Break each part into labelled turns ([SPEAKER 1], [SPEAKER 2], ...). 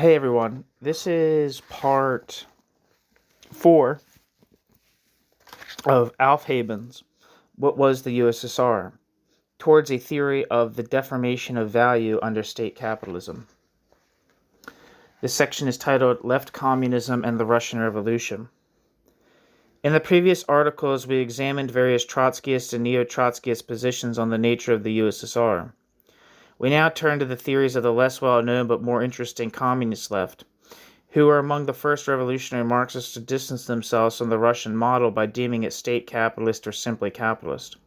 [SPEAKER 1] Hey everyone, this is part 4 of Aufheben's What Was the USSR? Towards a Theory of the Deformation of Value Under State Capitalism. This section is titled Left Communism and the Russian Revolution. In the previous articles, we examined various Trotskyist and neo-Trotskyist positions on the nature of the USSR. We now turn to the theories of the less well-known but more interesting communist left, who were among the first revolutionary Marxists to distance themselves from the Russian model by deeming it state capitalist or simply capitalist.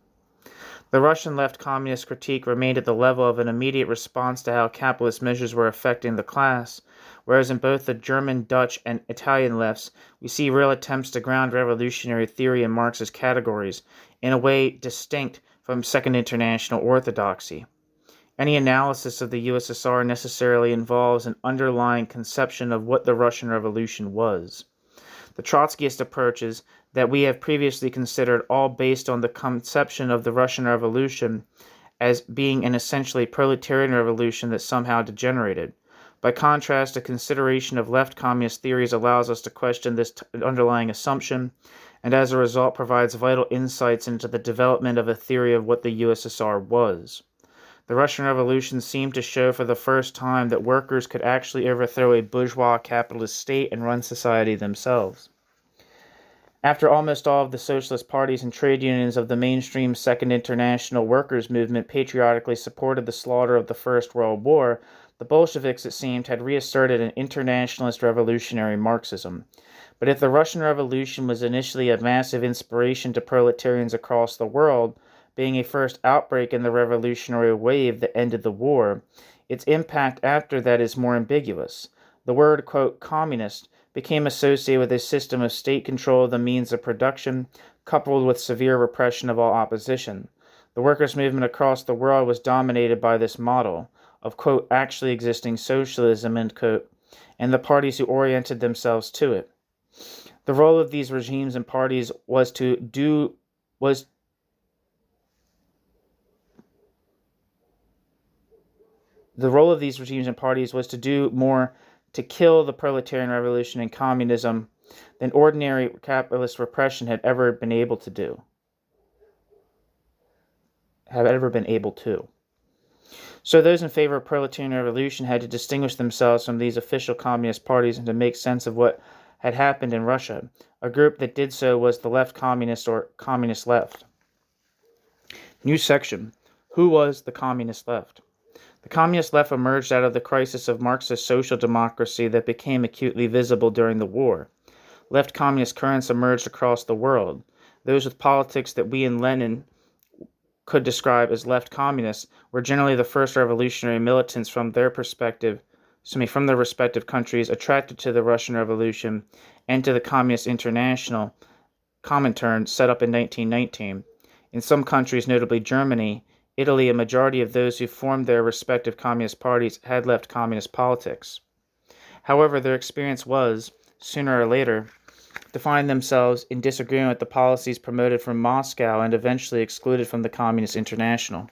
[SPEAKER 1] The Russian left communist critique remained at the level of an immediate response to how capitalist measures were affecting the class, whereas in both the German, Dutch, and Italian lefts, we see real attempts to ground revolutionary theory in Marxist categories in a way distinct from Second International orthodoxy. Any analysis of the USSR necessarily involves an underlying conception of what the Russian Revolution was. The Trotskyist approaches that we have previously considered all based on the conception of the Russian Revolution as being an essentially proletarian revolution that somehow degenerated. By contrast, a consideration of left communist theories allows us to question this underlying assumption, and as a result provides vital insights into the development of a theory of what the USSR was. The Russian Revolution seemed to show for the first time that workers could actually overthrow a bourgeois capitalist state and run society themselves. After almost all of the socialist parties and trade unions of the mainstream Second International workers' movement patriotically supported the slaughter of the First World War, the Bolsheviks, it seemed, had reasserted an internationalist revolutionary Marxism. But if the Russian Revolution was initially a massive inspiration to proletarians across the world, being a first outbreak in the revolutionary wave that ended the war, its impact after that is more ambiguous. The word, quote, communist became associated with a system of state control of the means of production, coupled with severe repression of all opposition. The workers' movement across the world was dominated by this model of, quote, actually existing socialism, end quote, and the parties who oriented themselves to it. The role of these regimes and parties was to do more to kill the proletarian revolution and communism than ordinary capitalist repression had ever been able to. So those in favor of proletarian revolution had to distinguish themselves from these official communist parties and to make sense of what had happened in Russia. A group that did so was the left communist or communist left. New section. Who was the communist left? The communist left emerged out of the crisis of Marxist social democracy that became acutely visible during the war. Left communist currents emerged across the world. Those with politics that we and Lenin could describe as left communists were generally the first revolutionary militants from their respective countries attracted to the Russian Revolution and to the Communist International, Comintern, set up in 1919. In some countries, notably Germany, Italy, a majority of those who formed their respective communist parties had left communist politics. However, their experience was, sooner or later, to find themselves in disagreement with the policies promoted from Moscow and eventually excluded from the Communist International.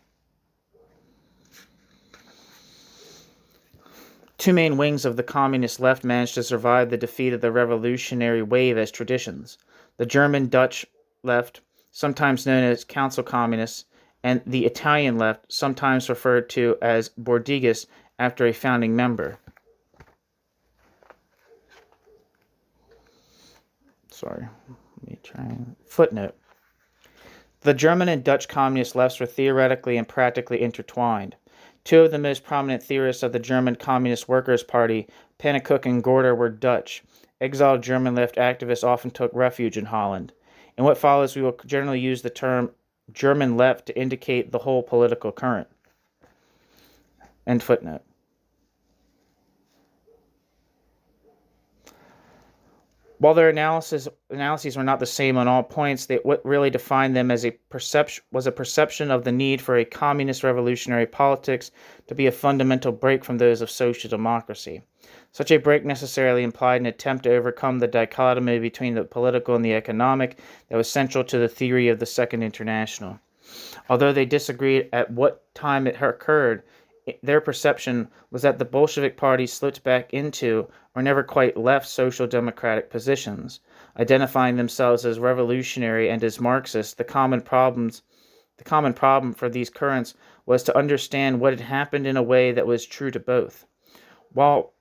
[SPEAKER 1] Two main wings of the communist left managed to survive the defeat of the revolutionary wave as traditions. The German-Dutch left, sometimes known as council communists, and the Italian left, sometimes referred to as Bordigas after a founding member. Footnote. The German and Dutch communist lefts were theoretically and practically intertwined. Two of the most prominent theorists of the German Communist Workers' Party, Pannekoek and Gorter, were Dutch. Exiled German left activists often took refuge in Holland. In what follows, we will generally use the term German left to indicate the whole political current. End footnote. While their analyses were not the same on all points, what really defined them as a perception of the need for a communist revolutionary politics to be a fundamental break from those of social democracy. Such a break necessarily implied an attempt to overcome the dichotomy between the political and the economic that was central to the theory of the Second International. Although they disagreed at what time it occurred, their perception was that the Bolshevik Party slipped back into or never quite left social democratic positions, identifying themselves as revolutionary and as Marxist. The common problem for these currents was to understand what had happened in a way that was true to both. While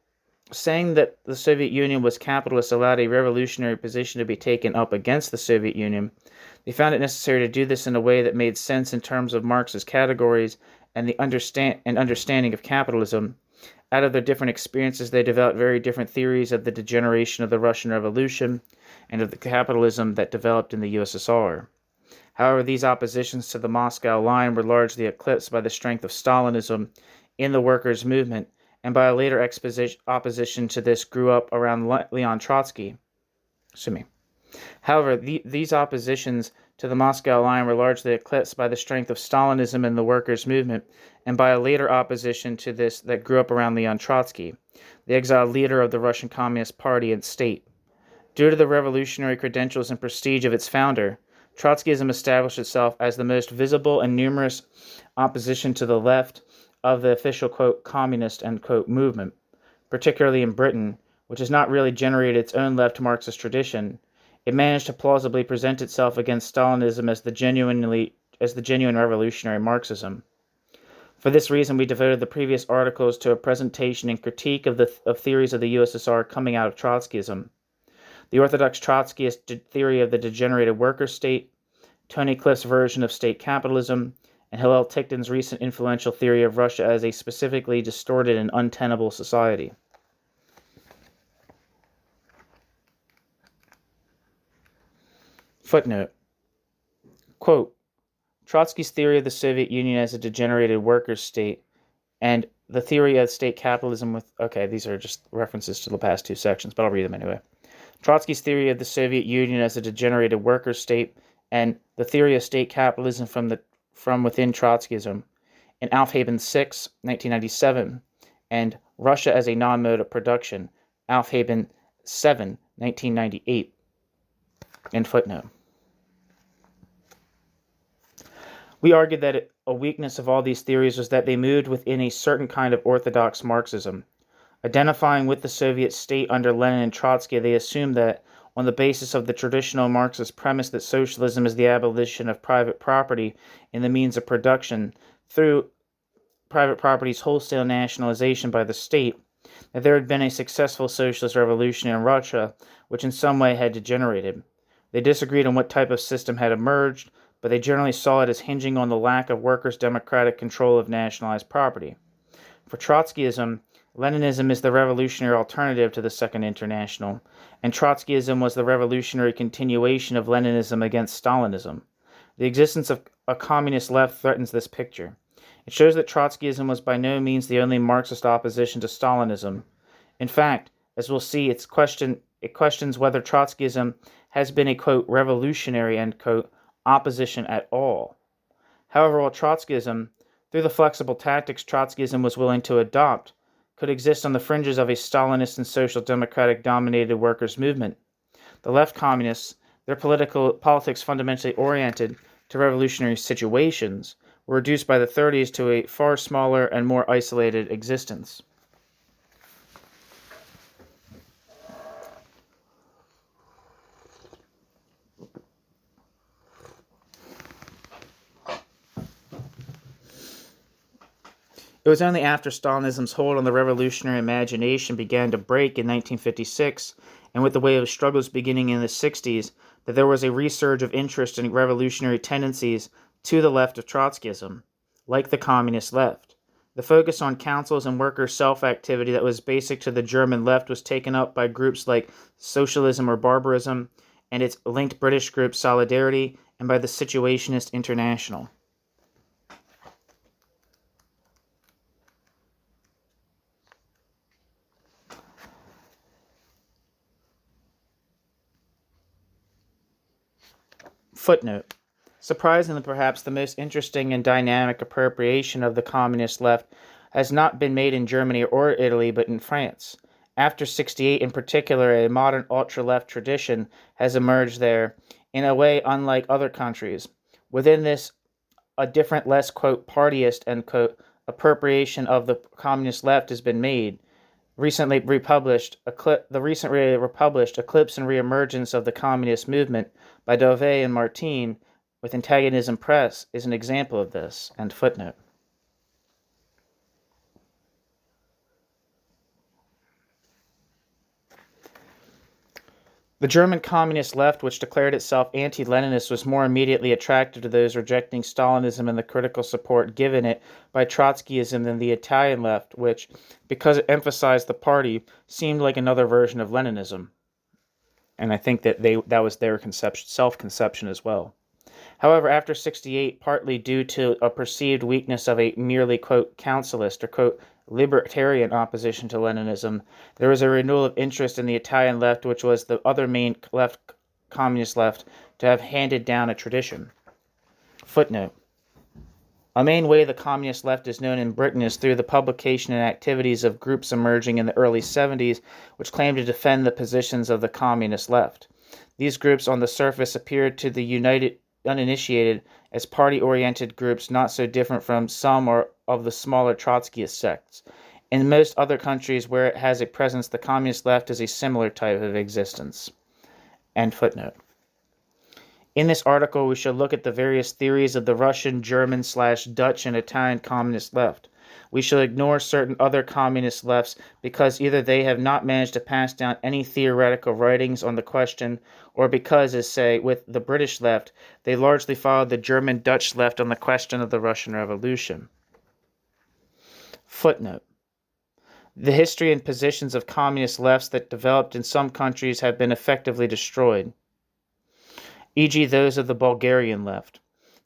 [SPEAKER 1] saying that the Soviet Union was capitalist allowed a revolutionary position to be taken up against the Soviet Union, they found it necessary to do this in a way that made sense in terms of Marx's categories and the understanding of capitalism. Out of their different experiences, they developed very different theories of the degeneration of the Russian Revolution and of the capitalism that developed in the USSR. However, these oppositions to the Moscow Line were largely eclipsed by the strength of Stalinism in the workers' movement, and by a later opposition to this grew up around Leon Trotsky. However, these oppositions to the Moscow Line were largely eclipsed by the strength of Stalinism in the workers' movement, and by a later opposition to this that grew up around Leon Trotsky, the exiled leader of the Russian Communist Party and state. Due to the revolutionary credentials and prestige of its founder, Trotskyism established itself as the most visible and numerous opposition to the left of the official, quote, communist, end quote, movement, particularly in Britain, which has not really generated its own left Marxist tradition. It managed to plausibly present itself against Stalinism as the genuine revolutionary Marxism. For this reason, we devoted the previous articles to a presentation and critique of theories of the USSR coming out of Trotskyism. The orthodox Trotskyist theory of the degenerated worker state, Tony Cliff's version of state capitalism, and Hillel Tichton's recent influential theory of Russia as a specifically distorted and untenable society. Footnote. Quote, Trotsky's theory of the Soviet Union as a degenerated workers' state and the theory of state capitalism with... Okay, these are just references to the past two sections, but I'll read them anyway. Trotsky's theory of the Soviet Union as a degenerated workers' state and the theory of state capitalism from within Trotskyism in Aufheben 6, 1997, and Russia as a non-mode of production, Aufheben 7, 1998. End footnote. We argued that a weakness of all these theories was that they moved within a certain kind of orthodox Marxism. Identifying with the Soviet state under Lenin and Trotsky, they assumed that, on the basis of the traditional Marxist premise that socialism is the abolition of private property in the means of production through private property's wholesale nationalization by the state, that there had been a successful socialist revolution in Russia, which in some way had degenerated. They disagreed on what type of system had emerged, but they generally saw it as hinging on the lack of workers' democratic control of nationalized property. For Trotskyism, Leninism is the revolutionary alternative to the Second International, and Trotskyism was the revolutionary continuation of Leninism against Stalinism. The existence of a communist left threatens this picture. It shows that Trotskyism was by no means the only Marxist opposition to Stalinism. In fact, as we'll see, it questions whether Trotskyism has been a, quote, revolutionary, end quote, opposition at all. However, while Trotskyism, through the flexible tactics Trotskyism was willing to adopt, could exist on the fringes of a Stalinist and social democratic dominated workers' movement, the left communists, their politics fundamentally oriented to revolutionary situations, were reduced by the 30s to a far smaller and more isolated existence. It was only after Stalinism's hold on the revolutionary imagination began to break in 1956, and with the wave of struggles beginning in the 60s, that there was a resurge of interest in revolutionary tendencies to the left of Trotskyism, like the communist left. The focus on councils and worker self-activity that was basic to the German left was taken up by groups like Socialism or Barbarism and its linked British group Solidarity, and by the Situationist International. Footnote. Surprisingly, perhaps the most interesting and dynamic appropriation of the communist left has not been made in Germany or Italy, but in France. After 1968 in particular, a modern ultra-left tradition has emerged there, in a way unlike other countries. Within this, a different, less, quote, partyist, end quote, appropriation of the communist left has been made. The recently republished Eclipse and Reemergence of the Communist Movement by Dove and Martin with Antagonism Press is an example of this. End footnote. The German communist left, which declared itself anti-Leninist, was more immediately attractive to those rejecting Stalinism and the critical support given it by Trotskyism than the Italian left, which, because it emphasized the party, seemed like another version of Leninism. And I think that that was their self-conception as well. However, after 1968, partly due to a perceived weakness of a merely, quote, councilist or, quote, libertarian opposition to Leninism, there was a renewal of interest in the Italian left, which was the other main communist left, to have handed down a tradition. Footnote. A main way the communist left is known in Britain is through the publication and activities of groups emerging in the early 70s, which claimed to defend the positions of the communist left. These groups on the surface appeared to the uninitiated as party-oriented groups not so different from some or of the smaller Trotskyist sects. In most other countries where it has a presence, the communist left is a similar type of existence. End footnote. In this article, we shall look at the various theories of the Russian, German, Dutch, and Italian communist left. We shall ignore certain other communist lefts because either they have not managed to pass down any theoretical writings on the question, or because, as say, with the British left, they largely followed the German-Dutch left on the question of the Russian Revolution. Footnote. The history and positions of communist lefts that developed in some countries have been effectively destroyed, e.g. those of the Bulgarian left.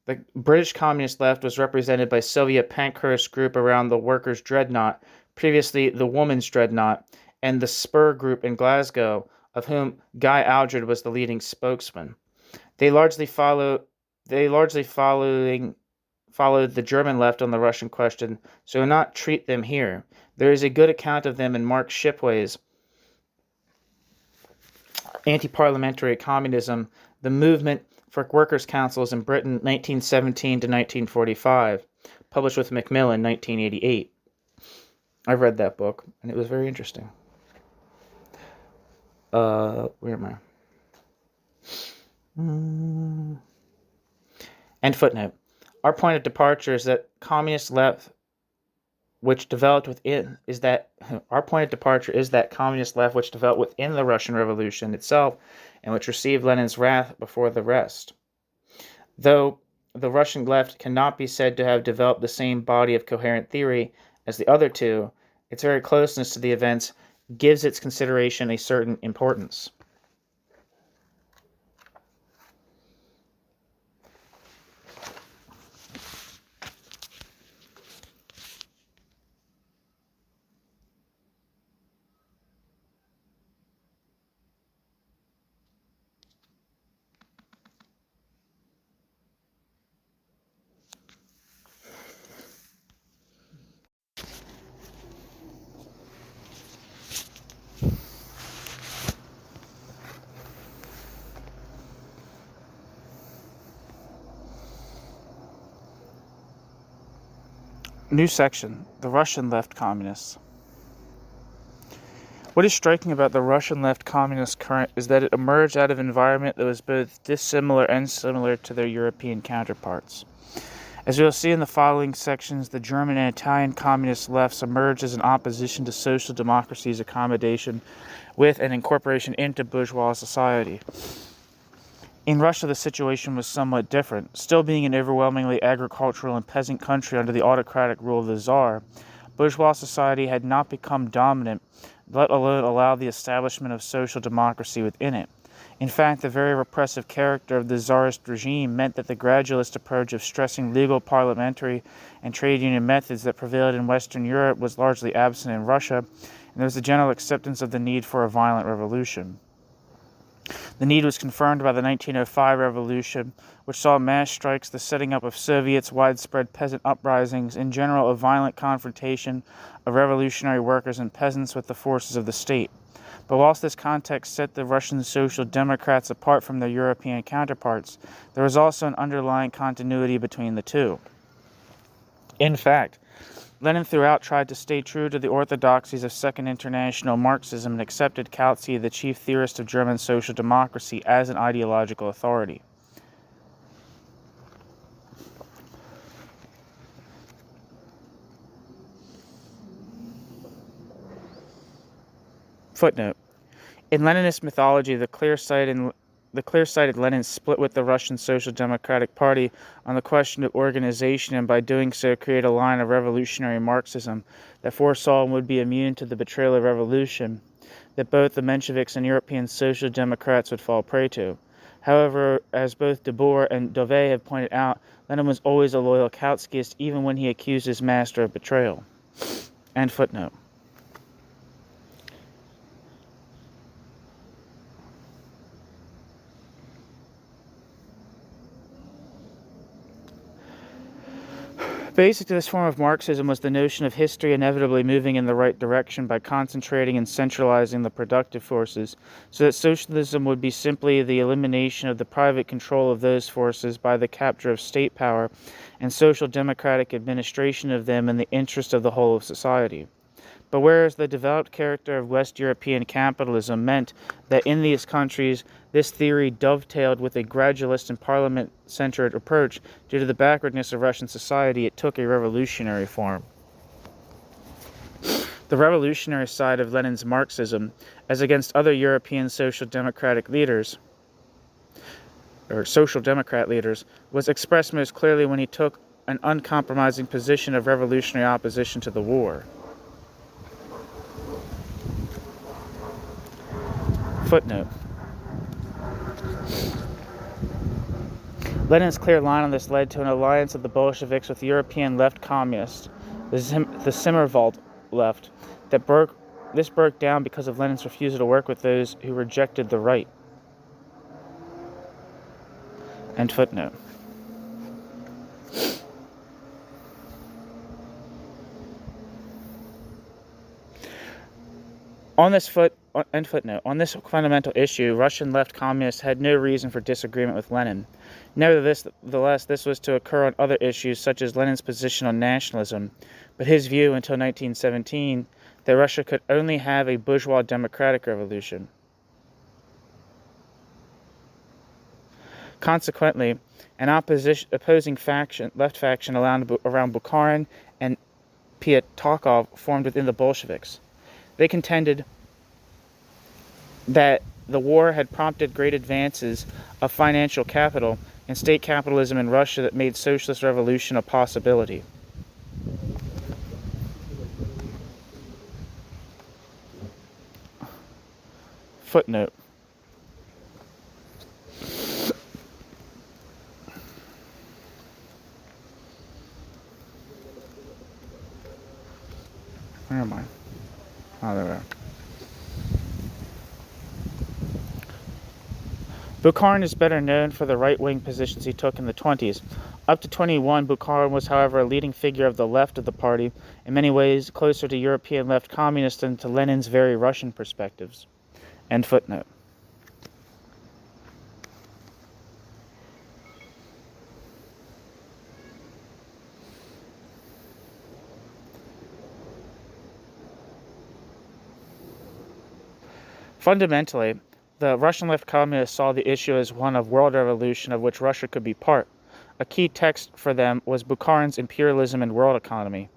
[SPEAKER 1] The British communist left was represented by Soviet Pankhurst group around the Workers' Dreadnought, previously the Women's Dreadnought, and the Spur group in Glasgow, of whom Guy Aldred was the leading spokesman. They largely followed the German left on the Russian question, so do not treat them here. There is a good account of them in Mark Shipway's Anti-Parliamentary Communism, the Movement for Workers' Councils in Britain, 1917 to 1945, published with Macmillan, 1988. I've read that book, and it was very interesting. Where am I? End footnote. Our point of departure is that communist left, which developed within, communist left which developed within the Russian Revolution itself, and which received Lenin's wrath before the rest. Though the Russian left cannot be said to have developed the same body of coherent theory as the other two, its very closeness to the events gives its consideration a certain importance. New section, the Russian left communists. What is striking about the Russian left communist current is that it emerged out of an environment that was both dissimilar and similar to their European counterparts. As we will see in the following sections, the German and Italian communist lefts emerged as an opposition to social democracy's accommodation with and incorporation into bourgeois society. In Russia, the situation was somewhat different. Still being an overwhelmingly agricultural and peasant country under the autocratic rule of the Tsar, bourgeois society had not become dominant, let alone allow the establishment of social democracy within it. In fact, the very repressive character of the Tsarist regime meant that the gradualist approach of stressing legal, parliamentary, and trade union methods that prevailed in Western Europe was largely absent in Russia, and there was a general acceptance of the need for a violent revolution. The need was confirmed by the 1905 revolution, which saw mass strikes, the setting up of Soviets, widespread peasant uprisings, in general a violent confrontation of revolutionary workers and peasants with the forces of the state. But whilst this context set the Russian Social Democrats apart from their European counterparts, there was also an underlying continuity between the two. In fact, Lenin throughout tried to stay true to the orthodoxies of Second International Marxism and accepted Kautsky, the chief theorist of German social democracy, as an ideological authority. Footnote. In Leninist mythology, the clear-sighted Lenin split with the Russian Social Democratic Party on the question of organization, and by doing so created a line of revolutionary Marxism that foresaw and would be immune to the betrayal of revolution that both the Mensheviks and European Social Democrats would fall prey to. However, as both de Boer and Dove have pointed out, Lenin was always a loyal Kautskist, even when he accused his master of betrayal. End footnote. Basic to this form of Marxism was the notion of history inevitably moving in the right direction by concentrating and centralizing the productive forces, so that socialism would be simply the elimination of the private control of those forces by the capture of state power and social democratic administration of them in the interest of the whole of society. But whereas the developed character of West European capitalism meant that in these countries this theory dovetailed with a gradualist and parliament-centered approach, due to the backwardness of Russian society, it took a revolutionary form. The revolutionary side of Lenin's Marxism, as against other European social democrat leaders, was expressed most clearly when he took an uncompromising position of revolutionary opposition to the war. Footnote. Lenin's clear line on this led to an alliance of the Bolsheviks with European left communists, the Zimmerwald left. This broke down because of Lenin's refusal to work with those who rejected the right. End footnote. On this fundamental issue, Russian left communists had no reason for disagreement with Lenin. Nevertheless, this was to occur on other issues, such as Lenin's position on nationalism, but his view until 1917 that Russia could only have a bourgeois democratic revolution. Consequently, an opposing left faction around Bukharin and Piatakov formed within the Bolsheviks. They contended that the war had prompted great advances of financial capital and state capitalism in Russia that made socialist revolution a possibility. Footnote. Where am I? Oh, there we are. Bukharin is better known for the right-wing positions he took in the 1920s. Up to 1921, Bukharin was, however, a leading figure of the left of the party, in many ways closer to European left communists than to Lenin's very Russian perspectives. End footnote. Fundamentally, the Russian left communists saw the issue as one of world revolution of which Russia could be part. A key text for them was Bukharin's Imperialism and World Economy.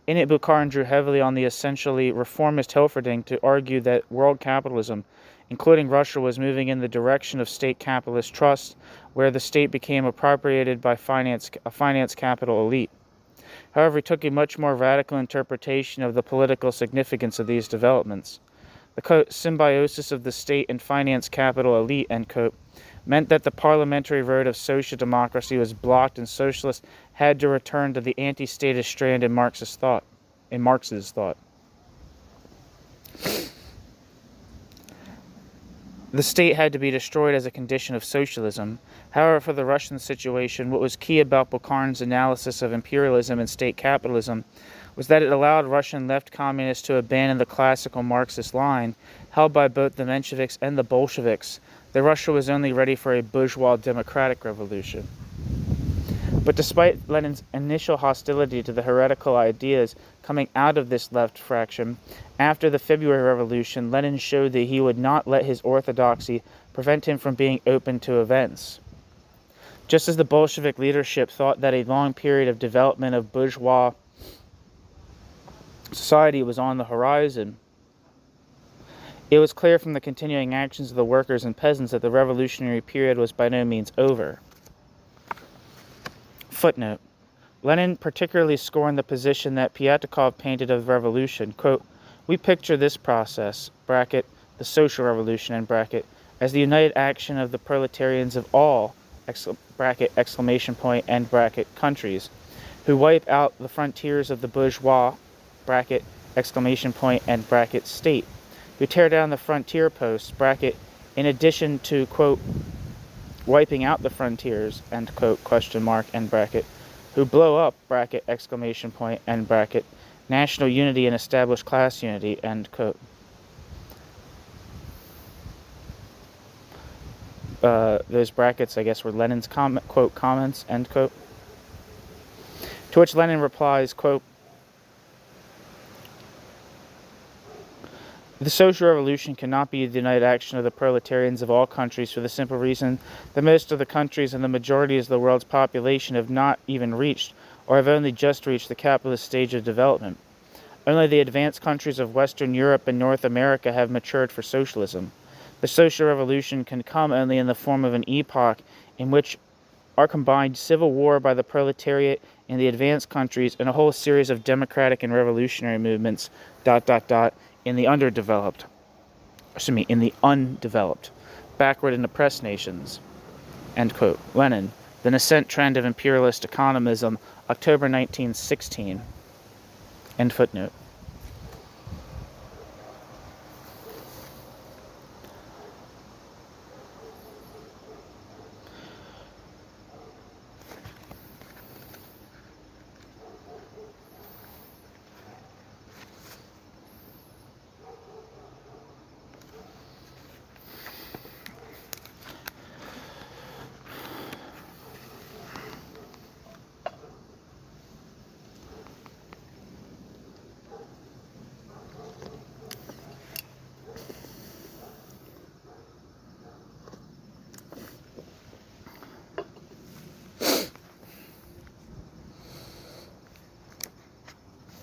[SPEAKER 1] In it, Bukharin drew heavily on the essentially reformist Hilferding to argue that world capitalism, including Russia, was moving in the direction of state capitalist trusts, where the state became appropriated by a finance capital elite. However, he took a much more radical interpretation of the political significance of these developments. The quote, symbiosis of the state and finance capital elite, end quote, meant that the parliamentary road of social democracy was blocked and socialists had to return to the anti-statist strand in Marx's thought. The state had to be destroyed as a condition of socialism. However, for the Russian situation, what was key about Bukharin's analysis of imperialism and state capitalism was that it allowed Russian left communists to abandon the classical Marxist line held by both the Mensheviks and the Bolsheviks, that Russia was only ready for a bourgeois democratic revolution. But despite Lenin's initial hostility to the heretical ideas coming out of this left fraction, after the February Revolution, Lenin showed that he would not let his orthodoxy prevent him from being open to events. Just as the Bolshevik leadership thought that a long period of development of bourgeois society was on the horizon, it was clear from the continuing actions of the workers and peasants that the revolutionary period was by no means over. Footnote. Lenin particularly scorned the position that Pyatakov painted of the revolution. Quote, "We picture this process, bracket, the social revolution, end bracket, as the united action of the proletarians of all, bracket, exclamation point, end bracket, countries, who wipe out the frontiers of the bourgeois, bracket, exclamation point, end bracket, state, who tear down the frontier posts, bracket, in addition to, quote, wiping out the frontiers, end quote, question mark, end bracket, who blow up, bracket, exclamation point, end bracket, national unity and establish class unity, end quote." Those brackets, I guess, were Lenin's quote, comments, end quote. To which Lenin replies, quote, "The social revolution cannot be the united action of the proletarians of all countries for the simple reason that most of the countries and the majorities of the world's population have not even reached, or have only just reached, the capitalist stage of development. Only the advanced countries of Western Europe and North America have matured for socialism. The social revolution can come only in the form of an epoch in which are combined civil war by the proletariat in the advanced countries and a whole series of democratic and revolutionary movements, in the undeveloped, backward and oppressed nations." End quote. Lenin, The Nascent Trend of Imperialist Economism, October 1916. End footnote.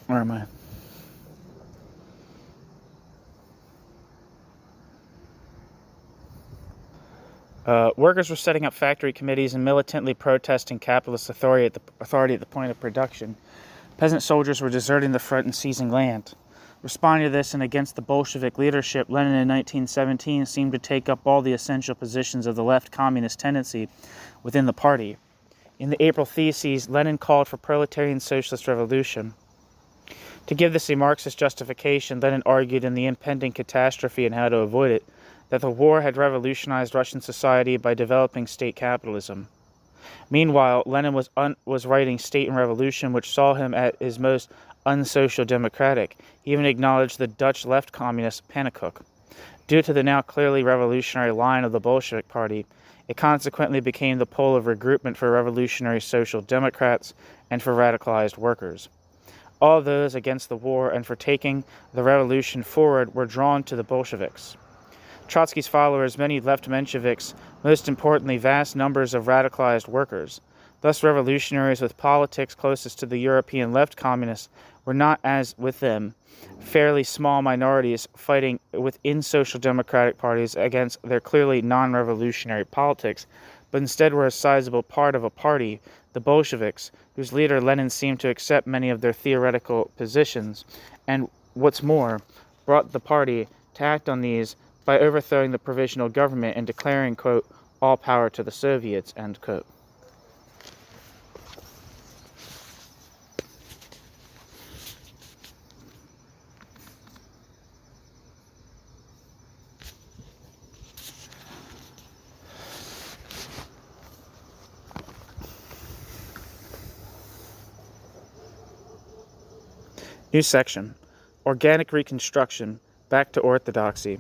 [SPEAKER 1] Where am I? Workers were setting up factory committees and militantly protesting capitalist authority at the point of production. Peasant soldiers were deserting the front and seizing land. Responding to this and against the Bolshevik leadership, Lenin in 1917 seemed to take up all the essential positions of the left communist tendency within the party. In the April Theses, Lenin called for proletarian socialist revolution. To give this a Marxist justification, Lenin argued in The Impending Catastrophe and How to Avoid It that the war had revolutionized Russian society by developing state capitalism. Meanwhile, Lenin was writing State and Revolution, which saw him at his most unsocial democratic. He even acknowledged the Dutch left communist Pannenkoek. Due to the now clearly revolutionary line of the Bolshevik Party, it consequently became the pole of regroupment for revolutionary social democrats and for radicalized workers. All those against the war and for taking the revolution forward were drawn to the Bolsheviks. Trotsky's followers, many left Mensheviks, most importantly vast numbers of radicalized workers. Thus revolutionaries with politics closest to the European left communists were not, as with them, fairly small minorities fighting within social democratic parties against their clearly non-revolutionary politics, but instead were a sizable part of a party, the Bolsheviks, whose leader Lenin seemed to accept many of their theoretical positions, and, what's more, brought the party to act on these by overthrowing the provisional government and declaring, quote, "all power to the Soviets," end quote. New section, Organic Reconstruction, Back to Orthodoxy.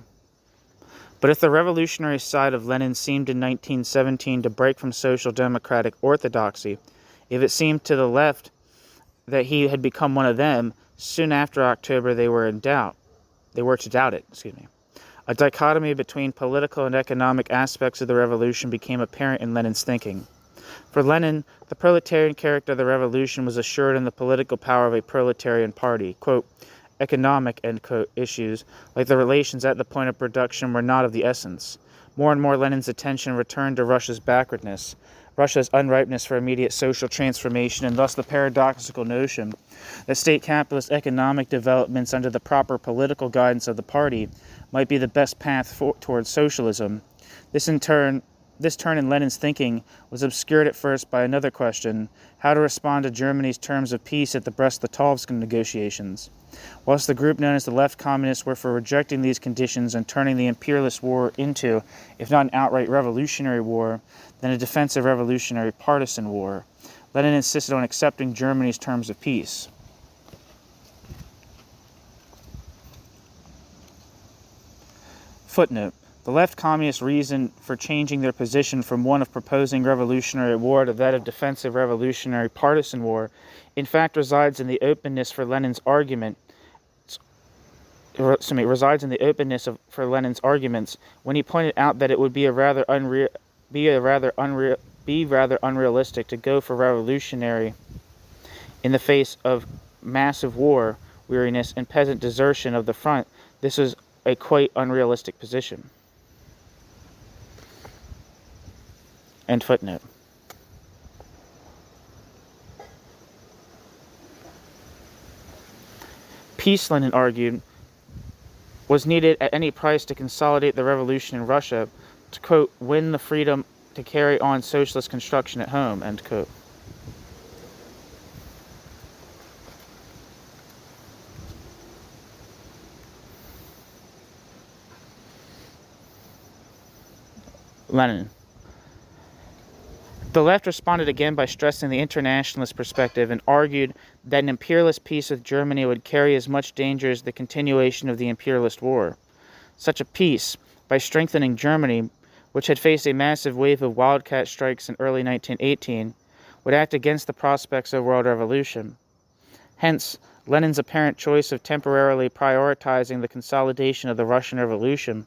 [SPEAKER 1] But if the revolutionary side of Lenin seemed in 1917 to break from social democratic orthodoxy, If it seemed to the left that he had become one of them, soon after October they were to doubt it. A dichotomy between political and economic aspects of the revolution became apparent in Lenin's thinking. For Lenin, the proletarian character of the revolution was assured in the political power of a proletarian party. Quote, economic, end quote, issues, like the relations at the point of production, were not of the essence. More and more Lenin's attention returned to Russia's backwardness, Russia's unripeness for immediate social transformation, and thus the paradoxical notion that state capitalist economic developments under the proper political guidance of the party might be the best path towards socialism. This turn in Lenin's thinking was obscured at first by another question: how to respond to Germany's terms of peace at the Brest-Litovsk negotiations. Whilst the group known as the Left Communists were for rejecting these conditions and turning the imperialist war into, if not an outright revolutionary war, then a defensive revolutionary partisan war, Lenin insisted on accepting Germany's terms of peace. Footnote. The left communists' reason for changing their position from one of proposing revolutionary war to that of defensive revolutionary partisan war, in fact, resides in the openness for Lenin's arguments when he pointed out that it would be rather unrealistic to go for revolutionary in the face of massive war weariness and peasant desertion of the front. This is a quite unrealistic position. End footnote. Peace, Lenin argued, was needed at any price to consolidate the revolution in Russia, to, quote, win the freedom to carry on socialist construction at home, end quote. Lenin. The left responded again by stressing the internationalist perspective and argued that an imperialist peace with Germany would carry as much danger as the continuation of the imperialist war. Such a peace, by strengthening Germany, which had faced a massive wave of wildcat strikes in early 1918, would act against the prospects of world revolution. Hence, Lenin's apparent choice of temporarily prioritizing the consolidation of the Russian Revolution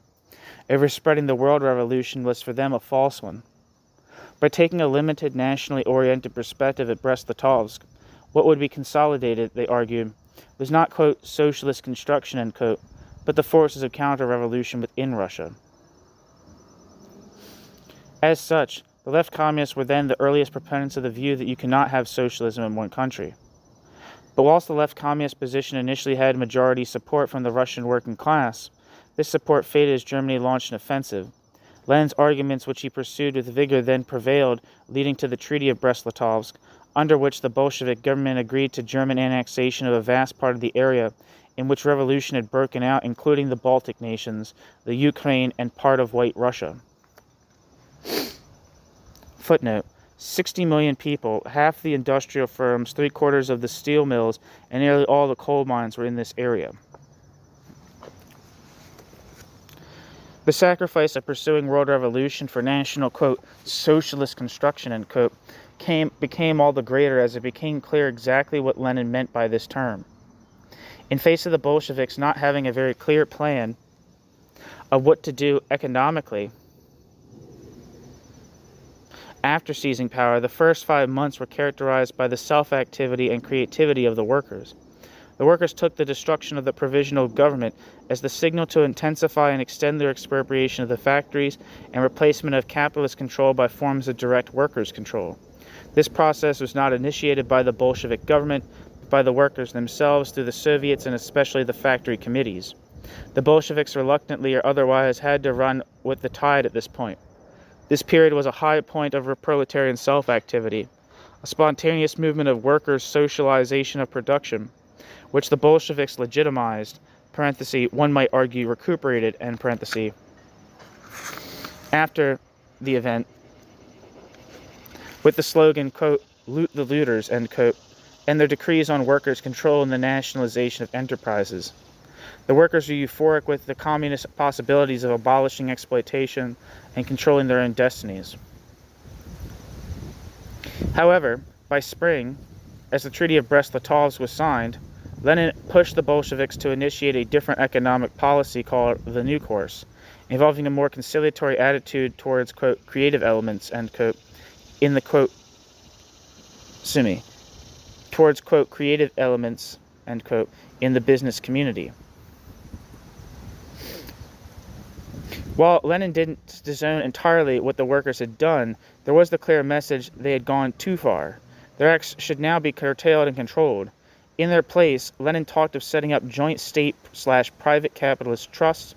[SPEAKER 1] over spreading the world revolution was for them a false one. By taking a limited, nationally oriented perspective at Brest-Litovsk, what would be consolidated, they argued, was not, quote, socialist construction, end quote, but the forces of counter-revolution within Russia. As such, the left communists were then the earliest proponents of the view that you cannot have socialism in one country. But whilst the left communist position initially had majority support from the Russian working class, this support faded as Germany launched an offensive. Lenin's arguments, which he pursued with vigor, then prevailed, leading to the Treaty of Brest-Litovsk, under which the Bolshevik government agreed to German annexation of a vast part of the area in which revolution had broken out, including the Baltic nations, the Ukraine, and part of White Russia. Footnote. 60 million people, half the industrial firms, 3/4 of the steel mills, and nearly all the coal mines were in this area. The sacrifice of pursuing world revolution for national, quote, socialist construction, end quote, became all the greater as it became clear exactly what Lenin meant by this term. In face of the Bolsheviks not having a very clear plan of what to do economically after seizing power, the first 5 months were characterized by the self-activity and creativity of the workers. The workers took the destruction of the provisional government as the signal to intensify and extend their expropriation of the factories and replacement of capitalist control by forms of direct workers' control. This process was not initiated by the Bolshevik government, but by the workers themselves through the Soviets and especially the factory committees. The Bolsheviks reluctantly or otherwise had to run with the tide at this point. This period was a high point of proletarian self-activity, a spontaneous movement of workers' socialization of production, which the Bolsheviks legitimized, parenthesis, one might argue recuperated, end parenthesis, after the event, with the slogan, quote, loot the looters, end quote, and their decrees on workers' control and the nationalization of enterprises. The workers were euphoric with the communist possibilities of abolishing exploitation and controlling their own destinies. However, by spring, as the Treaty of Brest-Litovsk was signed, Lenin pushed the Bolsheviks to initiate a different economic policy called the New Course, involving a more conciliatory attitude towards, quote, creative elements, end quote, in the, quote, towards, quote, creative elements, end quote, in the business community. While Lenin didn't disown entirely what the workers had done, there was the clear message they had gone too far. Their acts should now be curtailed and controlled. In their place, Lenin talked of setting up joint state/private capitalist trusts.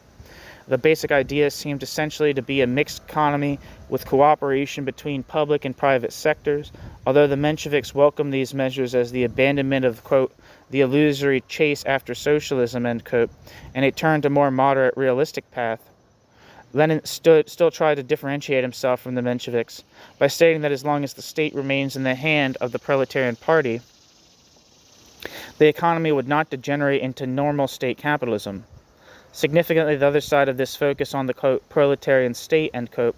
[SPEAKER 1] The basic idea seemed essentially to be a mixed economy with cooperation between public and private sectors, although the Mensheviks welcomed these measures as the abandonment of, quote, the illusory chase after socialism, end quote, and a turn to more moderate, realistic path. Lenin still tried to differentiate himself from the Mensheviks by stating that as long as the state remains in the hand of the proletarian party, the economy would not degenerate into normal state capitalism. Significantly, the other side of this focus on the, quote, proletarian state, end quote,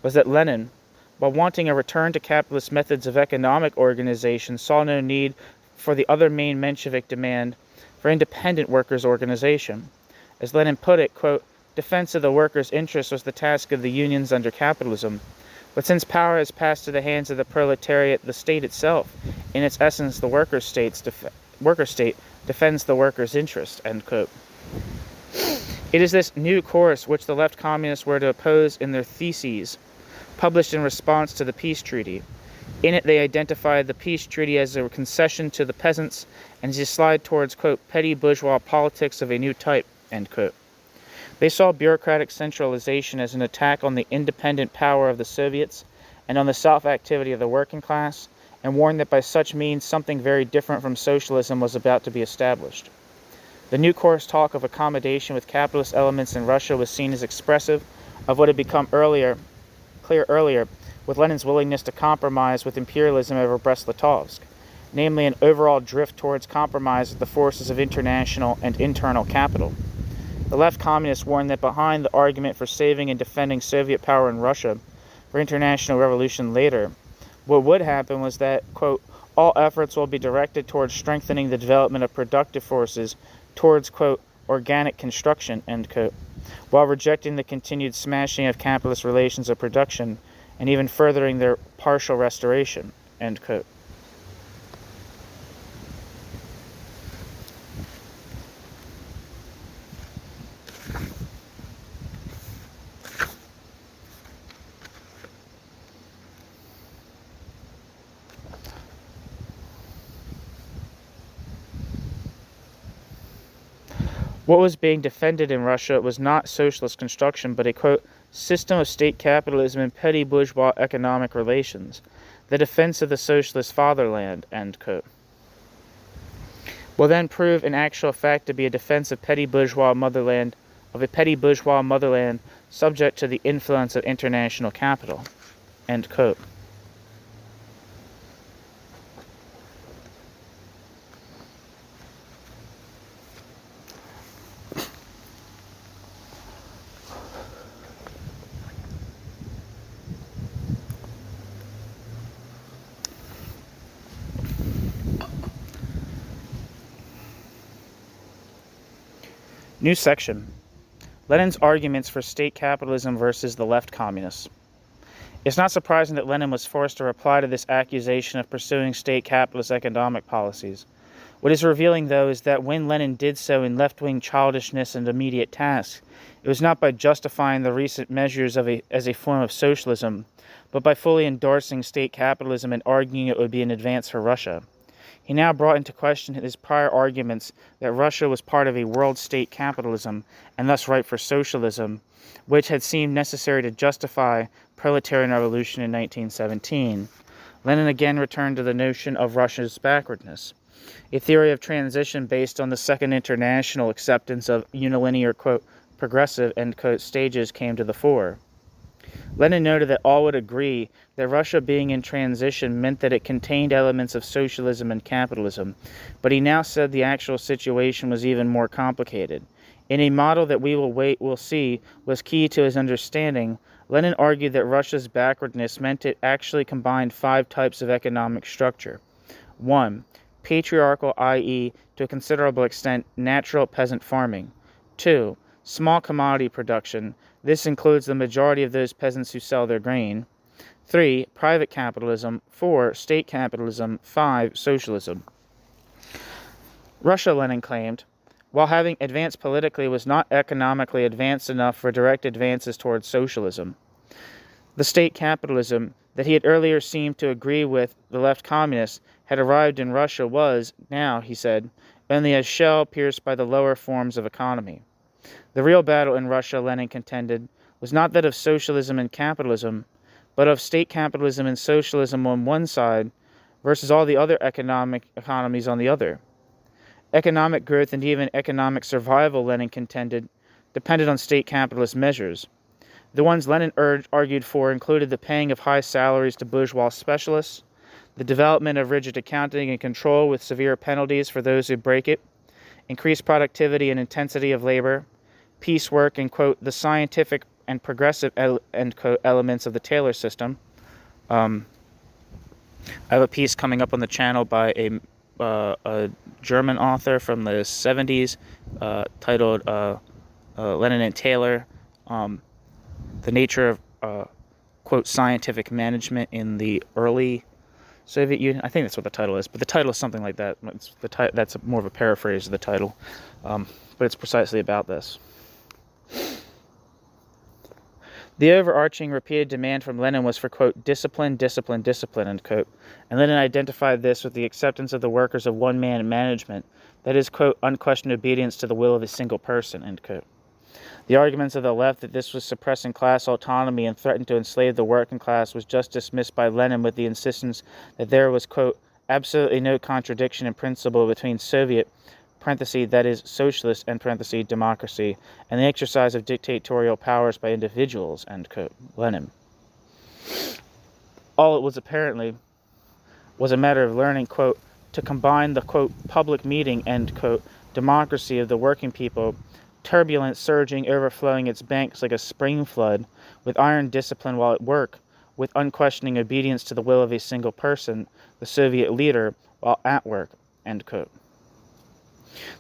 [SPEAKER 1] was that Lenin, while wanting a return to capitalist methods of economic organization, saw no need for the other main Menshevik demand for independent workers' organization. As Lenin put it, quote, defense of the workers' interests was the task of the unions under capitalism. But since power has passed to the hands of the proletariat, the state itself, in its essence, the worker state, defends the workers' interest, end quote. It is this new course which the left communists were to oppose in their theses, published in response to the peace treaty. In it, they identified the peace treaty as a concession to the peasants and as a slide towards, quote, petty bourgeois politics of a new type, end quote. They saw bureaucratic centralization as an attack on the independent power of the Soviets and on the self-activity of the working class, and warned that by such means something very different from socialism was about to be established. The new course talk of accommodation with capitalist elements in Russia was seen as expressive of what had become clear earlier, with Lenin's willingness to compromise with imperialism over Brest-Litovsk, namely an overall drift towards compromise with the forces of international and internal capital. The left communists warned that behind the argument for saving and defending Soviet power in Russia for international revolution later, what would happen was that, quote, all efforts will be directed towards strengthening the development of productive forces towards, quote, organic construction, end quote, while rejecting the continued smashing of capitalist relations of production and even furthering their partial restoration, end quote. What was being defended in Russia was not socialist construction, but a, quote, system of state capitalism and petty bourgeois economic relations, the defense of the socialist fatherland, end quote, will then prove in actual fact to be a defense of a petty bourgeois motherland subject to the influence of international capital, end quote. New section. Lenin's arguments for state capitalism versus the left communists. It's not surprising that Lenin was forced to reply to this accusation of pursuing state capitalist economic policies. What is revealing, though, is that when Lenin did so in left-wing childishness and immediate tasks, it was not by justifying the recent measures as a form of socialism, but by fully endorsing state capitalism and arguing it would be an advance for Russia. He now brought into question his prior arguments that Russia was part of a world state capitalism and thus ripe for socialism, which had seemed necessary to justify proletarian revolution in 1917. Lenin again returned to the notion of Russia's backwardness, a theory of transition based on the Second International acceptance of unilinear, quote, progressive, end quote, stages came to the fore. Lenin noted that all would agree that Russia being in transition meant that it contained elements of socialism and capitalism, but he now said the actual situation was even more complicated. In a model that we'll see was key to his understanding, Lenin argued that Russia's backwardness meant it actually combined 5 types of economic structure. 1. Patriarchal, i.e., to a considerable extent, natural peasant farming. 2. Small commodity production. This includes the majority of those peasants who sell their grain. 3. Private capitalism. 4. State capitalism. 5. Socialism. Russia, Lenin claimed, while having advanced politically, was not economically advanced enough for direct advances towards socialism. The state capitalism that he had earlier seemed to agree with the left communists had arrived in Russia was, now, he said, only a shell pierced by the lower forms of economy. The real battle in Russia, Lenin contended, was not that of socialism and capitalism, but of state capitalism and socialism on one side versus all the other economies on the other. Economic growth and even economic survival, Lenin contended, depended on state capitalist measures. The ones Lenin argued for included the paying of high salaries to bourgeois specialists, the development of rigid accounting and control with severe penalties for those who break it, increased productivity and intensity of labor, piecework, and, quote, the scientific and progressive, end quote, elements of the Taylor system. I have a piece coming up on the channel by a German author from the 70s titled Lenin and Taylor, the nature of, quote, scientific management in the early Soviet Union. I think that's what the title is, but the title is something like that. That's more of a paraphrase of the title, but it's precisely about this. The overarching repeated demand from Lenin was for, quote, discipline, discipline, discipline, end quote, and Lenin identified this with the acceptance of the workers of one-man management, that is, quote, unquestioned obedience to the will of a single person, end quote. The arguments of the left that this was suppressing class autonomy and threatened to enslave the working class was just dismissed by Lenin with the insistence that there was, quote, absolutely no contradiction in principle between Soviet, parenthesis, that is, socialist, end parenthesis, democracy, and the exercise of dictatorial powers by individuals, end quote, Lenin. All it was apparently was a matter of learning, quote, to combine the, quote, public meeting, end quote, democracy of the working people, turbulent, surging, overflowing its banks like a spring flood, with iron discipline while at work, with unquestioning obedience to the will of a single person, the Soviet leader, while at work, end quote.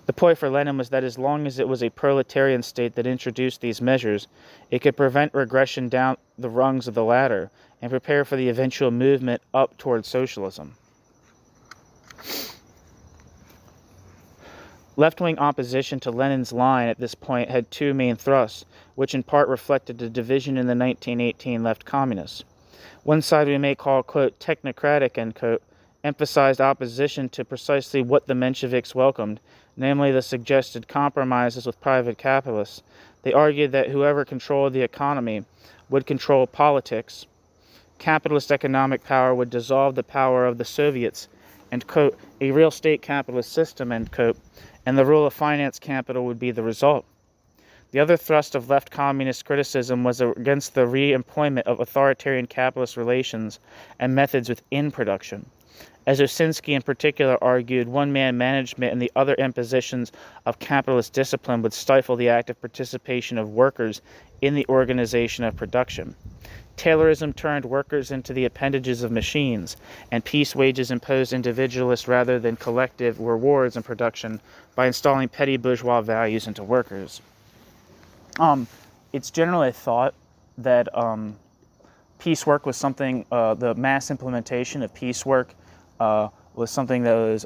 [SPEAKER 1] The point for Lenin was that as long as it was a proletarian state that introduced these measures, it could prevent regression down the rungs of the ladder and prepare for the eventual movement up towards socialism. Left-wing opposition to Lenin's line at this point had two main thrusts, which in part reflected the division in the 1918 left communists. One side we may call, quote, technocratic, end quote, emphasized opposition to precisely what the Mensheviks welcomed, namely the suggested compromises with private capitalists. They argued that whoever controlled the economy would control politics. Capitalist economic power would dissolve the power of the Soviets, and, quote, a real state capitalist system, end quote, and the rule of finance capital would be the result. The other thrust of left communist criticism was against the re-employment of authoritarian capitalist relations and methods within production. As Osinski in particular argued, one-man management and the other impositions of capitalist discipline would stifle the active participation of workers in the organization of production. Taylorism turned workers into the appendages of machines, and piece wages imposed individualist rather than collective rewards in production by installing petty bourgeois values into workers. It's generally thought that piecework was something, the mass implementation of piecework was something that was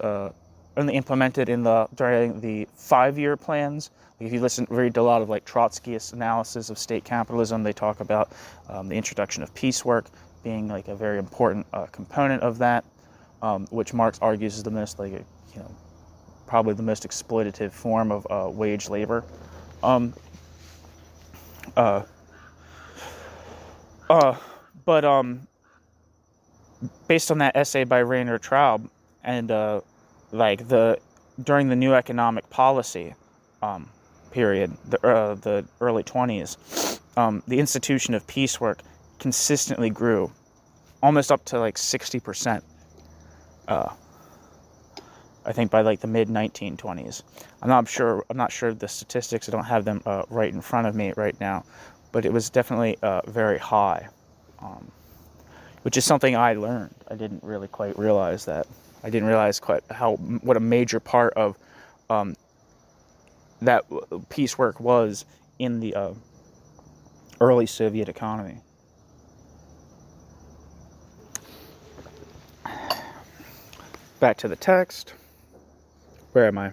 [SPEAKER 1] only implemented during the 5-year plans. If you read a lot of like Trotskyist analysis of state capitalism, they talk about the introduction of piecework being like a very important component of that, which Marx argues is the most probably the most exploitative form of wage labor. Based on that essay by Rainer Traub and during the new economic policy period, the early 20s, the institution of piecework consistently grew, almost up to like 60%. I think by like the mid 1920s. I'm not sure of the statistics. I don't have them right in front of me right now, but it was definitely very high. which is something I learned. I didn't really quite realize that. I didn't realize quite what a major part of that piecework was in the early Soviet economy. Back to the text. Where am I?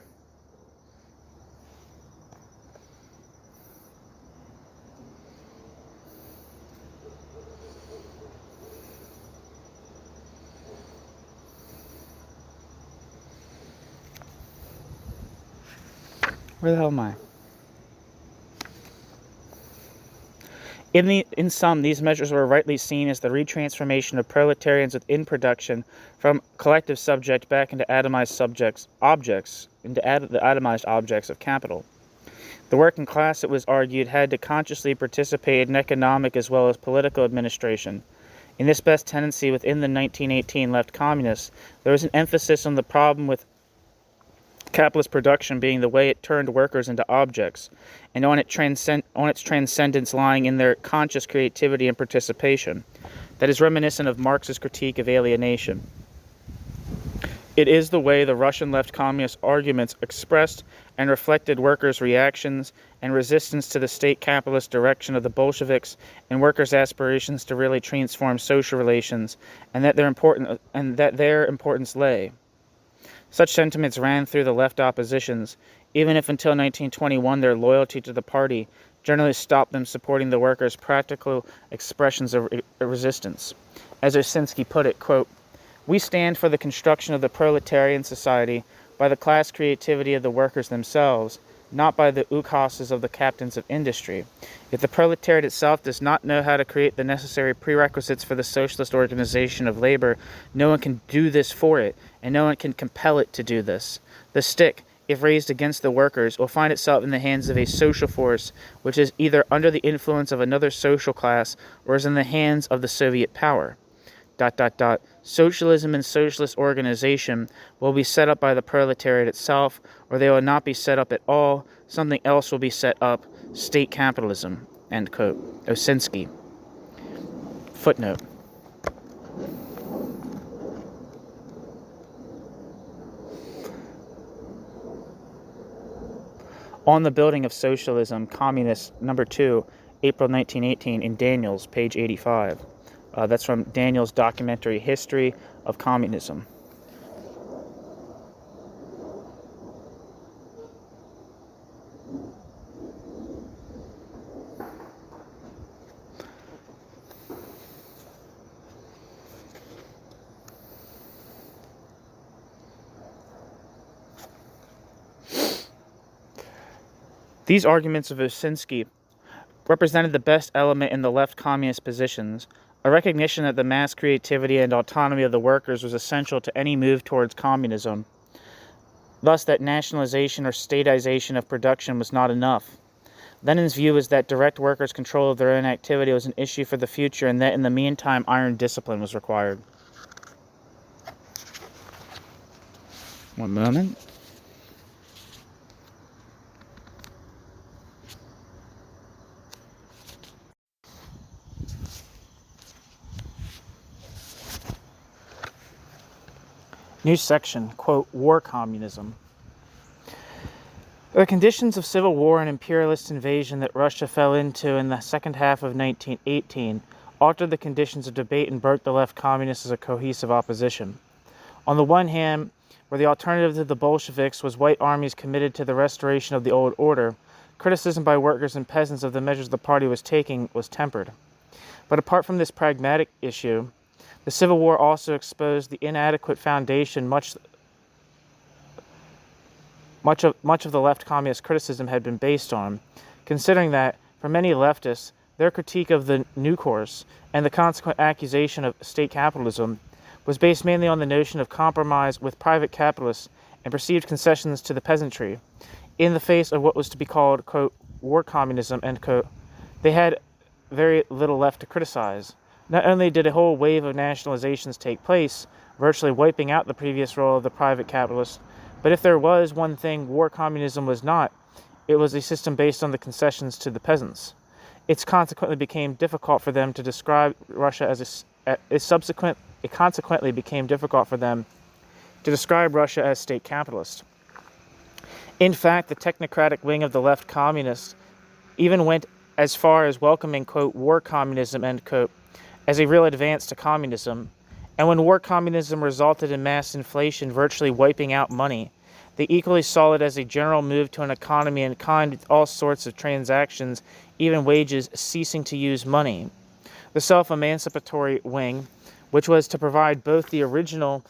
[SPEAKER 1] Where the hell am I? In sum, these measures were rightly seen as the retransformation of proletarians within production from collective subject back into atomized the atomized objects of capital. The working class, it was argued, had to consciously participate in economic as well as political administration. In this best tendency within the 1918 left communists, there was an emphasis on the problem with capitalist production being the way it turned workers into objects, and on its transcendence lying in their conscious creativity and participation. That is reminiscent of Marx's critique of alienation. It is the way the Russian left communist arguments expressed and reflected workers' reactions and resistance to the state capitalist direction of the Bolsheviks and workers' aspirations to really transform social relations, and that their importance lay. Such sentiments ran through the left oppositions, even if until 1921 their loyalty to the party generally stopped them supporting the workers' practical expressions of resistance. As Osinski put it, quote, "We stand for the construction of the proletarian society by the class creativity of the workers themselves, not by the ukases of the captains of industry. If the proletariat itself does not know how to create the necessary prerequisites for the socialist organization of labor, no one can do this for it, and no one can compel it to do this. The stick, if raised against the workers, will find itself in the hands of a social force which is either under the influence of another social class or is in the hands of the Soviet power. ... Socialism and socialist organization will be set up by the proletariat itself, or they will not be set up at all. Something else will be set up, state capitalism." End quote. Osinski. Footnote. On the Building of Socialism, Communist, number 2, April 1918, in Daniels, page 85. That's from Daniel's documentary History of Communism. These arguments of Osinski represented the best element in the left communist positions, a recognition that the mass creativity and autonomy of the workers was essential to any move towards communism, thus that nationalization or statization of production was not enough. Lenin's view was that direct workers' control of their own activity was an issue for the future, and that in the meantime iron discipline was required. One moment. New section, quote, War Communism. The conditions of civil war and imperialist invasion that Russia fell into in the second half of 1918 altered the conditions of debate and broke the left communists as a cohesive opposition. On the one hand, where the alternative to the Bolsheviks was white armies committed to the restoration of the old order, criticism by workers and peasants of the measures the party was taking was tempered. But apart from this pragmatic issue, the Civil War also exposed the inadequate foundation much of the left communist criticism had been based on, considering that, for many leftists, their critique of the new course and the consequent accusation of state capitalism was based mainly on the notion of compromise with private capitalists and perceived concessions to the peasantry. In the face of what was to be called, quote, war communism, end quote, they had very little left to criticize. Not only did a whole wave of nationalizations take place, virtually wiping out the previous role of the private capitalist, but if there was one thing war communism was not, it was a system based on the concessions to the peasants. It consequently became difficult for them to describe Russia as it consequently became difficult for them to describe Russia as state capitalist. In fact, the technocratic wing of the left communists even went as far as welcoming, quote, war communism, end quote, as a real advance to communism. And when war communism resulted in mass inflation virtually wiping out money, they equally saw it as a general move to an economy in kind with all sorts of transactions, even wages, ceasing to use money. The self-emancipatory wing, which was to provide both the original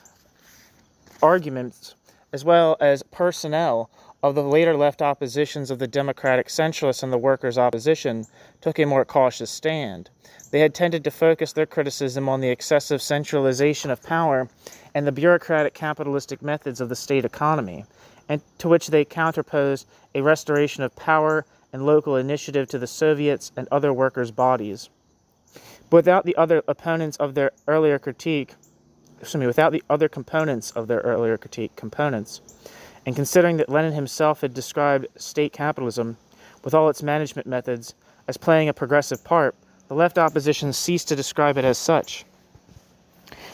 [SPEAKER 1] arguments as well as personnel of the later left oppositions of the democratic centralists and the workers' opposition, took a more cautious stand. They had tended to focus their criticism on the excessive centralization of power and the bureaucratic capitalistic methods of the state economy, and to which they counterposed a restoration of power and local initiative to the Soviets and other workers' bodies. Without the other components of their earlier critique, and considering that Lenin himself had described state capitalism, with all its management methods, as playing a progressive part, the left opposition ceased to describe it as such.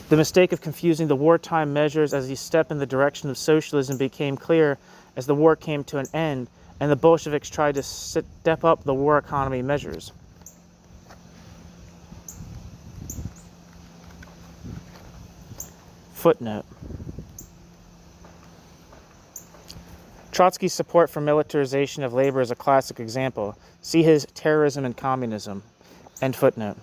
[SPEAKER 1] The mistake of confusing the wartime measures as a step in the direction of socialism became clear as the war came to an end and the Bolsheviks tried to step up the war economy measures. Footnote. Trotsky's support for militarization of labor is a classic example. See his Terrorism and Communism. End footnote.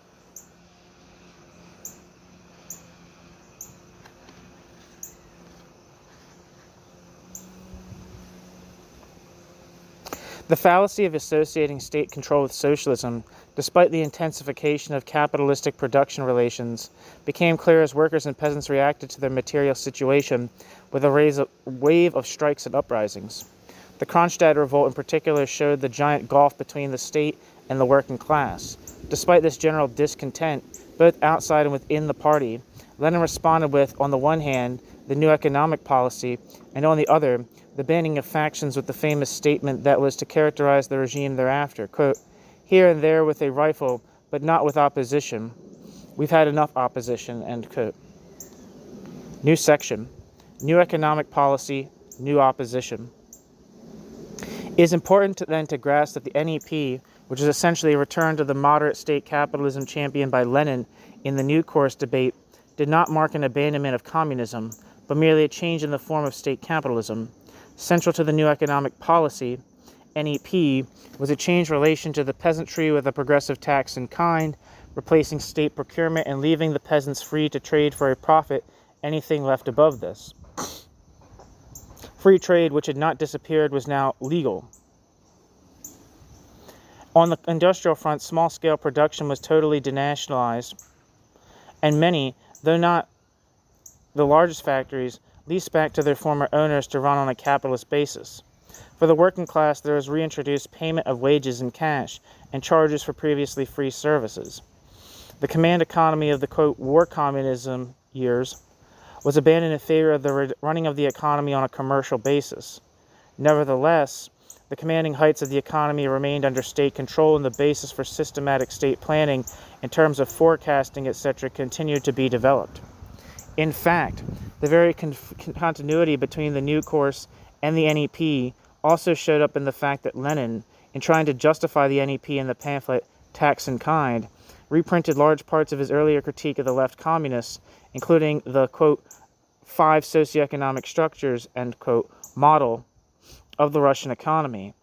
[SPEAKER 1] The fallacy of associating state control with socialism, despite the intensification of capitalistic production relations, became clear as workers and peasants reacted to their material situation with a wave of strikes and uprisings. The Kronstadt revolt in particular showed the giant gulf between the state and the working class. Despite this general discontent, both outside and within the party, Lenin responded with, on the one hand, the new economic policy, and on the other, the banding of factions with the famous statement that was to characterize the regime thereafter, quote, here and there with a rifle, but not with opposition. We've had enough opposition, end quote. New section. New economic policy, new opposition. It is important then to grasp that the NEP, which is essentially a return to the moderate state capitalism championed by Lenin in the New Course debate, did not mark an abandonment of communism, but merely a change in the form of state capitalism. Central to the new economic policy, NEP, was a changed relation to the peasantry with a progressive tax in kind, replacing state procurement and leaving the peasants free to trade for a profit anything left above this. Free trade, which had not disappeared, was now legal. On the industrial front, small-scale production was totally denationalized, and many, though not the largest factories, leased back to their former owners to run on a capitalist basis. For the working class, there was reintroduced payment of wages in cash and charges for previously free services. The command economy of the, quote, war communism years was abandoned in favor of the running of the economy on a commercial basis. Nevertheless, the commanding heights of the economy remained under state control, and the basis for systematic state planning in terms of forecasting, etc., continued to be developed. In fact, the very continuity between the New Course and the NEP also showed up in the fact that Lenin, in trying to justify the NEP in the pamphlet Tax in Kind, reprinted large parts of his earlier critique of the left communists, including the, quote, 5 socioeconomic structures, end quote, model of the Russian economy.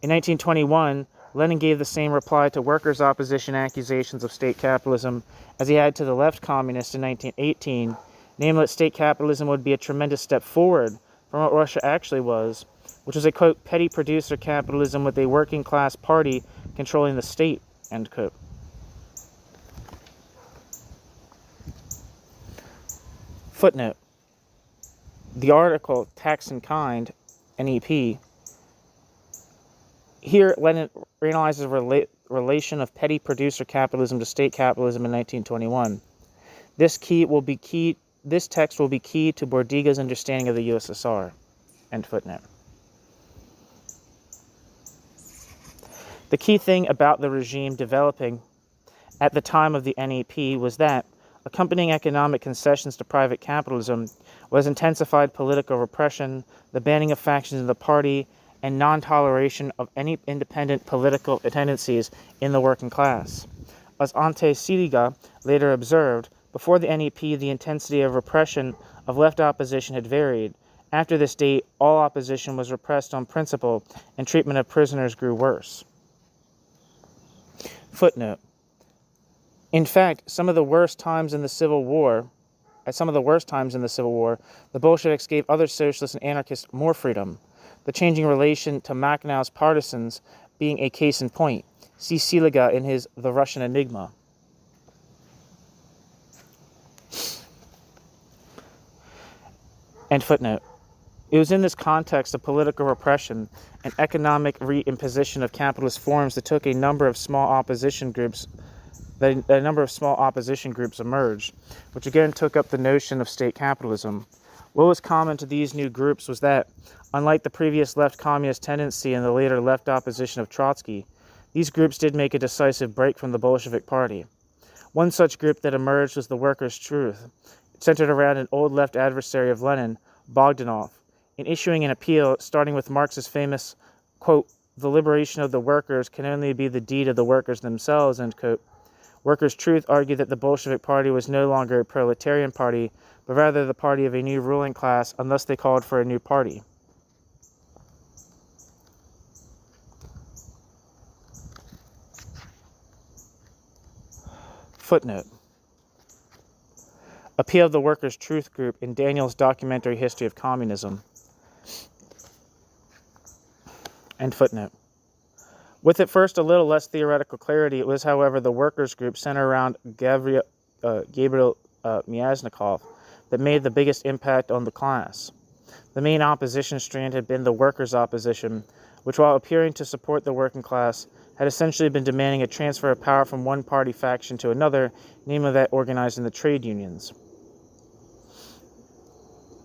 [SPEAKER 1] In 1921, Lenin gave the same reply to workers' opposition accusations of state capitalism as he had to the left communists in 1918, namely that state capitalism would be a tremendous step forward from what Russia actually was, which was a, quote, petty producer capitalism with a working class party controlling the state, end quote. Footnote. The article, Tax in Kind, NEP, here Lenin analyzes the relation of petty producer capitalism to state capitalism in 1921. This text will be key to Bordiga's understanding of the USSR. End footnote. The key thing about the regime developing at the time of the NEP was that, Accompanying economic concessions to private capitalism was intensified political repression, the banning of factions in the party, and non-toleration of any independent political tendencies in the working class. As Ante Siliga later observed, before the NEP, the intensity of repression of left opposition had varied. After this date, all opposition was repressed on principle, and treatment of prisoners grew worse. Footnote. In fact, at some of the worst times in the Civil War, the Bolsheviks gave other socialists and anarchists more freedom, the changing relation to Makhnow's partisans being a case in point. See Siliga in his The Russian Enigma. End footnote. It was in this context of political repression and economic reimposition of capitalist forms that a number of small opposition groups emerged, which again took up the notion of state capitalism. What was common to these new groups was that, unlike the previous left communist tendency and the later left opposition of Trotsky, these groups did make a decisive break from the Bolshevik Party. One such group that emerged was the Workers' Truth. It centered around an old left adversary of Lenin, Bogdanov. In issuing an appeal, starting with Marx's famous, quote, "The liberation of the workers can only be the deed of the workers themselves," end quote, Workers' Truth argued that the Bolshevik Party was no longer a proletarian party, but rather the party of a new ruling class, and thus they called for a new party. Footnote. Appeal of the Workers' Truth Group in Daniel's documentary History of Communism. End footnote. With at first a little less theoretical clarity, it was, however, the workers' group centered around Gabriel Myasnikov that made the biggest impact on the class. The main opposition strand had been the workers' opposition, which, while appearing to support the working class, had essentially been demanding a transfer of power from one party faction to another, namely that organized in the trade unions.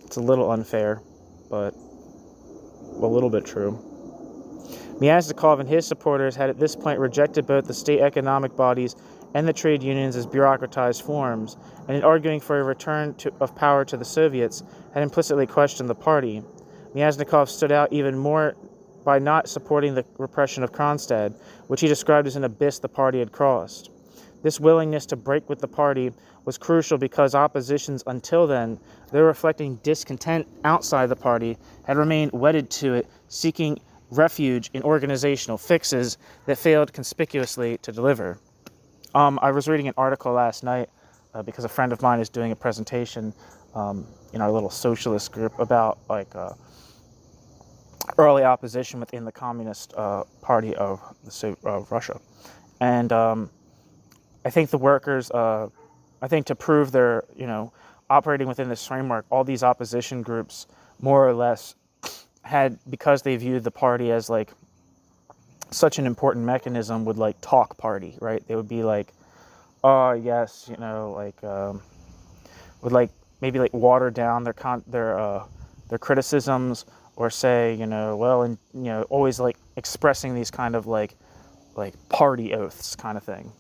[SPEAKER 1] It's a little unfair, but a little bit true. Myasnikov and his supporters had at this point rejected both the state economic bodies and the trade unions as bureaucratized forms, and in arguing for a return of power to the Soviets, had implicitly questioned the party. Myasnikov stood out even more by not supporting the repression of Kronstadt, which he described as an abyss the party had crossed. This willingness to break with the party was crucial because oppositions until then, though reflecting discontent outside the party, had remained wedded to it, seeking refuge in organizational fixes that failed conspicuously to deliver. I was reading an article last night because a friend of mine is doing a presentation in our little socialist group about early opposition within the Communist Party of Russia. And I think the workers, I think to prove they're, operating within this framework, all these opposition groups more or less had, because they viewed the party as such an important mechanism, would talk party, right? They would be oh yes, would maybe water down their criticisms, or say, always expressing these kind of party oaths kind of thing,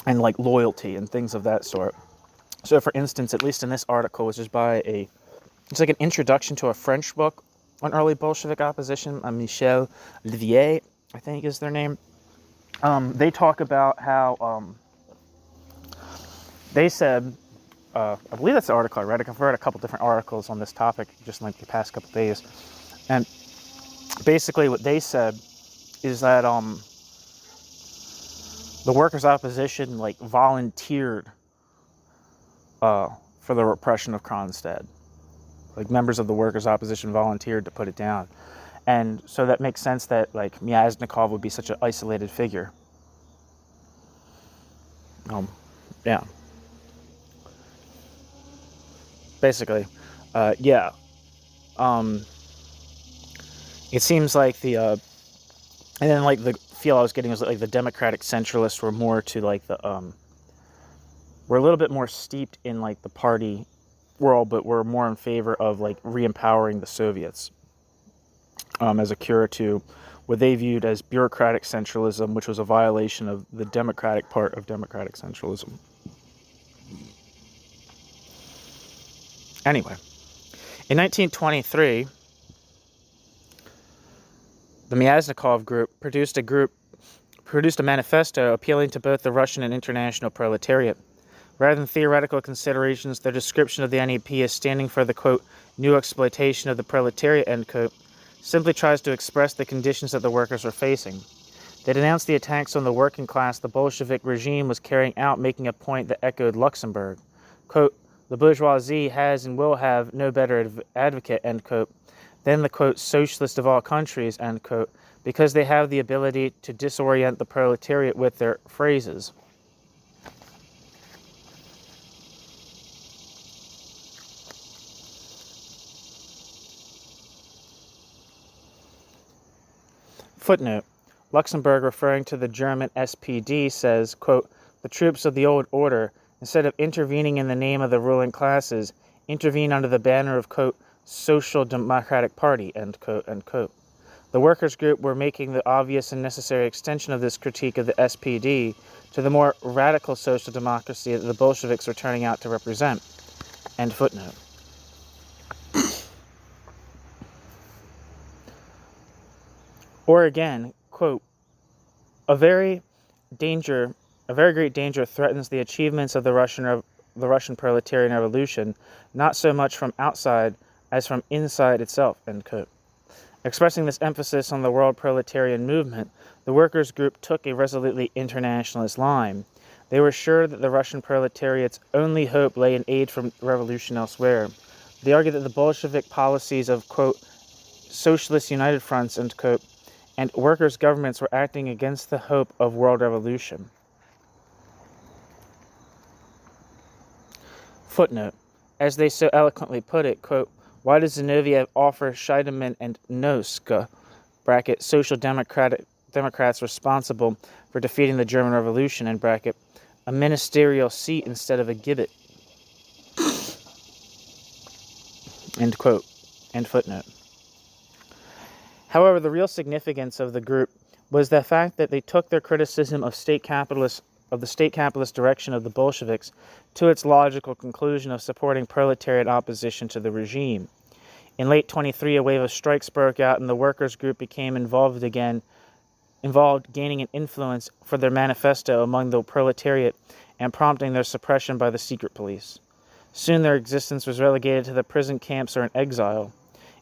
[SPEAKER 1] and loyalty and things of that sort. So, for instance, at least in this article, which is by it's an introduction to a French book on early Bolshevik opposition, Michel Livier, I think is their name. They talk about how they said, I believe that's the article I read. I've read a couple different articles on this topic just the past couple days. And basically what they said is that the workers' opposition volunteered for the repression of Kronstadt. Members of the workers' opposition volunteered to put it down. And so that makes sense that Myasnikov would be such an isolated figure. Yeah. Basically, yeah. It seems like and then the feel I was getting was the Democratic centralists were more to were a little bit more steeped in the party world, but were more in favor of re-empowering the Soviets as a cure to what they viewed as bureaucratic centralism, which was a violation of the democratic part of democratic centralism. Anyway, in 1923, the Myasnikov group produced a manifesto appealing to both the Russian and international proletariat. Rather than theoretical considerations, their description of the NEP as standing for the, quote, new exploitation of the proletariat, end quote, simply tries to express the conditions that the workers were facing. They denounced the attacks on the working class the Bolshevik regime was carrying out, making a point that echoed Luxemburg. Quote, the bourgeoisie has and will have no better advocate, end quote, than the, quote, socialist of all countries, end quote, because they have the ability to disorient the proletariat with their phrases. Footnote. Luxemburg, referring to the German SPD, says, quote, the troops of the old order, instead of intervening in the name of the ruling classes, intervene under the banner of, quote, Social Democratic Party, end quote, end quote. The workers' group were making the obvious and necessary extension of this critique of the SPD to the more radical social democracy that the Bolsheviks were turning out to represent. End footnote. Or again, quote, a very great danger threatens the achievements of the Russian proletarian revolution, not so much from outside as from inside itself, end quote. Expressing this emphasis on the world proletarian movement, the workers' group took a resolutely internationalist line. They were sure that the Russian proletariat's only hope lay in aid from revolution elsewhere. They argued that the Bolshevik policies of, quote, socialist united fronts, end quote, and workers' governments were acting against the hope of world revolution. Footnote. As they so eloquently put it, quote, why does Zinoviev offer Scheidemann and Noske, bracket, social Democrats responsible for defeating the German Revolution, end bracket, a ministerial seat instead of a gibbet? End quote. End footnote. However, the real significance of the group was the fact that they took their criticism of the state capitalist direction of the Bolsheviks to its logical conclusion of supporting proletariat opposition to the regime. In late 23, a wave of strikes broke out and the workers' group became involved, gaining an influence for their manifesto among the proletariat and prompting their suppression by the secret police. Soon their existence was relegated to the prison camps or in exile.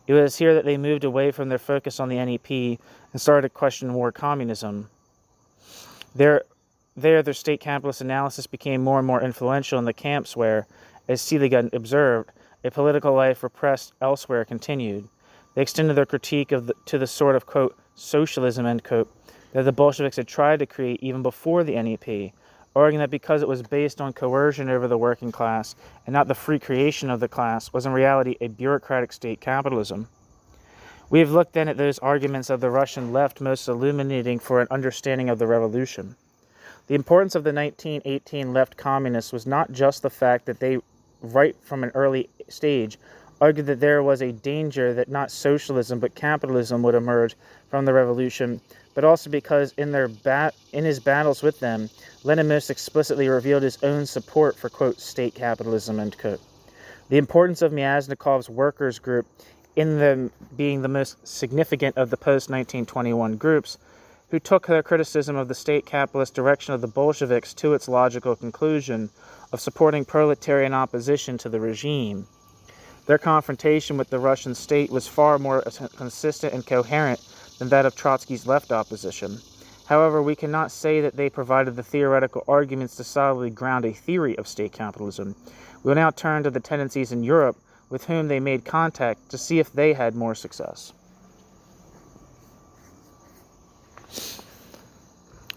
[SPEAKER 1] It was here that they moved away from their focus on the NEP and started to question war communism. Their state capitalist analysis became more and more influential in the camps where, as Seligman observed, a political life repressed elsewhere continued. They extended their critique to the sort of, quote, socialism, end quote, that the Bolsheviks had tried to create even before the NEP, arguing that because it was based on coercion over the working class and not the free creation of the class, was in reality a bureaucratic state capitalism. We have looked then at those arguments of the Russian left most illuminating for an understanding of the revolution. The importance of the 1918 left communists was not just the fact that they, right from an early stage, argued that there was a danger that not socialism but capitalism would emerge from the revolution, but also because in his battles with them, Lenin most explicitly revealed his own support for, quote, state capitalism, end quote. The importance of Myasnikov's workers' group in them being the most significant of the post-1921 groups, who took their criticism of the state capitalist direction of the Bolsheviks to its logical conclusion of supporting proletarian opposition to the regime. Their confrontation with the Russian state was far more consistent and coherent than that of Trotsky's left opposition. However, we cannot say that they provided the theoretical arguments to solidly ground a theory of state capitalism. We will now turn to the tendencies in Europe with whom they made contact to see if they had more success.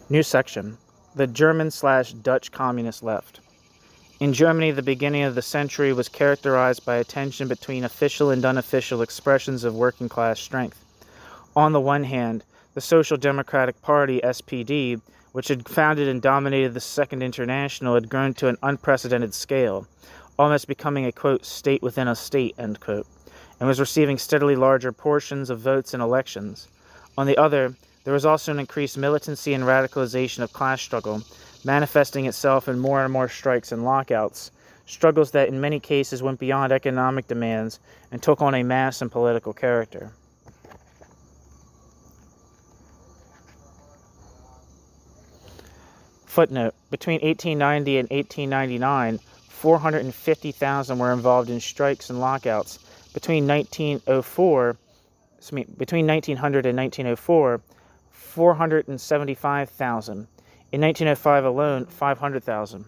[SPEAKER 1] New section. The German/Dutch communist left. In Germany, the beginning of the century was characterized by a tension between official and unofficial expressions of working class strength. On the one hand, the Social Democratic Party, SPD, which had founded and dominated the Second International, had grown to an unprecedented scale, almost becoming a, quote, state within a state, end quote, and was receiving steadily larger portions of votes in elections. On the other, there was also an increased militancy and radicalization of class struggle, manifesting itself in more and more strikes and lockouts, struggles that in many cases went beyond economic demands and took on a mass and political character. Footnote: between 1890 and 1899, 450,000 were involved in strikes and lockouts. Between 1900 and 1904, 475,000. In 1905 alone, 500,000.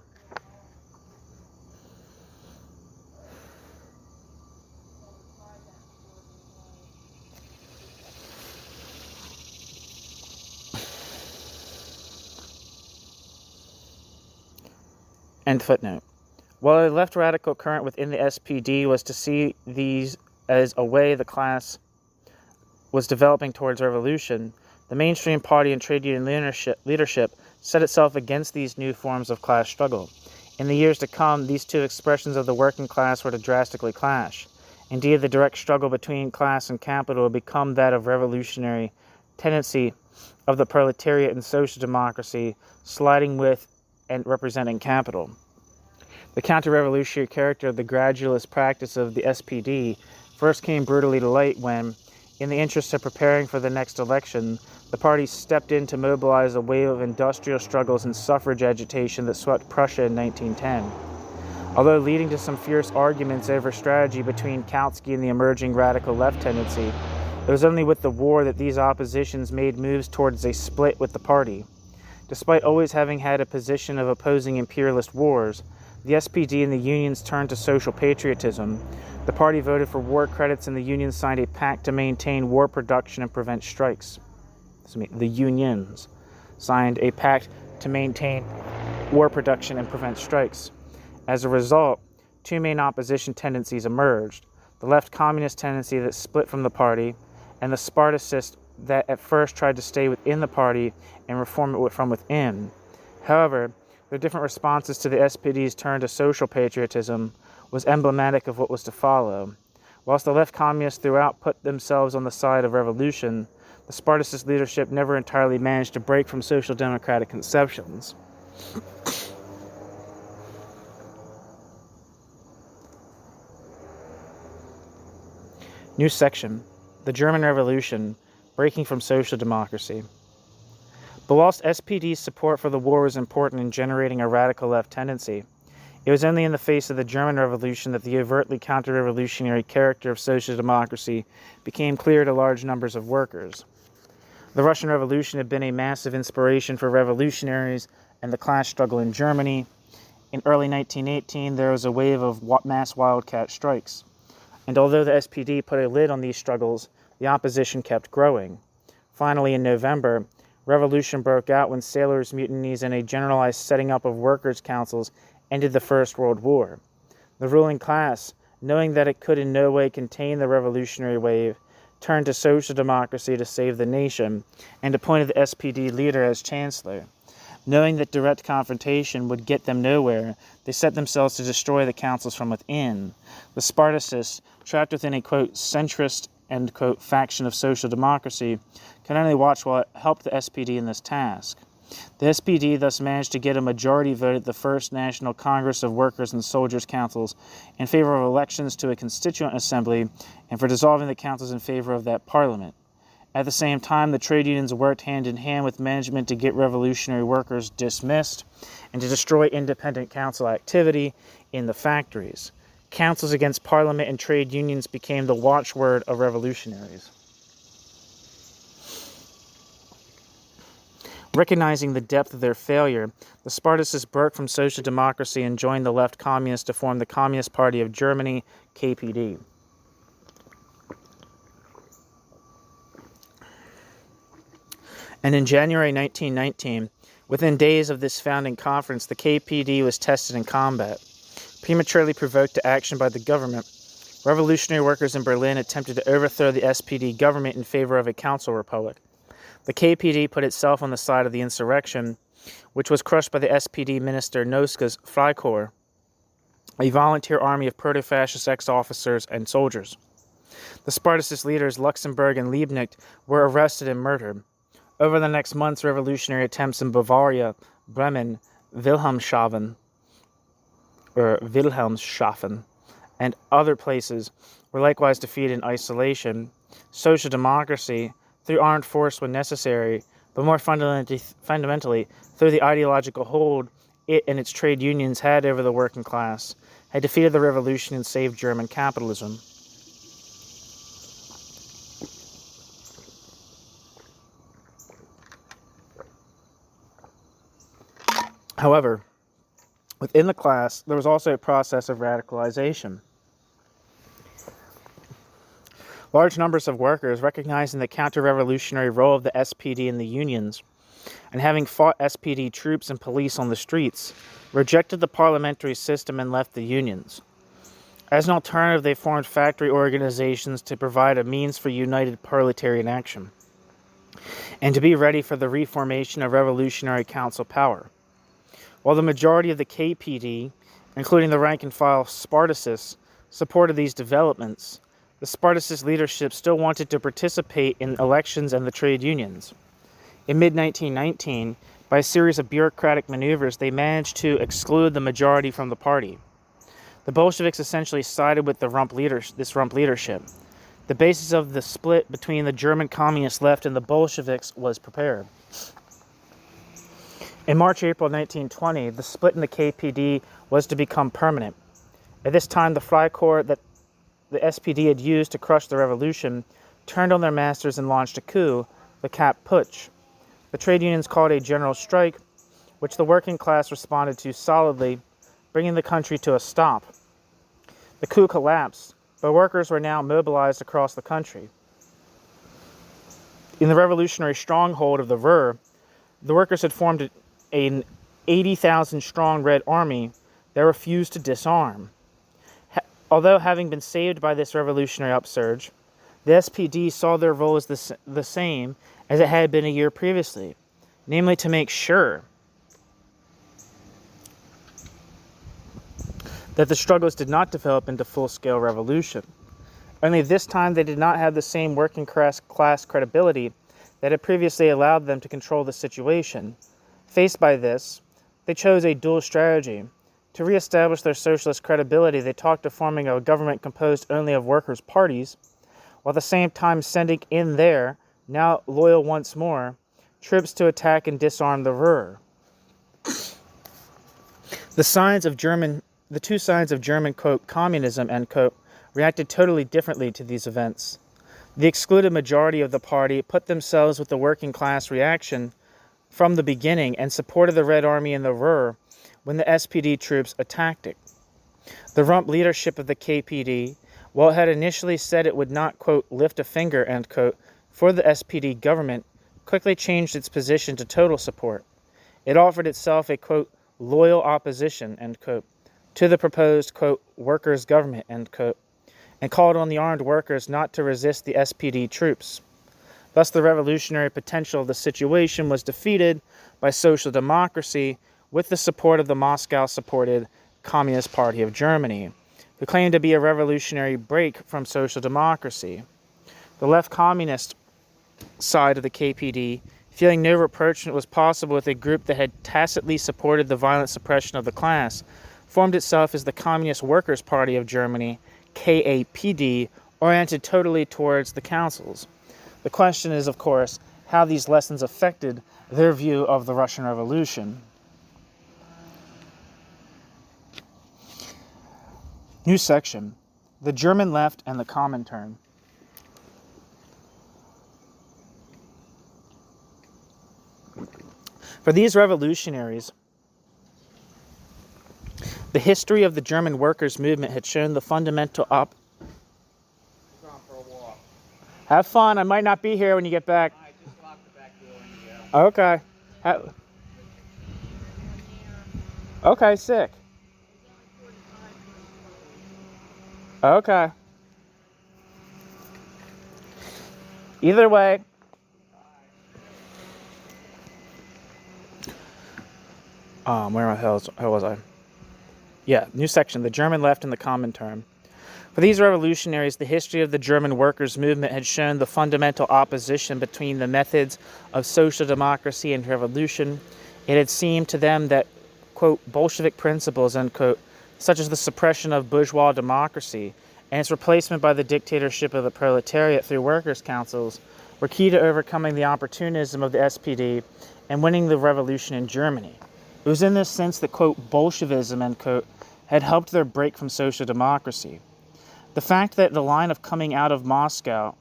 [SPEAKER 1] End footnote. While a left radical current within the SPD was to see these as a way the class was developing towards revolution, the mainstream party and trade union leadership set itself against these new forms of class struggle. In the years to come, these two expressions of the working class were to drastically clash. Indeed, the direct struggle between class and capital would become that of revolutionary tendency of the proletariat and social democracy sliding with and representing capital. The counter-revolutionary character of the gradualist practice of the SPD first came brutally to light when, in the interest of preparing for the next election, the party stepped in to mobilize a wave of industrial struggles and suffrage agitation that swept Prussia in 1910. Although leading to some fierce arguments over strategy between Kautsky and the emerging radical left tendency, it was only with the war that these oppositions made moves towards a split with the party. Despite always having had a position of opposing imperialist wars, the SPD and the unions turned to social patriotism. The party voted for war credits and the unions signed a pact to maintain war production and prevent strikes. The unions signed a pact to maintain war production and prevent strikes. As a result, two main opposition tendencies emerged: the left communist tendency that split from the party, and the Spartacist that at first tried to stay within the party and reform it from within. However, the different responses to the SPD's turn to social patriotism was emblematic of what was to follow. Whilst the left communists throughout put themselves on the side of revolution, the Spartacist leadership never entirely managed to break from social democratic conceptions. New section: the German Revolution, breaking from social democracy. But whilst SPD's support for the war was important in generating a radical left tendency, it was only in the face of the German Revolution that the overtly counter-revolutionary character of social democracy became clear to large numbers of workers. The Russian Revolution had been a massive inspiration for revolutionaries and the class struggle in Germany. In early 1918, there was a wave of mass wildcat strikes. And although the SPD put a lid on these struggles, the opposition kept growing. Finally, in November, revolution broke out when sailors' mutinies and a generalized setting up of workers' councils ended the First World War. The ruling class, knowing that it could in no way contain the revolutionary wave, turned to social democracy to save the nation, and appointed the SPD leader as chancellor. Knowing that direct confrontation would get them nowhere, they set themselves to destroy the councils from within. The Spartacists, trapped within a, quote, centrist, end quote, faction of social democracy, can only watch while it helped the SPD in this task. The SPD thus managed to get a majority vote at the First National Congress of Workers' and Soldiers' Councils in favor of elections to a constituent assembly and for dissolving the councils in favor of that parliament. At the same time, the trade unions worked hand in hand with management to get revolutionary workers dismissed and to destroy independent council activity in the factories. Councils against parliament and trade unions became the watchword of revolutionaries. Recognizing the depth of their failure, the Spartacists broke from social democracy and joined the left communists to form the Communist Party of Germany, KPD. And in January 1919, within days of this founding conference, the KPD was tested in combat. Prematurely provoked to action by the government, revolutionary workers in Berlin attempted to overthrow the SPD government in favor of a council republic. The KPD put itself on the side of the insurrection, which was crushed by the SPD minister Noska's Freikorps, a volunteer army of proto-fascist ex-officers and soldiers. The Spartacist leaders Luxemburg and Liebknecht were arrested and murdered. Over the next months, revolutionary attempts in Bavaria, Bremen, Wilhelmshaven, and other places were likewise defeated in isolation. Social democracy, through armed force when necessary, but more fundamentally through the ideological hold it and its trade unions had over the working class, had defeated the revolution and saved German capitalism. However, within the class, there was also a process of radicalization. Large numbers of workers, recognizing the counter-revolutionary role of the SPD and the unions, and having fought SPD troops and police on the streets, rejected the parliamentary system and left the unions. As an alternative, they formed factory organizations to provide a means for united proletarian action, and to be ready for the reformation of revolutionary council power. While the majority of the KPD, including the rank-and-file Spartacists, supported these developments, the Spartacist leadership still wanted to participate in elections and the trade unions. In mid-1919, by a series of bureaucratic maneuvers, they managed to exclude the majority from the party. The Bolsheviks essentially sided with this rump leadership. The basis of the split between the German communist left and the Bolsheviks was prepared. In March-April 1920, the split in the KPD was to become permanent. At this time, the Freikorps that the SPD had used to crush the revolution turned on their masters and launched a coup, the Kapp Putsch. The trade unions called a general strike, which the working class responded to solidly, bringing the country to a stop. The coup collapsed, but workers were now mobilized across the country. In the revolutionary stronghold of the Ruhr, the workers had formed an 80,000-strong Red Army that refused to disarm. Although having been saved by this revolutionary upsurge, the SPD saw their role as the same as it had been a year previously, namely to make sure that the struggles did not develop into full-scale revolution. Only this time they did not have the same working class credibility that had previously allowed them to control the situation. Faced by this, they chose a dual strategy. To reestablish their socialist credibility, they talked of forming a government composed only of workers' parties, while at the same time sending in their, now loyal once more, troops to attack and disarm the Ruhr. The two sides of German, quote, communism, end quote, reacted totally differently to these events. The excluded majority of the party put themselves with the working class reaction from the beginning and supported the Red Army in the Ruhr when the SPD troops attacked it. The rump leadership of the KPD, while it had initially said it would not, quote, lift a finger, end quote, for the SPD government, quickly changed its position to total support. It offered itself a, quote, loyal opposition, end quote, to the proposed, quote, workers' government, end quote, and called on the armed workers not to resist the SPD troops. Thus, the revolutionary potential of the situation was defeated by social democracy with the support of the Moscow-supported Communist Party of Germany, who claimed to be a revolutionary break from social democracy. The left communist side of the KPD, feeling no rapprochement was possible with a group that had tacitly supported the violent suppression of the class, formed itself as the Communist Workers' Party of Germany, KAPD, oriented totally towards the councils. The question is, of course, how these lessons affected their view of the Russian Revolution. New section, the German left and the Comintern. For these revolutionaries, the history of the German workers' movement had shown the fundamental Have fun. I might not be here when you get back.
[SPEAKER 2] I just locked the back door when you go.
[SPEAKER 1] Okay. Okay, sick. Okay. Either way. Where the hell was I? Yeah, new section, the German left and the Comintern. For these revolutionaries, the history of the German workers' movement had shown the fundamental opposition between the methods of social democracy and revolution. It had seemed to them that, quote, Bolshevik principles, unquote, such as the suppression of bourgeois democracy and its replacement by the dictatorship of the proletariat through workers' councils, were key to overcoming the opportunism of the SPD and winning the revolution in Germany. It was in this sense that, quote, Bolshevism, end quote, had helped their break from social democracy. The fact that the line coming out of Moscow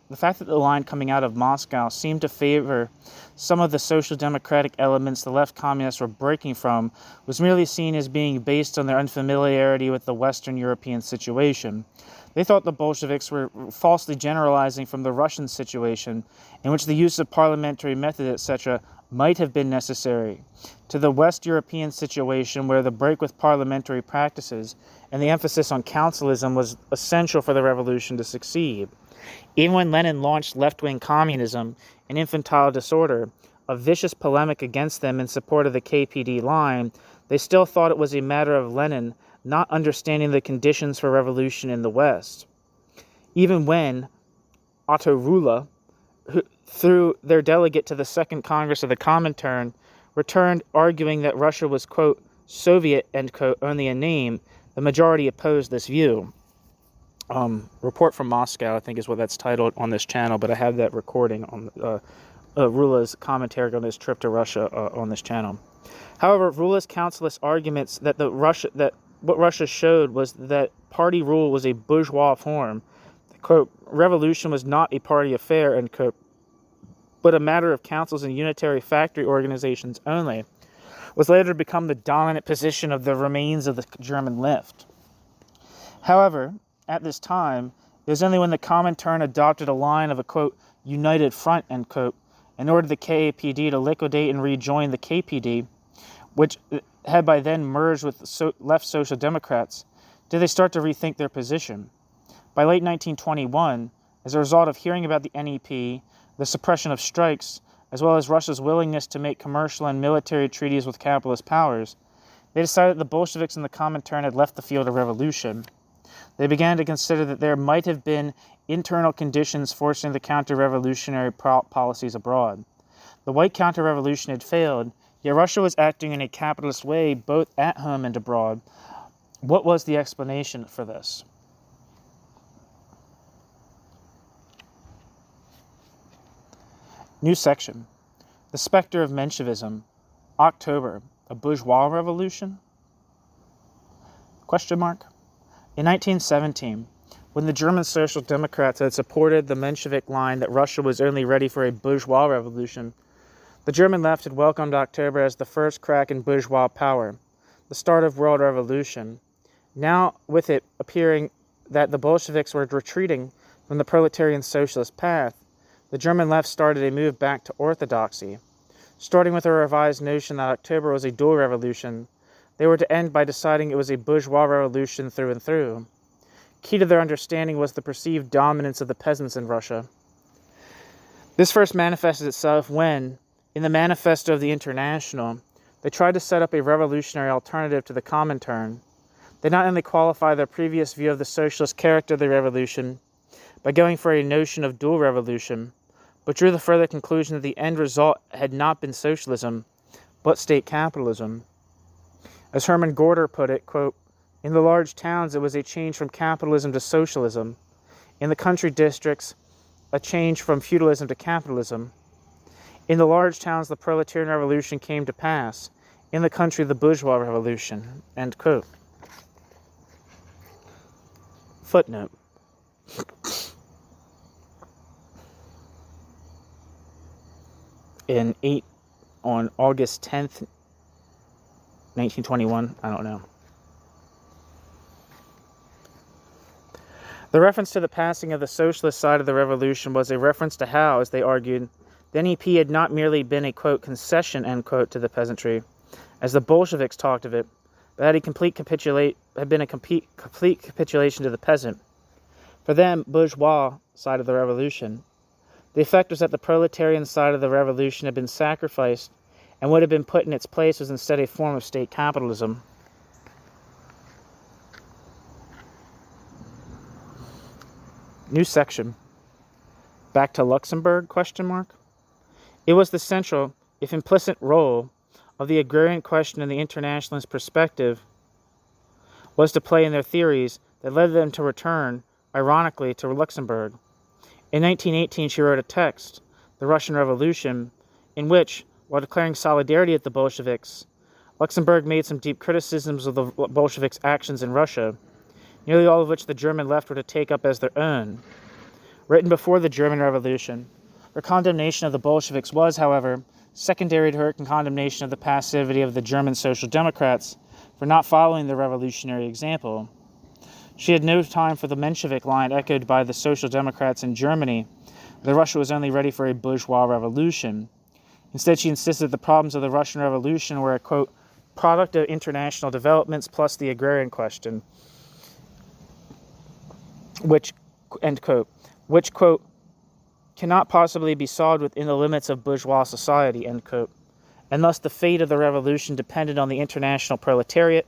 [SPEAKER 1] seemed to favor some of the social democratic elements the left communists were breaking from was merely seen as being based on their unfamiliarity with the Western European situation. They thought the Bolsheviks were falsely generalizing from the Russian situation, in which the use of parliamentary method, etc., might have been necessary, to the West European situation where the break with parliamentary practices and the emphasis on councilism was essential for the revolution to succeed. Even when Lenin launched left-wing communism and infantile disorder, a vicious polemic against them in support of the KPD line, they still thought it was a matter of Lenin not understanding the conditions for revolution in the West. Even when Otto Rühle, through their delegate to the Second Congress of the Comintern, returned arguing that Russia was, quote, Soviet, end quote, only a name, the majority opposed this view. Report from Moscow, I think is what that's titled on this channel, but I have that recording on Rühle's commentary on his trip to Russia on this channel. However, Rühle's councilist arguments that what Russia showed was that party rule was a bourgeois form. Quote, revolution was not a party affair, end quote, but a matter of councils and unitary factory organizations only, was later to become the dominant position of the remains of the German left. However, at this time, it was only when the Comintern adopted a line of a, quote, united front, end quote, in order the KAPD to liquidate and rejoin the KPD, which had by then merged with left Social Democrats, did they start to rethink their position. By late 1921, as a result of hearing about the NEP, the suppression of strikes, as well as Russia's willingness to make commercial and military treaties with capitalist powers, they decided that the Bolsheviks and the Comintern had left the field of revolution. They began to consider that there might have been internal conditions forcing the counter-revolutionary policies abroad. The white counter-revolution had failed, yet Russia was acting in a capitalist way both at home and abroad. What was the explanation for this? New section. The Spectre of Menshevism. October. A bourgeois revolution? Question mark. In 1917, when the German Social Democrats had supported the Menshevik line that Russia was only ready for a bourgeois revolution, the German left had welcomed October as the first crack in bourgeois power, the start of world revolution. Now, with it appearing that the Bolsheviks were retreating from the proletarian socialist path, the German left started a move back to orthodoxy. Starting with a revised notion that October was a dual revolution, they were to end by deciding it was a bourgeois revolution through and through. Key to their understanding was the perceived dominance of the peasants in Russia. This first manifested itself when, in the Manifesto of the International, they tried to set up a revolutionary alternative to the Comintern. They not only qualified their previous view of the socialist character of the revolution by going for a notion of dual revolution, but drew the further conclusion that the end result had not been socialism, but state capitalism. As Hermann Gorter put it, quote, in the large towns it was a change from capitalism to socialism. In the country districts, a change from feudalism to capitalism. In the large towns, the proletarian revolution came to pass. In the country, the bourgeois revolution. End quote. Footnote. On August 10th, 1921, I don't know. The reference to the passing of the socialist side of the revolution was a reference to how, as they argued, the NEP had not merely been a, quote, concession, end quote, to the peasantry, as the Bolsheviks talked of it, but had been a complete capitulation to the peasant. For them, bourgeois side of the revolution, the effect was that the proletarian side of the revolution had been sacrificed, and what had been put in its place was instead a form of state capitalism. New section. Back to Luxembourg, ? It was the central, if implicit, role of the agrarian question in the internationalist perspective was to play in their theories that led them to return, ironically, to Luxembourg. In 1918, she wrote a text, The Russian Revolution, in which, while declaring solidarity with the Bolsheviks, Luxembourg made some deep criticisms of the Bolsheviks' actions in Russia, nearly all of which the German left were to take up as their own. Written before the German Revolution, her condemnation of the Bolsheviks was, however, secondary to her condemnation of the passivity of the German Social Democrats for not following the revolutionary example. She had no time for the Menshevik line echoed by the Social Democrats in Germany, that Russia was only ready for a bourgeois revolution. Instead, she insisted that the problems of the Russian Revolution were a, quote, product of international developments plus the agrarian question, which, end quote, which, quote, cannot possibly be solved within the limits of bourgeois society, end quote, and thus the fate of the revolution depended on the international proletariat,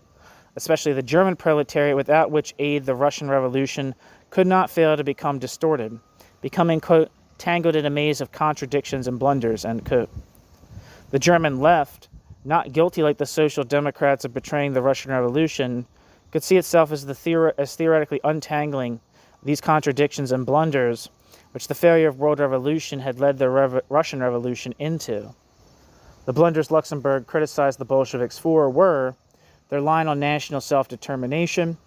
[SPEAKER 1] especially the German proletariat, without which aid the Russian Revolution could not fail to become distorted, becoming, quote, tangled in a maze of contradictions and blunders, end quote. The German left, not guilty like the Social Democrats of betraying the Russian Revolution, could see itself as theoretically untangling these contradictions and blunders, which the failure of world revolution had led the Russian Revolution into. The blunders Luxembourg criticized the Bolsheviks for were their line on national self-determination,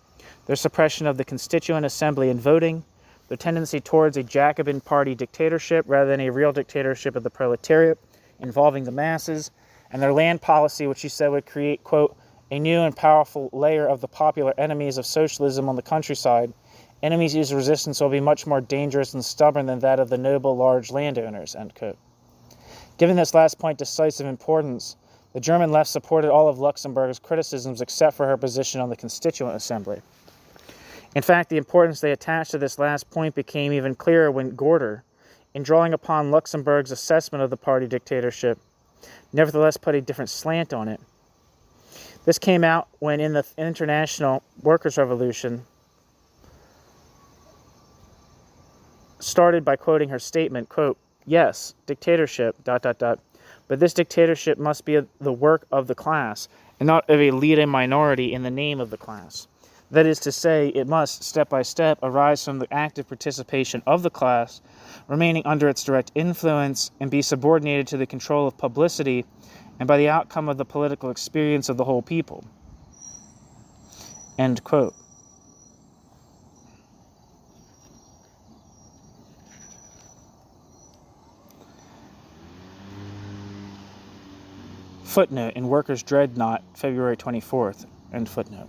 [SPEAKER 1] their suppression of the Constituent Assembly and voting, their tendency towards a Jacobin party dictatorship rather than a real dictatorship of the proletariat involving the masses, and their land policy, which he said would create, quote, a new and powerful layer of the popular enemies of socialism on the countryside, enemies whose resistance will be much more dangerous and stubborn than that of the noble large landowners, end quote. Given this last point decisive importance, the German left supported all of Luxembourg's criticisms except for her position on the Constituent Assembly. In fact, the importance they attached to this last point became even clearer when Gorter, in drawing upon Luxembourg's assessment of the party dictatorship, nevertheless put a different slant on it. This came out when in the International Workers' Revolution started by quoting her statement, quote, yes, dictatorship, ... but this dictatorship must be the work of the class, and not of a leading minority in the name of the class. That is to say, it must, step by step, arise from the active participation of the class, remaining under its direct influence, and be subordinated to the control of publicity, and by the outcome of the political experience of the whole people. End quote. Footnote in Workers' Dreadnought, February 24th, end footnote.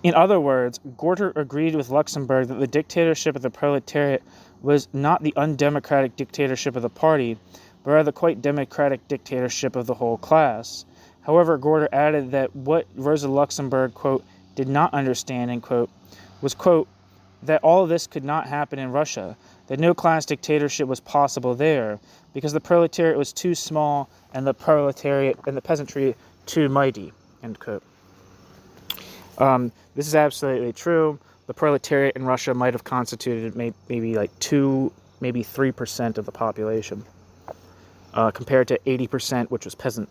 [SPEAKER 1] In other words, Gorter agreed with Luxembourg that the dictatorship of the proletariat was not the undemocratic dictatorship of the party, but rather the quite democratic dictatorship of the whole class. However, Gorter added that what Rosa Luxemburg, quote, did not understand, end quote, was, quote, that all of this could not happen in Russia, that no class dictatorship was possible there, because the proletariat was too small and the proletariat and the peasantry too mighty, end quote. This is absolutely true. The proletariat in Russia might have constituted maybe like 2, maybe 3% of the population, compared to 80%, which was peasant.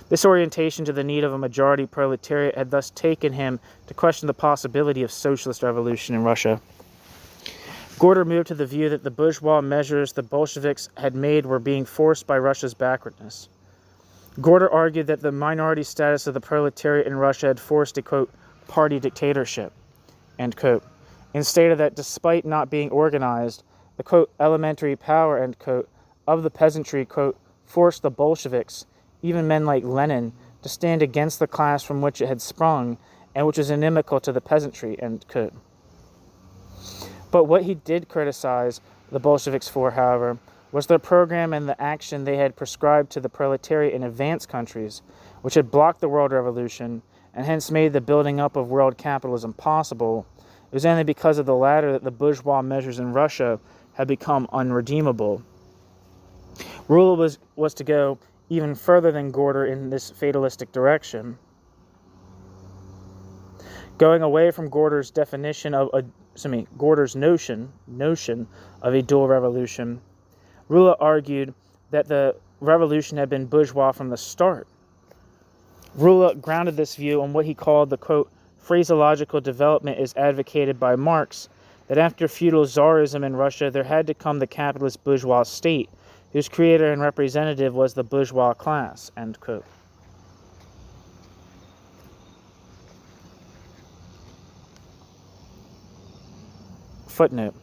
[SPEAKER 1] This orientation to the need of a majority proletariat had thus taken him to question the possibility of socialist revolution in Russia. Gorter moved to the view that the bourgeois measures the Bolsheviks had made were being forced by Russia's backwardness. Gorter argued that the minority status of the proletariat in Russia had forced a, quote, party dictatorship, end quote, and stated that despite not being organized, the, quote, elementary power, end quote, of the peasantry, quote, forced the Bolsheviks, even men like Lenin, to stand against the class from which it had sprung and which was inimical to the peasantry, end quote. But what he did criticize the Bolsheviks for, however, was their program and the action they had prescribed to the proletariat in advanced countries, which had blocked the world revolution and hence made the building up of world capitalism possible. It was only because of the latter that the bourgeois measures in Russia had become unredeemable. Rule was to go even further than Gorter in this fatalistic direction. Going away from Gorder's Gorder's notion of a dual revolution, Rula argued that the revolution had been bourgeois from the start. Rula grounded this view on what he called the, quote, phraseological development as advocated by Marx, that after feudal Tsarism in Russia, there had to come the capitalist bourgeois state, whose creator and representative was the bourgeois class, end quote. Footnote.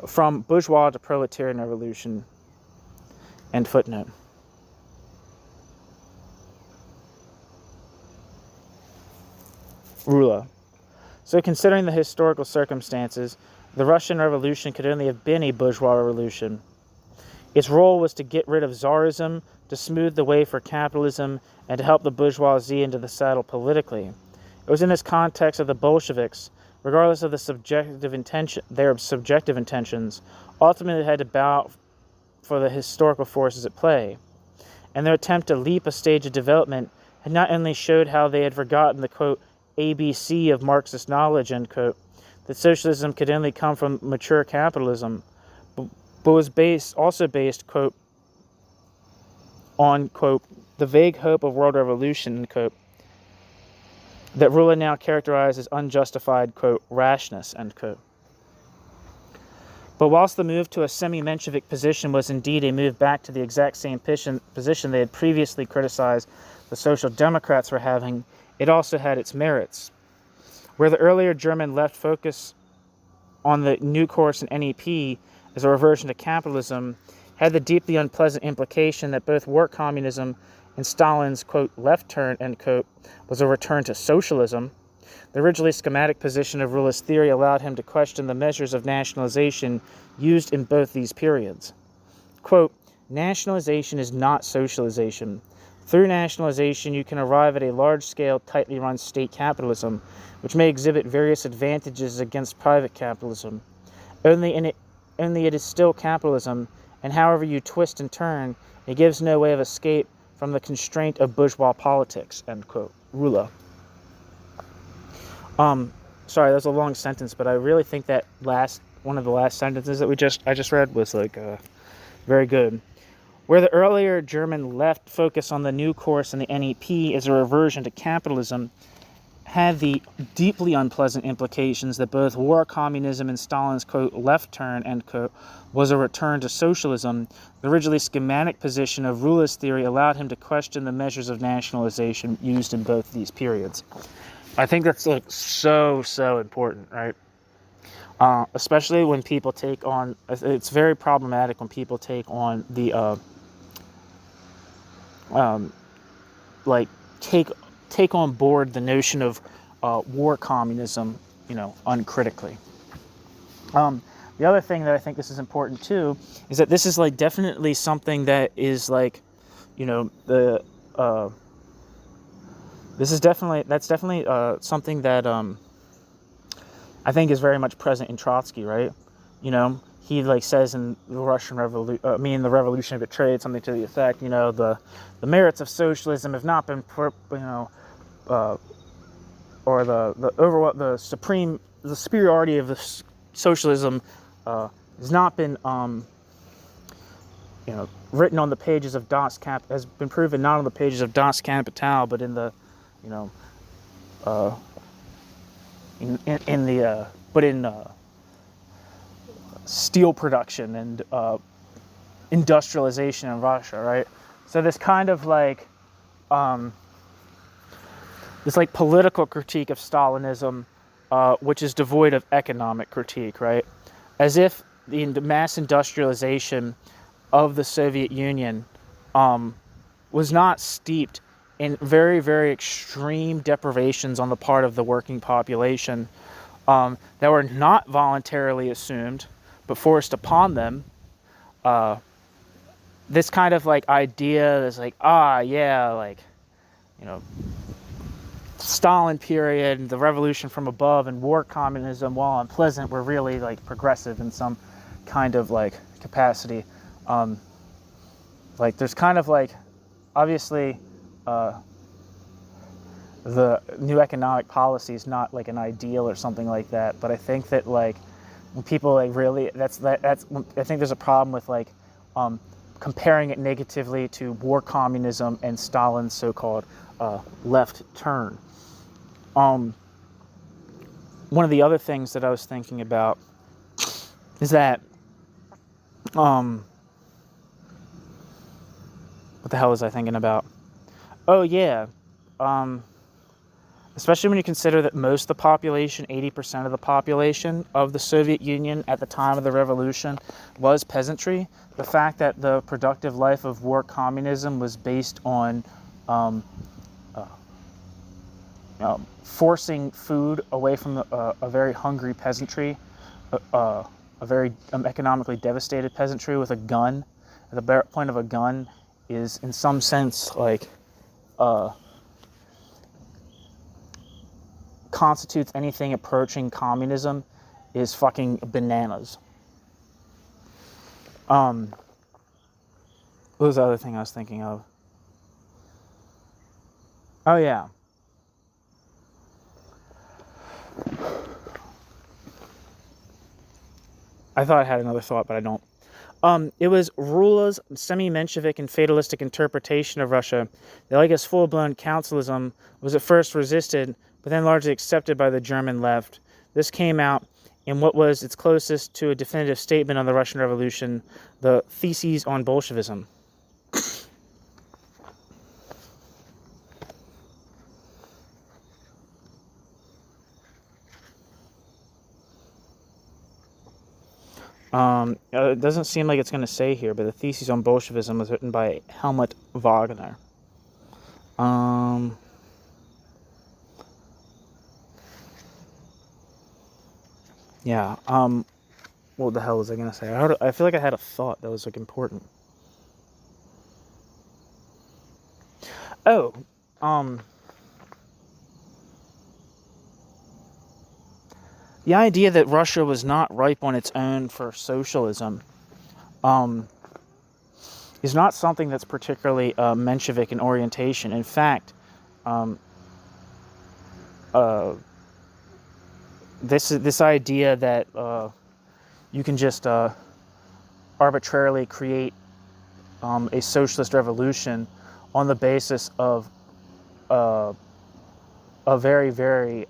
[SPEAKER 1] From bourgeois to proletarian revolution, end footnote. Rula. So considering the historical circumstances, the Russian Revolution could only have been a bourgeois revolution. Its role was to get rid of Tsarism, to smooth the way for capitalism, and to help the bourgeoisie into the saddle politically. It was in this context that the Bolsheviks, regardless of their subjective intentions, ultimately had to bow for the historical forces at play. And their attempt to leap a stage of development had not only showed how they had forgotten the, quote, ABC of Marxist knowledge, end quote, that socialism could only come from mature capitalism, but was also based, quote, on, quote, the vague hope of world revolution, end quote, that Rula now characterized as unjustified, quote, rashness, end quote. But whilst the move to a semi-Menshevik position was indeed a move back to the exact same position they had previously criticized the Social Democrats for having, it also had its merits. Where the earlier German left focus on the new course in NEP as a reversion to capitalism had the deeply unpleasant implication that both war communism and Stalin's, quote, left turn, end quote, was a return to socialism. The originally schematic position of Rula's theory allowed him to question the measures of nationalization used in both these periods. Quote, nationalization is not socialization. Through nationalization, you can arrive at a large-scale, tightly run state capitalism, which may exhibit various advantages against private capitalism. Only it is still capitalism, and however you twist and turn, it gives no way of escape from the constraint of bourgeois politics, end quote. Rula. Sorry, that was a long sentence, but I really think that one of the last sentences that I just read was very good. Where the earlier German left focus on the new course in the NEP as a reversion to capitalism had the deeply unpleasant implications that both war communism and Stalin's, quote, left turn, end quote, was a return to socialism, the originally schematic position of Rula's theory allowed him to question the measures of nationalization used in both these periods. I think that's so important, right? Especially when people take on, it's very problematic when people take on the, take on board the notion of war communism, uncritically. The other thing that I think this is important too is that this is definitely something that is that's definitely something that I think is very much present in Trotsky, right? He say in the Russian Revolution, the Revolution betrayed something to the effect, the merits of socialism have not been, or the superiority of the socialism has not been, written on the pages of has been proven not on the pages of Das Kapital, but in the, in steel production and industrialization in Russia, right? So this kind of this political critique of Stalinism, which is devoid of economic critique, right? As if the mass industrialization of the Soviet Union was not steeped in very, very extreme deprivations on the part of the working population that were not voluntarily assumed, but forced upon them. This kind of idea is Stalin period, the revolution from above, and war communism, while unpleasant, were really progressive in some kind of capacity. There's kind of obviously the new economic policy is not like an ideal or something like that. But I think that like when people like really that's I think there's a problem with like comparing it negatively to war communism and Stalin's so-called left turn. One of the other things that I was thinking about is that what the hell was I thinking about? Oh yeah, especially when you consider that most of the population, 80% of the population of the Soviet Union at the time of the revolution was peasantry. The fact that the productive life of war communism was based on forcing food away from a very hungry peasantry, a very economically devastated peasantry with a gun, at the point of a gun, is in some sense like constitutes anything approaching communism is fucking bananas. What was the other thing I was thinking of? Oh yeah. I thought I had another thought, but I don't. It was Rula's semi-Menshevik and fatalistic interpretation of Russia that, like its full-blown councilism, was at first resisted, but then largely accepted by the German left. This came out in what was its closest to a definitive statement on the Russian Revolution, the Theses on Bolshevism. It doesn't seem like it's going to say here, but the Theses on Bolshevism was written by Helmut Wagner. Yeah. What the hell was I going to say? I feel like I had a thought that was like important. Oh, the idea that Russia was not ripe on its own for socialism is not something that's particularly Menshevik in orientation. In fact, this idea that you can just arbitrarily create a socialist revolution on the basis of a very, very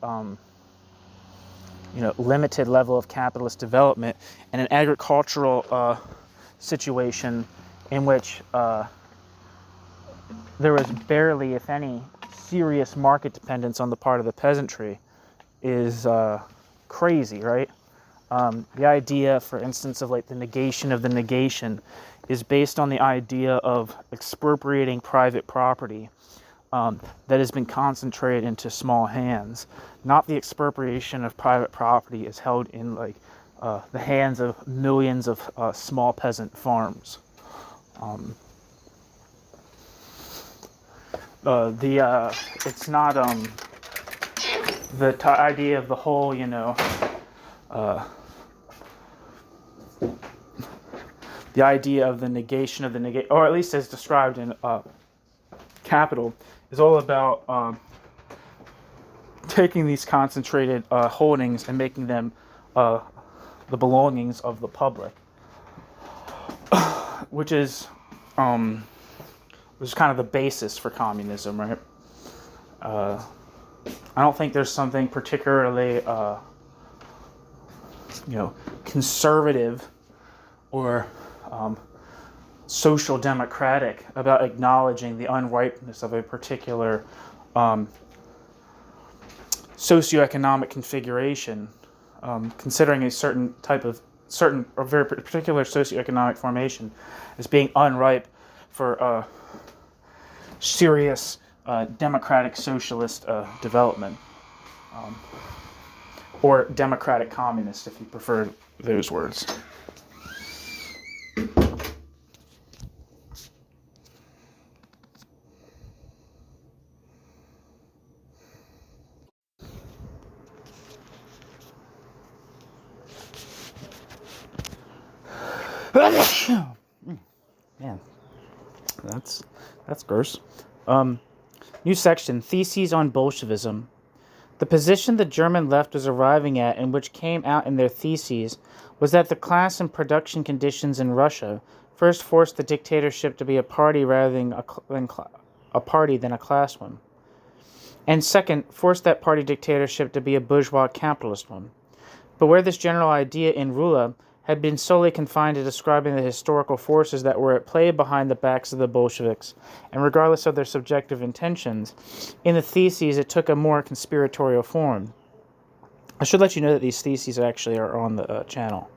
[SPEAKER 1] limited level of capitalist development and an agricultural situation in which there was barely, if any, serious market dependence on the part of the peasantry is crazy, right? The idea, for instance, of like the negation of the negation is based on the idea of expropriating private property that has been concentrated into small hands. Not the expropriation of private property is held in like the hands of millions of small peasant farms. It's not the idea of the whole, the idea of the negation of the negation, or at least as described in Capital, is all about taking these concentrated holdings and making them the belongings of the public, which is kind of the basis for communism, right? I don't think there's something particularly conservative or social democratic about acknowledging the unripeness of a particular socioeconomic configuration, considering a certain or very particular socioeconomic formation as being unripe for serious democratic socialist development, or democratic communist, if you prefer those words. Man, that's gross. New section, Theses on Bolshevism. The position the German left was arriving at, and which came out in their theses, was that the class and production conditions in Russia first forced the dictatorship to be a party rather than a class one, and second, forced that party dictatorship to be a bourgeois capitalist one. But where this general idea in Rula had been solely confined to describing the historical forces that were at play behind the backs of the Bolsheviks, and regardless of their subjective intentions, in the theses it took a more conspiratorial form. I should let you know that these theses actually are on the channel.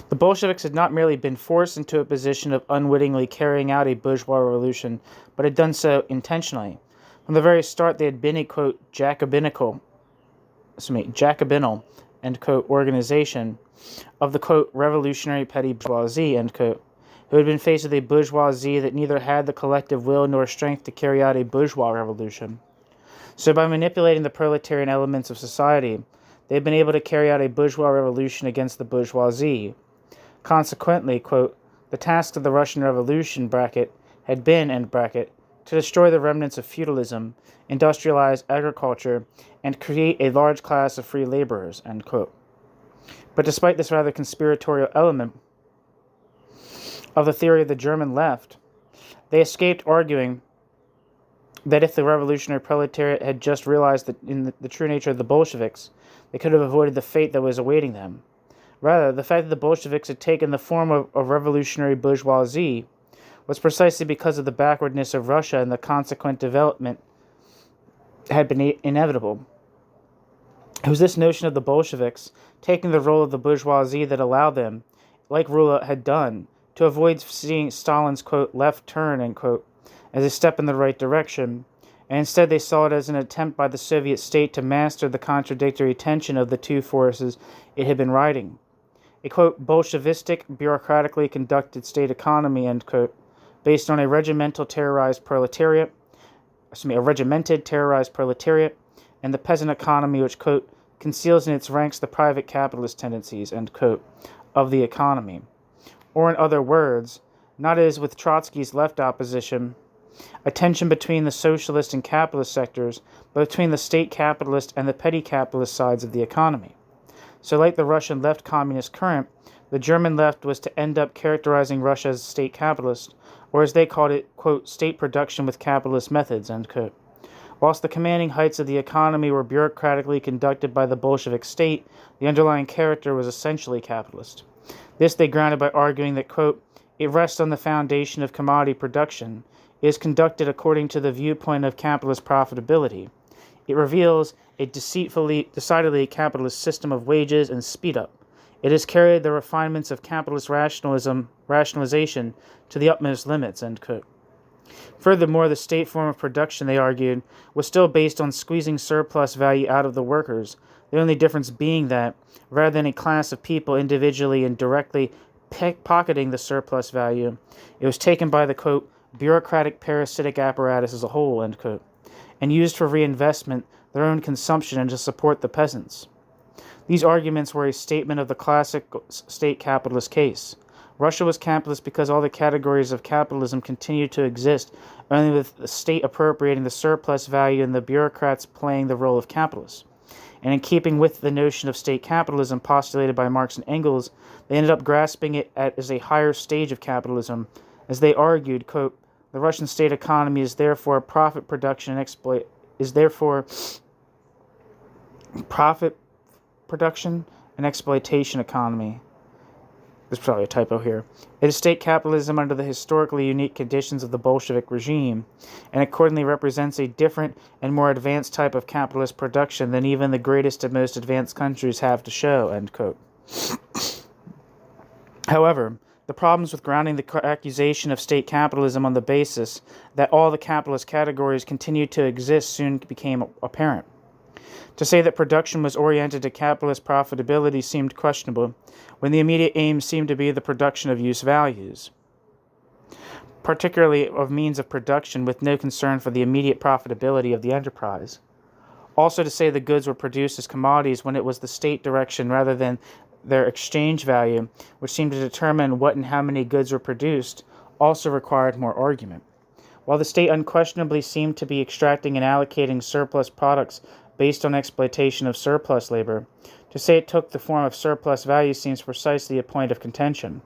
[SPEAKER 1] The Bolsheviks had not merely been forced into a position of unwittingly carrying out a bourgeois revolution, but had done so intentionally. From the very start they had been a, quote, Jacobinal, end quote, organization of the, quote, revolutionary petty bourgeoisie, end quote, who had been faced with a bourgeoisie that neither had the collective will nor strength to carry out a bourgeois revolution. So by manipulating the proletarian elements of society, they had been able to carry out a bourgeois revolution against the bourgeoisie. Consequently, quote, the task of the Russian Revolution, bracket, had been, end bracket, to destroy the remnants of feudalism, industrialize agriculture, and create a large class of free laborers, end quote. But despite this rather conspiratorial element of the theory of the German left, they escaped arguing that if the revolutionary proletariat had just realized that in the true nature of the Bolsheviks, they could have avoided the fate that was awaiting them. Rather, the fact that the Bolsheviks had taken the form of revolutionary bourgeoisie was precisely because of the backwardness of Russia, and the consequent development had been inevitable. It was this notion of the Bolsheviks taking the role of the bourgeoisie that allowed them, like Rula had done, to avoid seeing Stalin's, quote, left turn, end quote, as a step in the right direction, and instead they saw it as an attempt by the Soviet state to master the contradictory tension of the two forces it had been riding. A, quote, Bolshevistic, bureaucratically conducted state economy, end quote, based on a regimented terrorized proletariat, and the peasant economy which, quote, conceals in its ranks the private capitalist tendencies, end quote, of the economy. Or in other words, not as with Trotsky's left opposition, a tension between the socialist and capitalist sectors, but between the state capitalist and the petty capitalist sides of the economy. So like the Russian left communist current, the German left was to end up characterizing Russia as state capitalist, or as they called it, quote, state production with capitalist methods, end quote. Whilst the commanding heights of the economy were bureaucratically conducted by the Bolshevik state, the underlying character was essentially capitalist. This they grounded by arguing that, quote, it rests on the foundation of commodity production, it is conducted according to the viewpoint of capitalist profitability. It reveals a decidedly capitalist system of wages and speed-up. It has carried the refinements of capitalist rationalization to the utmost limits, end quote. Furthermore, the state form of production, they argued, was still based on squeezing surplus value out of the workers, the only difference being that, rather than a class of people individually and directly pocketing the surplus value, it was taken by the, quote, bureaucratic parasitic apparatus as a whole, end quote, and used for reinvestment, their own consumption, and to support the peasants. These arguments were a statement of the classic state capitalist case. Russia was capitalist because all the categories of capitalism continued to exist, only with the state appropriating the surplus value and the bureaucrats playing the role of capitalists. And in keeping with the notion of state capitalism postulated by Marx and Engels, they ended up grasping it as a higher stage of capitalism, as they argued, quote, the Russian state economy is therefore profit production and exploitation economy. There's probably a typo here. It is state capitalism under the historically unique conditions of the Bolshevik regime, and accordingly represents a different and more advanced type of capitalist production than even the greatest and most advanced countries have to show, end quote. However, the problems with grounding the accusation of state capitalism on the basis that all the capitalist categories continued to exist soon became apparent. To say that production was oriented to capitalist profitability seemed questionable, when the immediate aim seemed to be the production of use values, particularly of means of production with no concern for the immediate profitability of the enterprise. Also to say the goods were produced as commodities when it was the state direction rather than their exchange value, which seemed to determine what and how many goods were produced, also required more argument. While the state unquestionably seemed to be extracting and allocating surplus products based on exploitation of surplus labor, to say it took the form of surplus value seems precisely a point of contention.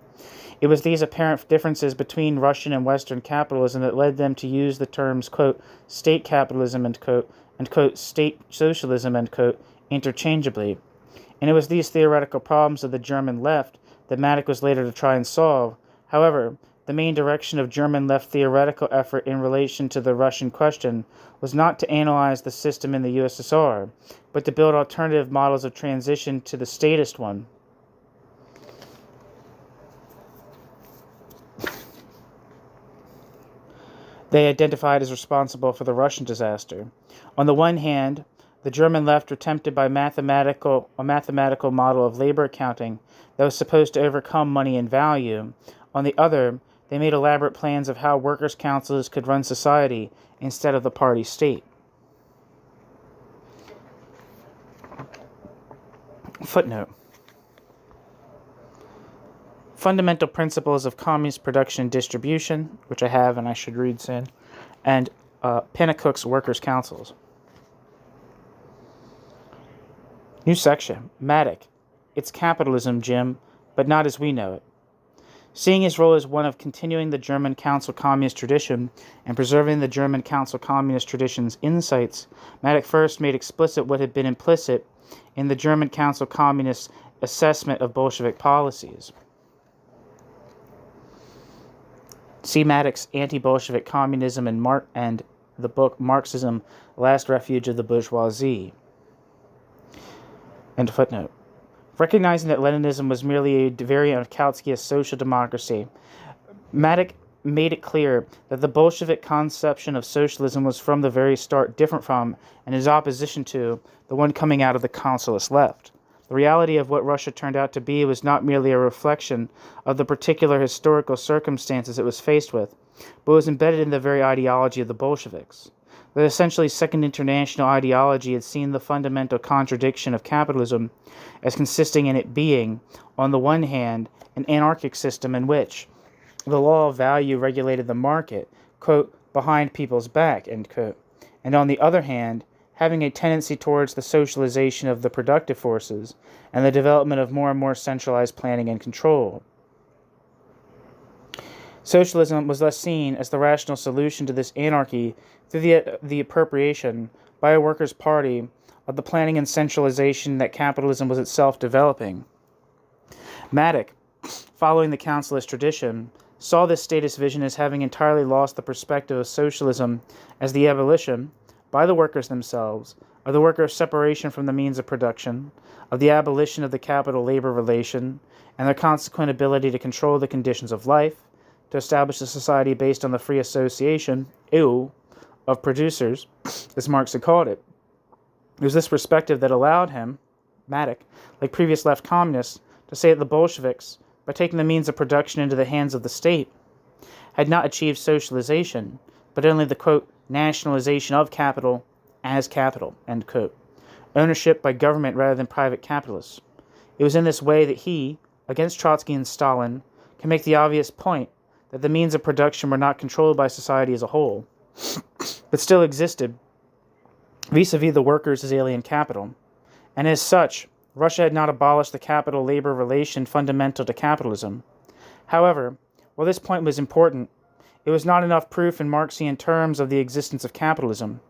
[SPEAKER 1] It was these apparent differences between Russian and Western capitalism that led them to use the terms, quote, state capitalism, end quote, and, quote, state socialism, end quote, interchangeably. And it was these theoretical problems of the German left that Matic was later to try and solve. However, the main direction of German left theoretical effort in relation to the Russian question was not to analyze the system in the USSR, but to build alternative models of transition to the statist one. They identified as responsible for the Russian disaster. On the one hand, the German left were tempted by a mathematical model of labor accounting that was supposed to overcome money and value. On the other, they made elaborate plans of how workers' councils could run society instead of the party state. Footnote. Fundamental Principles of Communist Production and Distribution, which I have and I should read soon, and Pennacook's Workers' Councils. New section. Matic. It's capitalism, Jim, but not as we know it. Seeing his role as one of continuing the German Council Communist tradition and preserving the German Council Communist tradition's insights, Matic first made explicit what had been implicit in the German Council Communist assessment of Bolshevik policies. See Matic's Anti-Bolshevik Communism and the book Marxism, Last Refuge of the Bourgeoisie. End footnote. Recognizing that Leninism was merely a variant of Kautsky's social democracy, Matic made it clear that the Bolshevik conception of socialism was from the very start different from, and in opposition to, the one coming out of the councilist left. The reality of what Russia turned out to be was not merely a reflection of the particular historical circumstances it was faced with, but was embedded in the very ideology of the Bolsheviks. The essentially Second International ideology had seen the fundamental contradiction of capitalism as consisting in it being, on the one hand, an anarchic system in which the law of value regulated the market, quote, behind people's back, end quote, and on the other hand, having a tendency towards the socialization of the productive forces and the development of more and more centralized planning and control. Socialism was thus seen as the rational solution to this anarchy through the appropriation by a workers' party of the planning and centralization that capitalism was itself developing. Matic, following the councilist tradition, saw this statist vision as having entirely lost the perspective of socialism as the abolition, by the workers themselves, of the workers' separation from the means of production, of the abolition of the capital-labor relation, and their consequent ability to control the conditions of life, to establish a society based on the free association, of producers, as Marx had called it. It was this perspective that allowed him, Matic, like previous left communists, to say that the Bolsheviks, by taking the means of production into the hands of the state, had not achieved socialization, but only the, quote, nationalization of capital as capital, end quote. Ownership by government rather than private capitalists. It was in this way that he, against Trotsky and Stalin, can make the obvious point that the means of production were not controlled by society as a whole, but still existed vis-a-vis the workers as alien capital. And as such, Russia had not abolished the capital-labor relation fundamental to capitalism. However, while this point was important, it was not enough proof in Marxian terms of the existence of capitalism.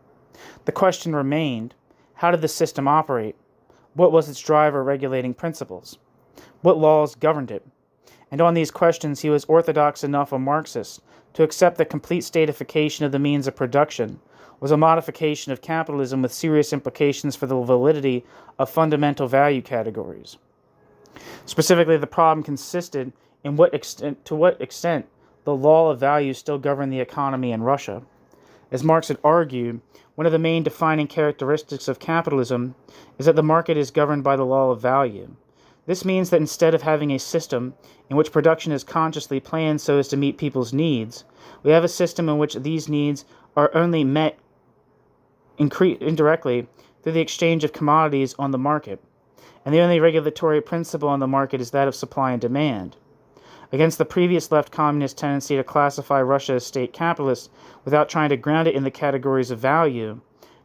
[SPEAKER 1] The question remained, how did the system operate? What was its driver regulating principles? What laws governed it? And on these questions he was orthodox enough a Marxist to accept that complete statification of the means of production was a modification of capitalism with serious implications for the validity of fundamental value categories. Specifically, the problem consisted in to what extent the law of value still governed the economy in Russia. As Marx had argued, one of the main defining characteristics of capitalism is that the market is governed by the law of value. This means that instead of having a system in which production is consciously planned so as to meet people's needs, we have a system in which these needs are only met indirectly through the exchange of commodities on the market, and the only regulatory principle on the market is that of supply and demand. Against the previous left communist tendency to classify Russia as state capitalist without trying to ground it in the categories of value,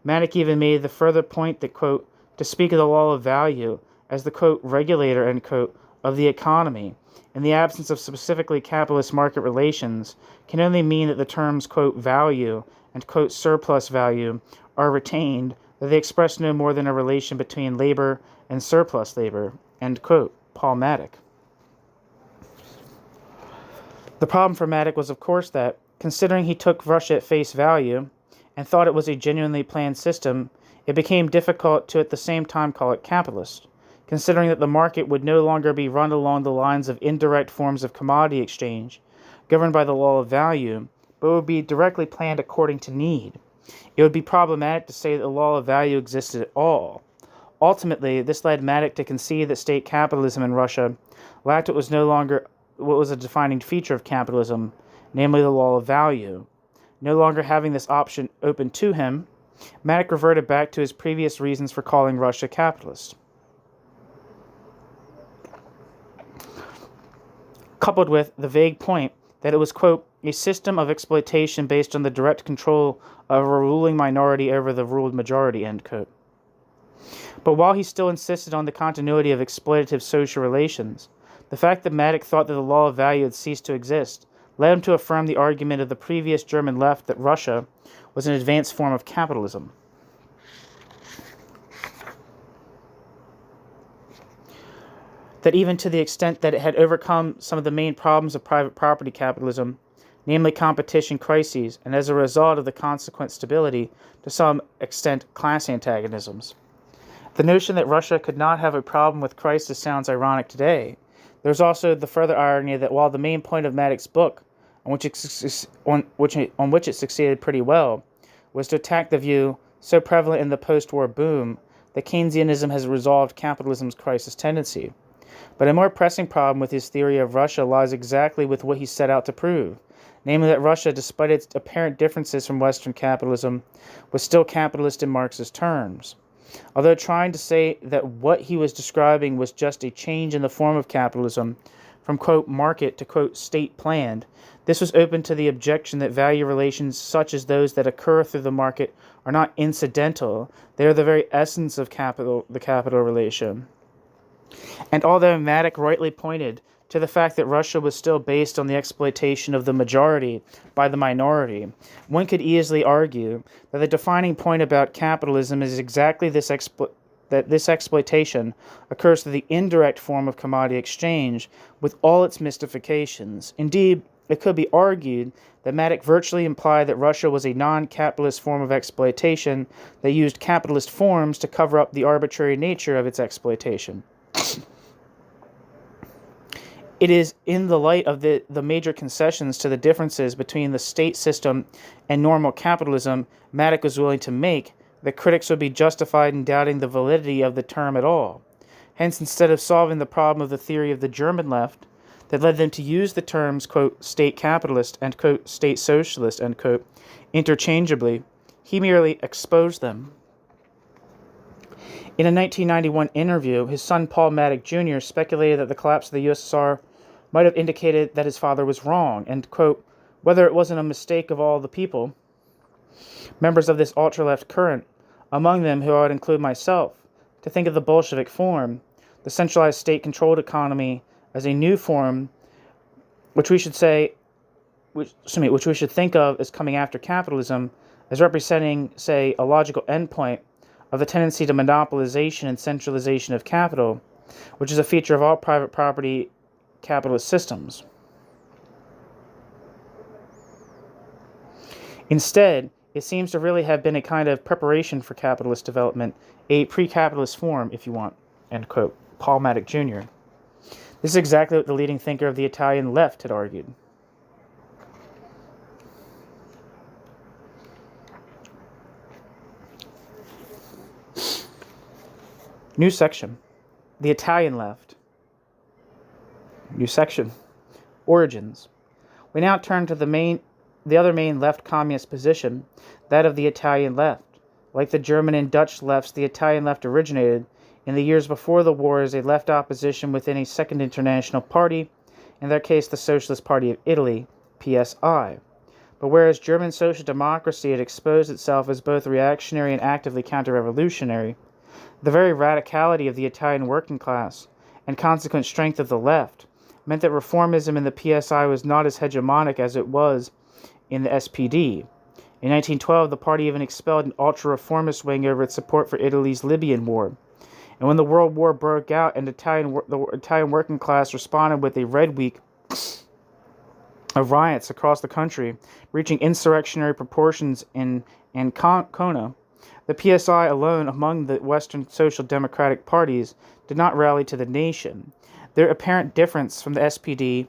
[SPEAKER 1] Matic even made the further point that, quote, to speak of the law of value as the, quote, regulator, end quote, of the economy, in the absence of specifically capitalist market relations, can only mean that the terms, quote, value and, quote, surplus value are retained, that they express no more than a relation between labor and surplus labor, end quote. Paul Matic. The problem for Matic was, of course, that, considering he took Russia at face value and thought it was a genuinely planned system, it became difficult to at the same time call it capitalist, considering that the market would no longer be run along the lines of indirect forms of commodity exchange, governed by the law of value, but would be directly planned according to need. It would be problematic to say that the law of value existed at all. Ultimately, this led Matic to concede that state capitalism in Russia lacked what was a defining feature of capitalism, namely the law of value. No longer having this option open to him, Matic reverted back to his previous reasons for calling Russia capitalist, coupled with the vague point that it was, quote, a system of exploitation based on the direct control of a ruling minority over the ruled majority, end quote. But while he still insisted on the continuity of exploitative social relations, the fact that Matic thought that the law of value had ceased to exist led him to affirm the argument of the previous German left that Russia was an advanced form of capitalism. That even to the extent that it had overcome some of the main problems of private property capitalism, namely competition crises, and as a result of the consequent stability, to some extent class antagonisms. The notion that Russia could not have a problem with crisis sounds ironic today. There's also the further irony that while the main point of Matic's book, on which it succeeded pretty well, was to attack the view, so prevalent in the post-war boom, that Keynesianism has resolved capitalism's crisis tendency. But a more pressing problem with his theory of Russia lies exactly with what he set out to prove, namely that Russia, despite its apparent differences from Western capitalism, was still capitalist in Marxist terms. Although trying to say that what he was describing was just a change in the form of capitalism, from, quote, market to, quote, state planned, this was open to the objection that value relations such as those that occur through the market are not incidental, they are the very essence of the capital relation. And although Matic rightly pointed to the fact that Russia was still based on the exploitation of the majority by the minority, one could easily argue that the defining point about capitalism is exactly that this exploitation occurs through the indirect form of commodity exchange with all its mystifications. Indeed, it could be argued that Matic virtually implied that Russia was a non-capitalist form of exploitation that used capitalist forms to cover up the arbitrary nature of its exploitation. It is in the light of the major concessions to the differences between the state system and normal capitalism Matic was willing to make that critics would be justified in doubting the validity of the term at all. Hence, instead of solving the problem of the theory of the German left that led them to use the terms, quote, state capitalist and, quote, state socialist, end quote, interchangeably, he merely exposed them. In a 1991 interview, his son Paul Matic Jr. speculated that the collapse of the USSR might have indicated that his father was wrong, and, quote, whether it wasn't a mistake of all the people, members of this ultra-left current, among them who I would include myself, to think of the Bolshevik form, the centralized state-controlled economy, as a new form, which we should think of as coming after capitalism, as representing, say, a logical endpoint of the tendency to monopolization and centralization of capital, which is a feature of all private property capitalist systems. Instead, it seems to really have been a kind of preparation for capitalist development, a pre-capitalist form, if you want, end quote, Paul Matic Jr. This is exactly what the leading thinker of the Italian left had argued. New section. The Italian left. New section. Origins. We now turn to the other main left communist position, that of the Italian left. Like the German and Dutch lefts, the Italian left originated, in the years before the war, as a left opposition within a second international party, in their case the Socialist Party of Italy, PSI. But whereas German social democracy had exposed itself as both reactionary and actively counter-revolutionary, the very radicality of the Italian working class and consequent strength of the left meant that reformism in the PSI was not as hegemonic as it was in the SPD. In 1912, the party even expelled an ultra-reformist wing over its support for Italy's Libyan war. And when the World War broke out and the Italian working class responded with a Red Week of riots across the country, reaching insurrectionary proportions in Ancona, the PSI alone among the Western social democratic parties did not rally to the nation. Their apparent difference from the SPD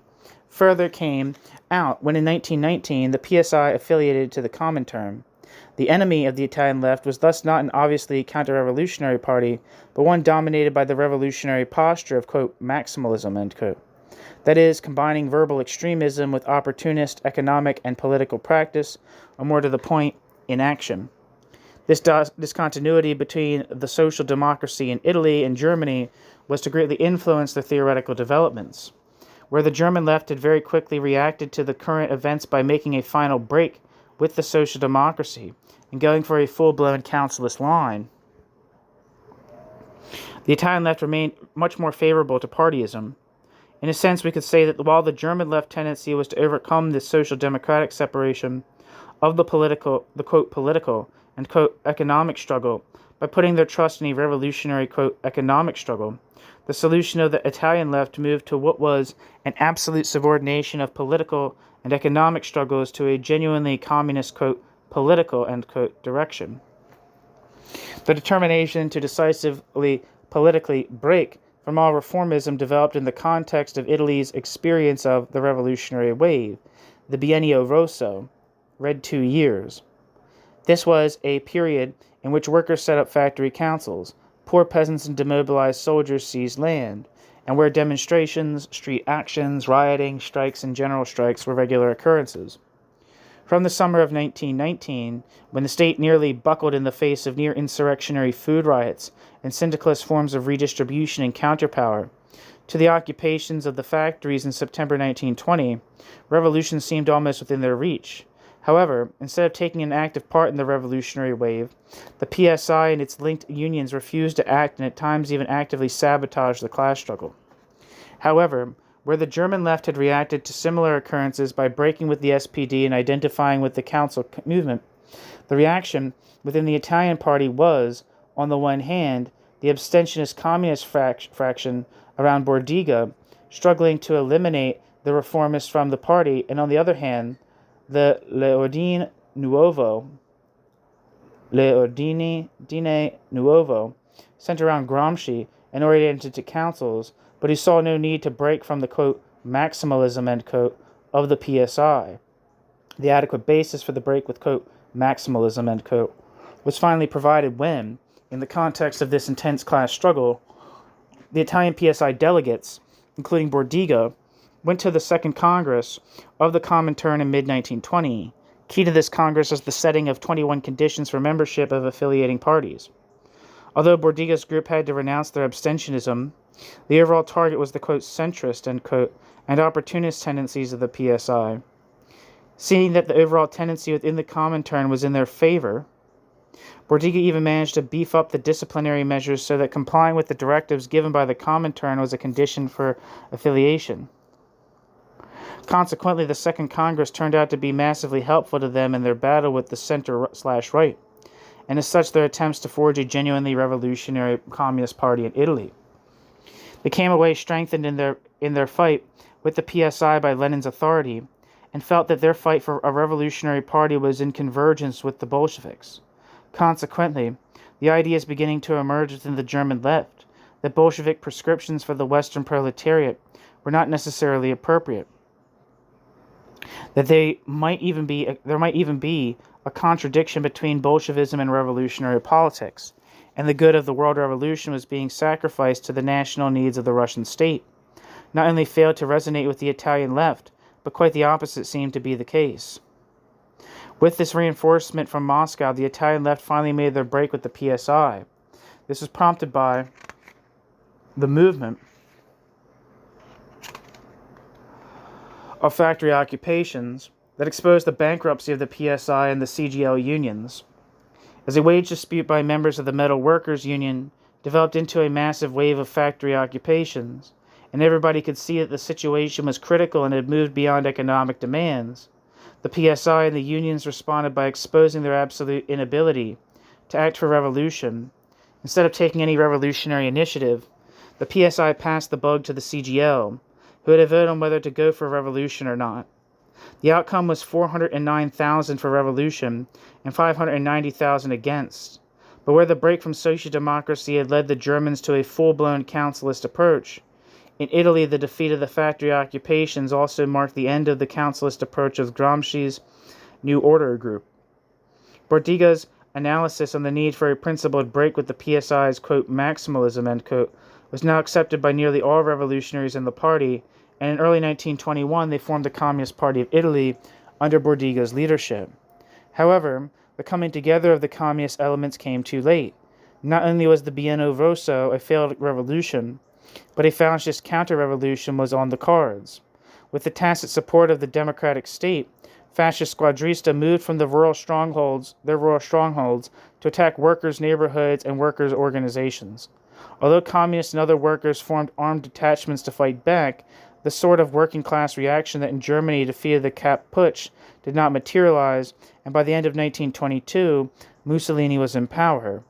[SPEAKER 1] further came out when in 1919 the PSI affiliated to the Comintern. The enemy of the Italian left was thus not an obviously counter-revolutionary party, but one dominated by the revolutionary posture of, quote, maximalism, end quote. That is, combining verbal extremism with opportunist economic and political practice, or more to the point, inaction. This discontinuity between the social democracy in Italy and Germany was to greatly influence the theoretical developments, where the German left had very quickly reacted to the current events by making a final break with the social democracy and going for a full-blown councilist line. The Italian left remained much more favorable to partyism. In a sense, we could say that while the German left tendency was to overcome this social democratic separation of the quote, political and, quote, economic struggle by putting their trust in a revolutionary, quote, economic struggle, the solution of the Italian left moved to what was an absolute subordination of political and economic struggles to a genuinely communist, quote, political, end quote, direction. The determination to decisively politically break from all reformism developed in the context of Italy's experience of the revolutionary wave, the Biennio Rosso, Red 2 years. This was a period in which workers set up factory councils, poor peasants and demobilized soldiers seized land, and where demonstrations, street actions, rioting, strikes, and general strikes were regular occurrences. From the summer of 1919, when the state nearly buckled in the face of near-insurrectionary food riots and syndicalist forms of redistribution and counterpower, to the occupations of the factories in September 1920, revolution seemed almost within their reach. However, instead of taking an active part in the revolutionary wave, the PSI and its linked unions refused to act and at times even actively sabotaged the class struggle. However, where the German left had reacted to similar occurrences by breaking with the SPD and identifying with the council movement, the reaction within the Italian party was, on the one hand, the abstentionist communist fraction around Bordiga struggling to eliminate the reformists from the party, and on the other hand, the L'Ordine Nuovo, centered around Gramsci and oriented to councils, but who saw no need to break from the, quote, maximalism, end quote, of the PSI. The adequate basis for the break with, quote, maximalism, end quote, was finally provided when, in the context of this intense class struggle, the Italian PSI delegates, including Bordiga, went to the Second Congress of the Comintern in mid-1920. Key to this Congress is the setting of 21 conditions for membership of affiliating parties. Although Bordiga's group had to renounce their abstentionism, the overall target was the, quote, centrist, end quote, and opportunist tendencies of the PSI. Seeing that the overall tendency within the Comintern was in their favor, Bordiga even managed to beef up the disciplinary measures so that complying with the directives given by the Comintern was a condition for affiliation. Consequently, the Second Congress turned out to be massively helpful to them in their battle with the center/right, and as such their attempts to forge a genuinely revolutionary communist party in Italy. They came away strengthened in their fight with the PSI by Lenin's authority, and felt that their fight for a revolutionary party was in convergence with the Bolsheviks. Consequently, the idea is beginning to emerge within the German left that Bolshevik prescriptions for the Western proletariat were not necessarily appropriate, that there might even be a contradiction between Bolshevism and revolutionary politics, and the good of the world revolution was being sacrificed to the national needs of the Russian state, not only failed to resonate with the Italian left, but quite the opposite seemed to be the case. With this reinforcement from Moscow, the Italian left finally made their break with the PSI. This was prompted by the movement of factory occupations that exposed the bankruptcy of the PSI and the CGL unions. As a wage dispute by members of the Metal Workers Union developed into a massive wave of factory occupations, and everybody could see that the situation was critical and had moved beyond economic demands, the PSI and the unions responded by exposing their absolute inability to act for revolution. Instead of taking any revolutionary initiative, the PSI passed the bug to the CGL, who had a vote on whether to go for revolution or not. The outcome was 409,000 for revolution and 590,000 against. But where the break from social democracy had led the Germans to a full-blown councilist approach, in Italy the defeat of the factory occupations also marked the end of the councilist approach of Gramsci's New Order group. Bordiga's analysis on the need for a principled break with the PSI's, quote, maximalism, end quote, was now accepted by nearly all revolutionaries in the party, and in early 1921 they formed the Communist Party of Italy under Bordiga's leadership. However, the coming together of the communist elements came too late. Not only was the Biennio Rosso a failed revolution, but a fascist counter-revolution was on the cards. With the tacit support of the democratic state, fascist squadrista moved from their rural strongholds to attack workers' neighborhoods and workers' organizations. Although communists and other workers formed armed detachments to fight back, the sort of working-class reaction that in Germany defeated the Kapp Putsch did not materialize, and by the end of 1922, Mussolini was in power.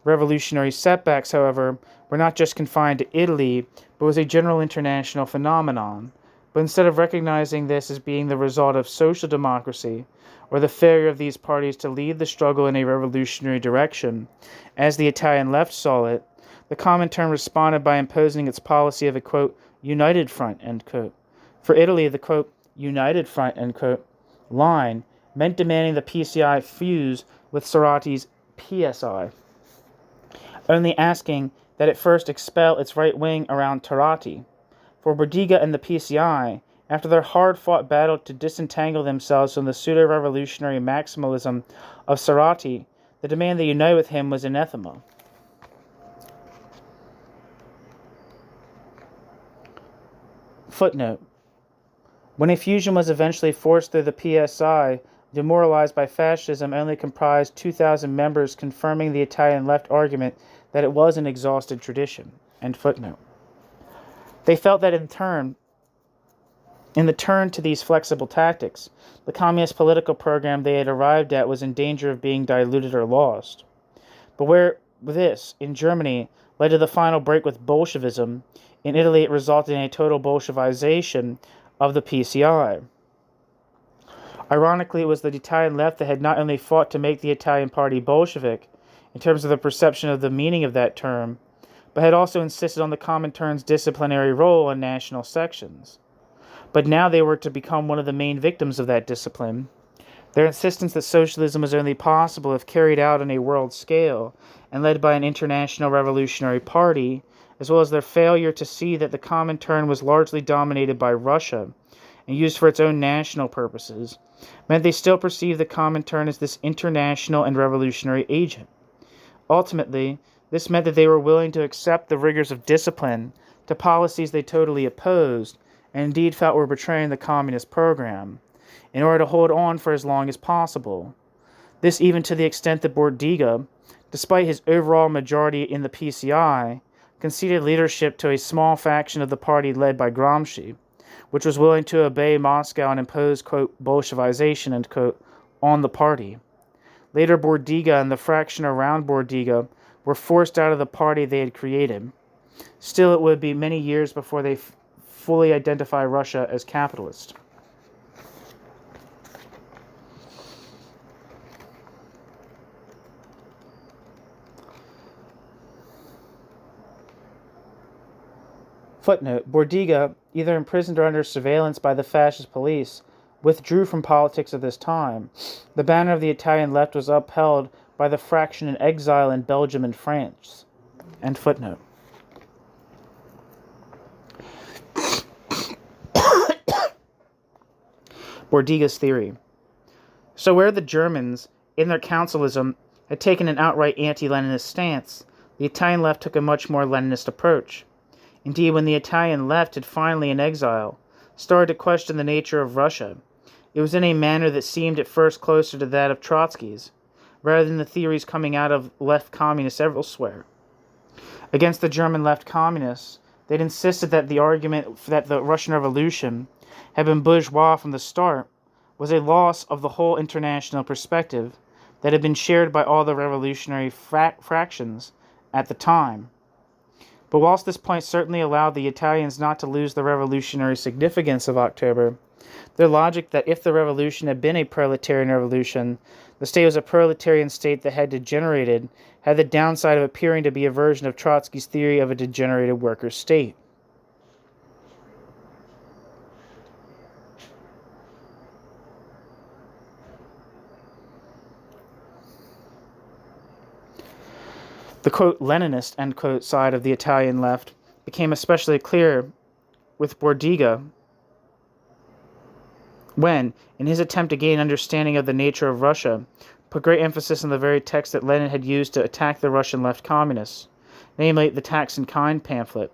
[SPEAKER 1] Revolutionary setbacks, however, were not just confined to Italy, but was a general international phenomenon. But instead of recognizing this as being the result of social democracy, or the failure of these parties to lead the struggle in a revolutionary direction, as the Italian left saw it, the Comintern responded by imposing its policy of a, quote, united front, end quote. For Italy, the, quote, united front, end quote, line meant demanding the PCI fuse with Sorati's PSI, only asking that it first expel its right wing around Turati. For Bordiga and the PCI, after their hard-fought battle to disentangle themselves from the pseudo-revolutionary maximalism of Sorati, the demand they unite with him was anathema. Footnote. When a fusion was eventually forced through the PSI, demoralized by fascism, only comprised 2,000 members, confirming the Italian left argument that it was an exhausted tradition. End footnote. They felt that in the turn to these flexible tactics, the communist political program they had arrived at was in danger of being diluted or lost. But where this, in Germany, led to the final break with Bolshevism, in Italy it resulted in a total Bolshevization of the PCI. Ironically, it was the Italian left that had not only fought to make the Italian party Bolshevik, in terms of the perception of the meaning of that term, but had also insisted on the Comintern's disciplinary role in national sections. But now they were to become one of the main victims of that discipline. Their insistence that socialism was only possible if carried out on a world scale and led by an international revolutionary party, as well as their failure to see that the Comintern was largely dominated by Russia and used for its own national purposes, meant they still perceived the Comintern as this international and revolutionary agent. Ultimately, this meant that they were willing to accept the rigors of discipline to policies they totally opposed and indeed felt were betraying the communist program, in order to hold on for as long as possible. This even to the extent that Bordiga, despite his overall majority in the PCI, conceded leadership to a small faction of the party led by Gramsci, which was willing to obey Moscow and impose, quote, Bolshevization, end quote, on the party. Later, Bordiga and the fraction around Bordiga were forced out of the party they had created. Still, it would be many years before they fully identify Russia as capitalist. Footnote. Bordiga, either imprisoned or under surveillance by the fascist police, withdrew from politics at this time. The banner of the Italian left was upheld by the fraction in exile in Belgium and France. End footnote. Bordiga's theory. So where the Germans, in their councilism, had taken an outright anti-Leninist stance, the Italian left took a much more Leninist approach. Indeed, when the Italian left had finally in exile started to question the nature of Russia. It was in a manner that seemed at first closer to that of Trotsky's, rather than the theories coming out of left communists elsewhere. Against the German left communists, they'd insisted that the argument that the Russian Revolution had been bourgeois from the start was a loss of the whole international perspective that had been shared by all the revolutionary fractions at the time. But whilst this point certainly allowed the Italians not to lose the revolutionary significance of October, their logic that if the revolution had been a proletarian revolution, the state was a proletarian state that had degenerated, had the downside of appearing to be a version of Trotsky's theory of a degenerated worker state. The quote Leninist end quote side of the Italian left became especially clear with Bordiga when, in his attempt to gain understanding of the nature of Russia, put great emphasis on the very text that Lenin had used to attack the Russian left communists, namely the Tax in Kind pamphlet.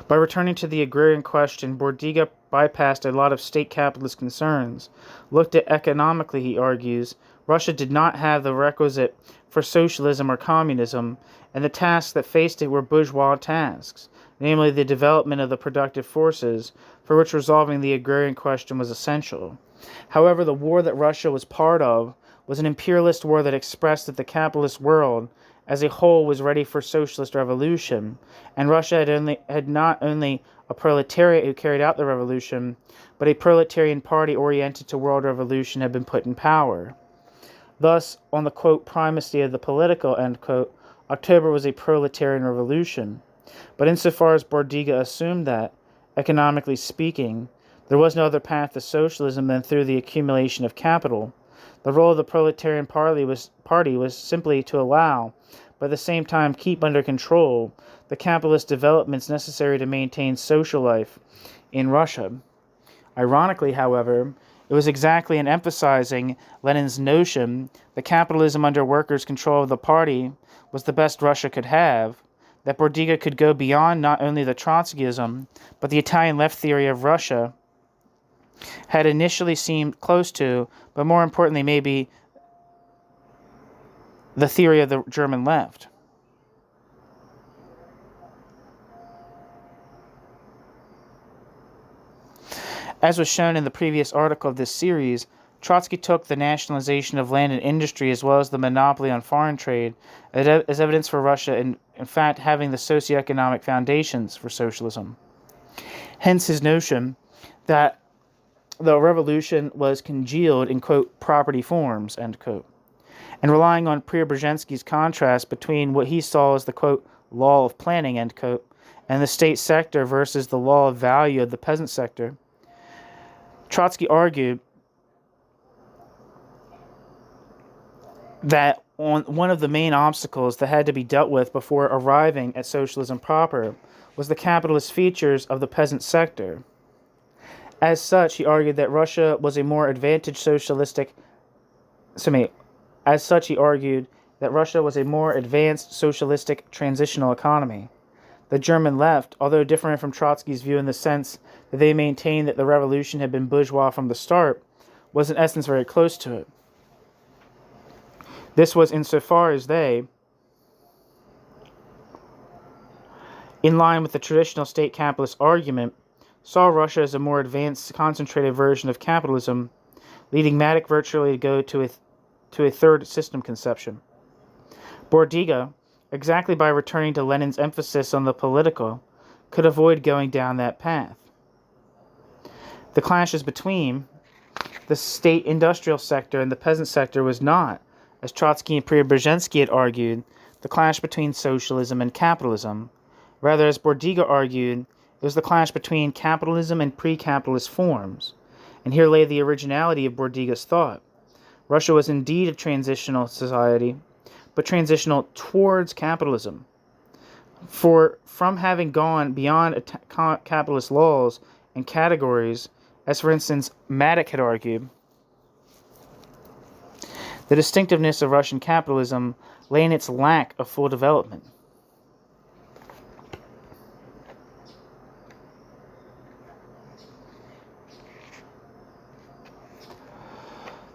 [SPEAKER 1] By returning to the agrarian question, Bordiga bypassed a lot of state capitalist concerns. Looked at economically, he argues, Russia did not have the requisite for socialism or communism, and the tasks that faced it were bourgeois tasks, namely the development of the productive forces, for which resolving the agrarian question was essential. However, the war that Russia was part of was an imperialist war that expressed that the capitalist world as a whole was ready for socialist revolution, and Russia had not only a proletariat who carried out the revolution, but a proletarian party oriented to world revolution had been put in power. Thus, on the quote primacy of the political end quote, October was a proletarian revolution. But insofar as Bordiga assumed that, economically speaking, there was no other path to socialism than through the accumulation of capital, the role of the proletarian party was simply to allow, but at the same time keep under control, the capitalist developments necessary to maintain social life in Russia. Ironically, however, it was exactly in emphasizing Lenin's notion that capitalism under workers' control of the party was the best Russia could have, that Bordiga could go beyond not only the Trotskyism, but the Italian left theory of Russia had initially seemed close to, but more importantly maybe, the theory of the German left. As was shown in the previous article of this series, Trotsky took the nationalization of land and industry as well as the monopoly on foreign trade as evidence for Russia in fact having the socioeconomic foundations for socialism. Hence his notion that the revolution was congealed in, quote, property forms, end quote, and relying on Preobrazhensky's contrast between what he saw as the, quote, law of planning, end quote, and the state sector versus the law of value of the peasant sector. Trotsky argued that one of the main obstacles that had to be dealt with before arriving at socialism proper was the capitalist features of the peasant sector. As such, he argued that Russia was a more advantaged socialistic transitional economy. The German left, although different from Trotsky's view in the sense that they maintained that the revolution had been bourgeois from the start, was in essence very close to it. This was insofar as they, in line with the traditional state capitalist argument, saw Russia as a more advanced, concentrated version of capitalism, leading Matic virtually to go to a third system conception. Bordiga, exactly by returning to Lenin's emphasis on the political, could avoid going down that path. The clashes between the state industrial sector and the peasant sector was not, as Trotsky and Preobrazhensky had argued, the clash between socialism and capitalism. Rather, as Bordiga argued, it was the clash between capitalism and pre-capitalist forms. And here lay the originality of Bordiga's thought. Russia was indeed a transitional society, but transitional towards capitalism. For from having gone beyond capitalist laws and categories, as for instance Matic had argued, the distinctiveness of Russian capitalism lay in its lack of full development.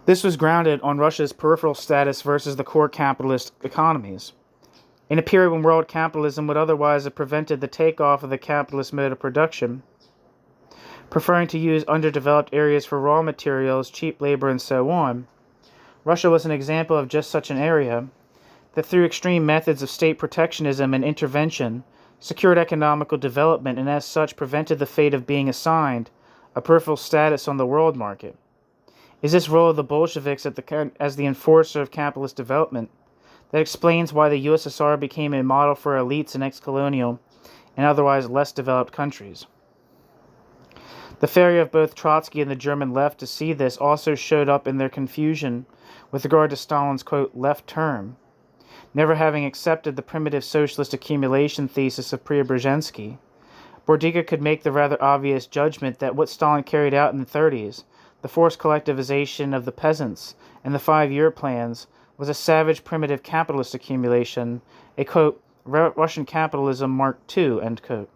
[SPEAKER 1] This was grounded on Russia's peripheral status versus the core capitalist economies. In a period when world capitalism would otherwise have prevented the takeoff of the capitalist mode of production, preferring to use underdeveloped areas for raw materials, cheap labor, and so on, Russia was an example of just such an area that through extreme methods of state protectionism and intervention secured economical development and as such prevented the fate of being assigned a peripheral status on the world market. Is this role of the Bolsheviks as the enforcer of capitalist development that explains why the USSR became a model for elites in ex-colonial and otherwise less developed countries. The failure of both Trotsky and the German left to see this also showed up in their confusion with regard to Stalin's, quote, left turn, never having accepted the primitive socialist accumulation thesis of Preobrazhensky. Bordiga could make the rather obvious judgment that what Stalin carried out in the 30s, the forced collectivization of the peasants, and the 5-year plans, was a savage primitive capitalist accumulation, a, quote, Russian capitalism Mark II, end quote.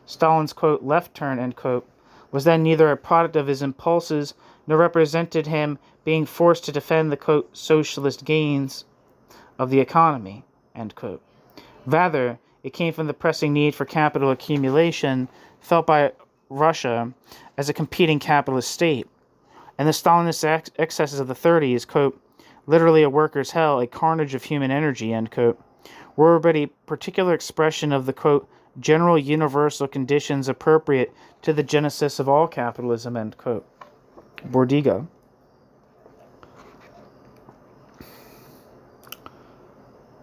[SPEAKER 1] Stalin's, quote, left turn, end quote, was then neither a product of his impulses nor represented him being forced to defend the, quote, socialist gains of the economy, end quote. Rather, it came from the pressing need for capital accumulation felt by Russia as a competing capitalist state, and the Stalinist excesses of the 30s, quote, literally a worker's hell, a carnage of human energy, end quote, were but a particular expression of the, quote, general universal conditions appropriate to the genesis of all capitalism, end quote. Bordiga.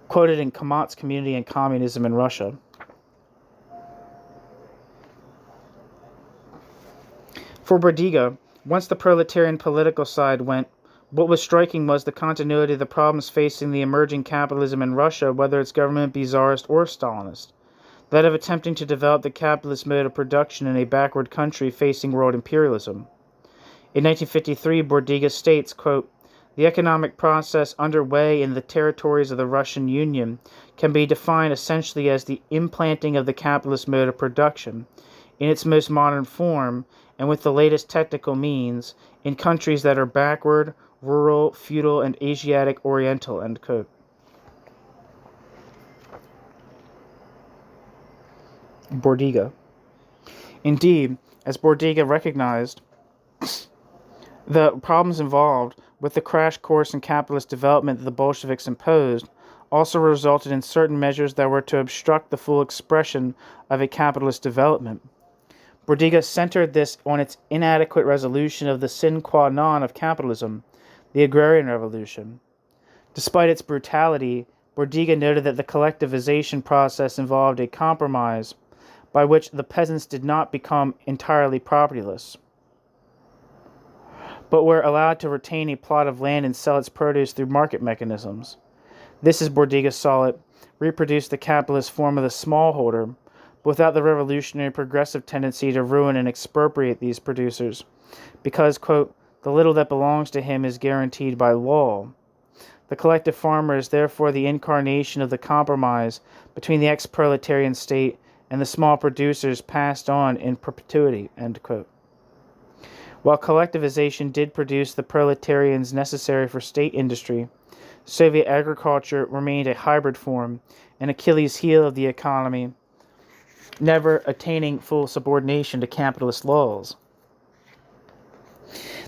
[SPEAKER 1] Quoted in Kamat's Community and Communism in Russia. For Bordiga, once the proletarian political side went, what was striking was the continuity of the problems facing the emerging capitalism in Russia, whether its government be czarist or Stalinist, that of attempting to develop the capitalist mode of production in a backward country facing world imperialism. In 1953, Bordiga states, quote, the economic process underway in the territories of the Russian Union can be defined essentially as the implanting of the capitalist mode of production in its most modern form and with the latest technical means in countries that are backward, rural, feudal, and Asiatic Oriental, end quote. Bordiga. Indeed, as Bordiga recognized, the problems involved with the crash course in capitalist development that the Bolsheviks imposed also resulted in certain measures that were to obstruct the full expression of a capitalist development. Bordiga centered this on its inadequate resolution of the sine qua non of capitalism, the agrarian revolution. Despite its brutality, Bordiga noted that the collectivization process involved a compromise by which the peasants did not become entirely propertyless, but were allowed to retain a plot of land and sell its produce through market mechanisms. This, as Bordiga saw it, reproduced the capitalist form of the smallholder, but without the revolutionary progressive tendency to ruin and expropriate these producers, because, quote, the little that belongs to him is guaranteed by law. The collective farmer is therefore the incarnation of the compromise between the ex-proletarian state and the small producers passed on in perpetuity, end quote. While collectivization did produce the proletarians necessary for state industry, Soviet agriculture remained a hybrid form, an Achilles heel of the economy, never attaining full subordination to capitalist laws.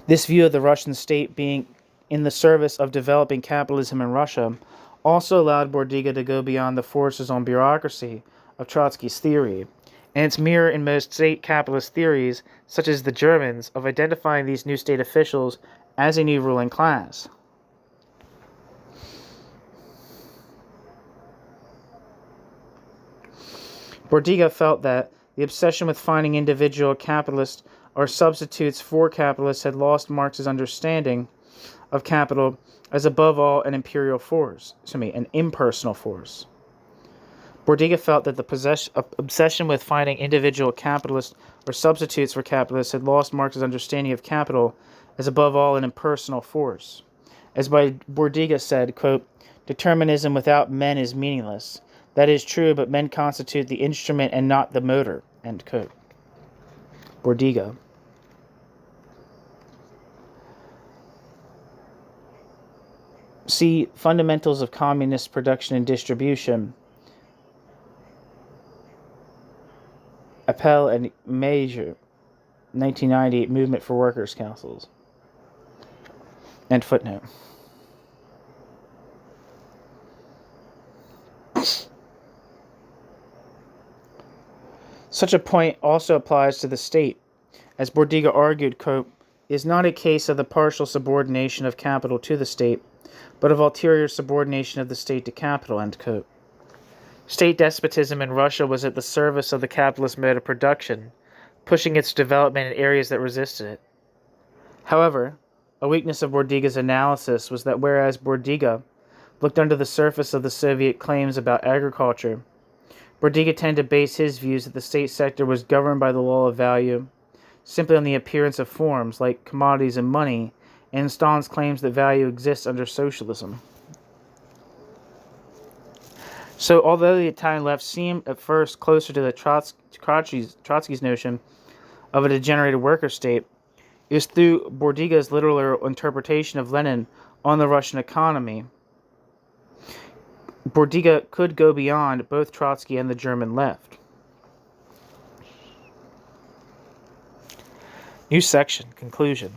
[SPEAKER 1] This view of the Russian state being in the service of developing capitalism in Russia also allowed Bordiga to go beyond the forces on bureaucracy of Trotsky's theory, and its mirror in most state capitalist theories, such as the Germans, of identifying these new state officials as a new ruling class. Bordiga felt that the obsession with finding individual capitalists or substitutes for capitalists had lost Marx's understanding of capital as above all an an impersonal force. Bordiga felt that the obsession with finding individual capitalists or substitutes for capitalists had lost Marx's understanding of capital as above all an impersonal force. As Bordiga said, quote, determinism without men is meaningless. That is true, but men constitute the instrument and not the motor, end quote. Bordiga. See Fundamentals of Communist Production and Distribution, Appel and Major, 1998, Movement for Workers' Councils. End footnote. Such a point also applies to the state. As Bordiga argued, quote, is not a case of the partial subordination of capital to the state, but of ulterior subordination of the state to capital, end quote. State despotism in Russia was at the service of the capitalist mode of production, pushing its development in areas that resisted it. However, a weakness of Bordiga's analysis was that whereas Bordiga looked under the surface of the Soviet claims about agriculture, Bordiga tended to base his views that the state sector was governed by the law of value simply on the appearance of forms like commodities and money, and ensconce claims that value exists under socialism. So, although the Italian left seemed at first closer to the Trotsky's notion of a degenerated worker state, it was through Bordiga's literal interpretation of Lenin on the Russian economy. Bordiga could go beyond both Trotsky and the German left. New section, conclusion.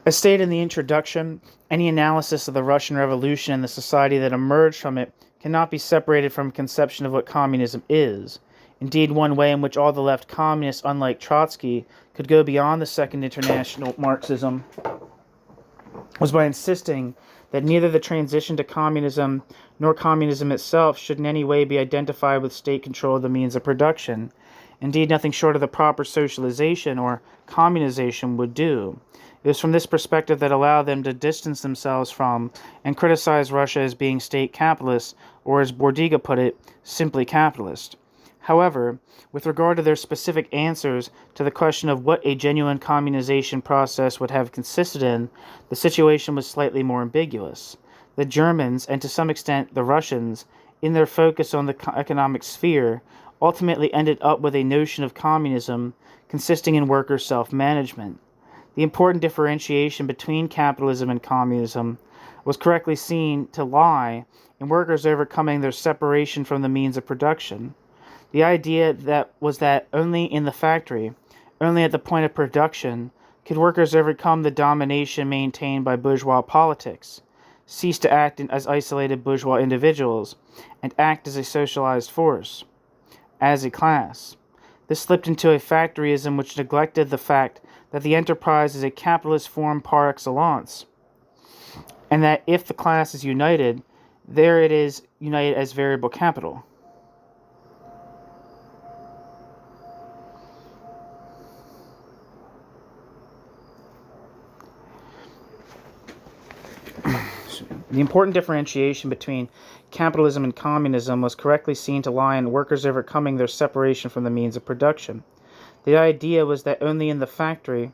[SPEAKER 1] As stated in the introduction, any analysis of the Russian Revolution and the society that emerged from it cannot be separated from a conception of what communism is. Indeed, one way in which all the left communists, unlike Trotsky, could go beyond the Second International Marxism was by insisting that neither the transition to communism nor communism itself should in any way be identified with state control of the means of production. Indeed, nothing short of the proper socialization or communization would do. It was from this perspective that allowed them to distance themselves from and criticize Russia as being state capitalist, or as Bordiga put it, simply capitalist. However, with regard to their specific answers to the question of what a genuine communization process would have consisted in, the situation was slightly more ambiguous. The Germans, and to some extent the Russians, in their focus on the economic sphere, ultimately ended up with a notion of communism consisting in worker self-management. The important differentiation between capitalism and communism was correctly seen to lie in workers overcoming their separation from the means of production. The idea that was that only in the factory, only at the point of production, could workers overcome the domination maintained by bourgeois politics, cease to act as isolated bourgeois individuals, and act as a socialized force, as a class. This slipped into a factoryism which neglected the fact that the enterprise is a capitalist form par excellence, and that if the class is united, there it is united as variable capital. The important differentiation between capitalism and communism was correctly seen to lie in workers overcoming their separation from the means of production. The idea was that only in the factory,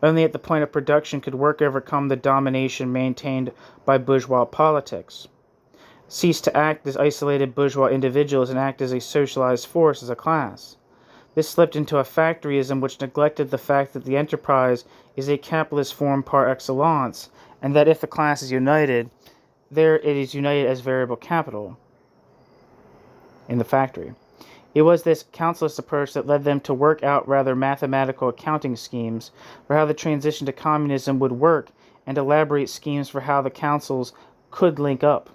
[SPEAKER 1] only at the point of production, could work overcome the domination maintained by bourgeois politics, cease to act as isolated bourgeois individuals, and act as a socialized force, as a class. This slipped into a factoryism which neglected the fact that the enterprise is a capitalist form par excellence, and that if the class is united, there it is united as variable capital in the factory. It was this councilist approach that led them to work out rather mathematical accounting schemes for how the transition to communism would work, and elaborate schemes for how the councils could link up.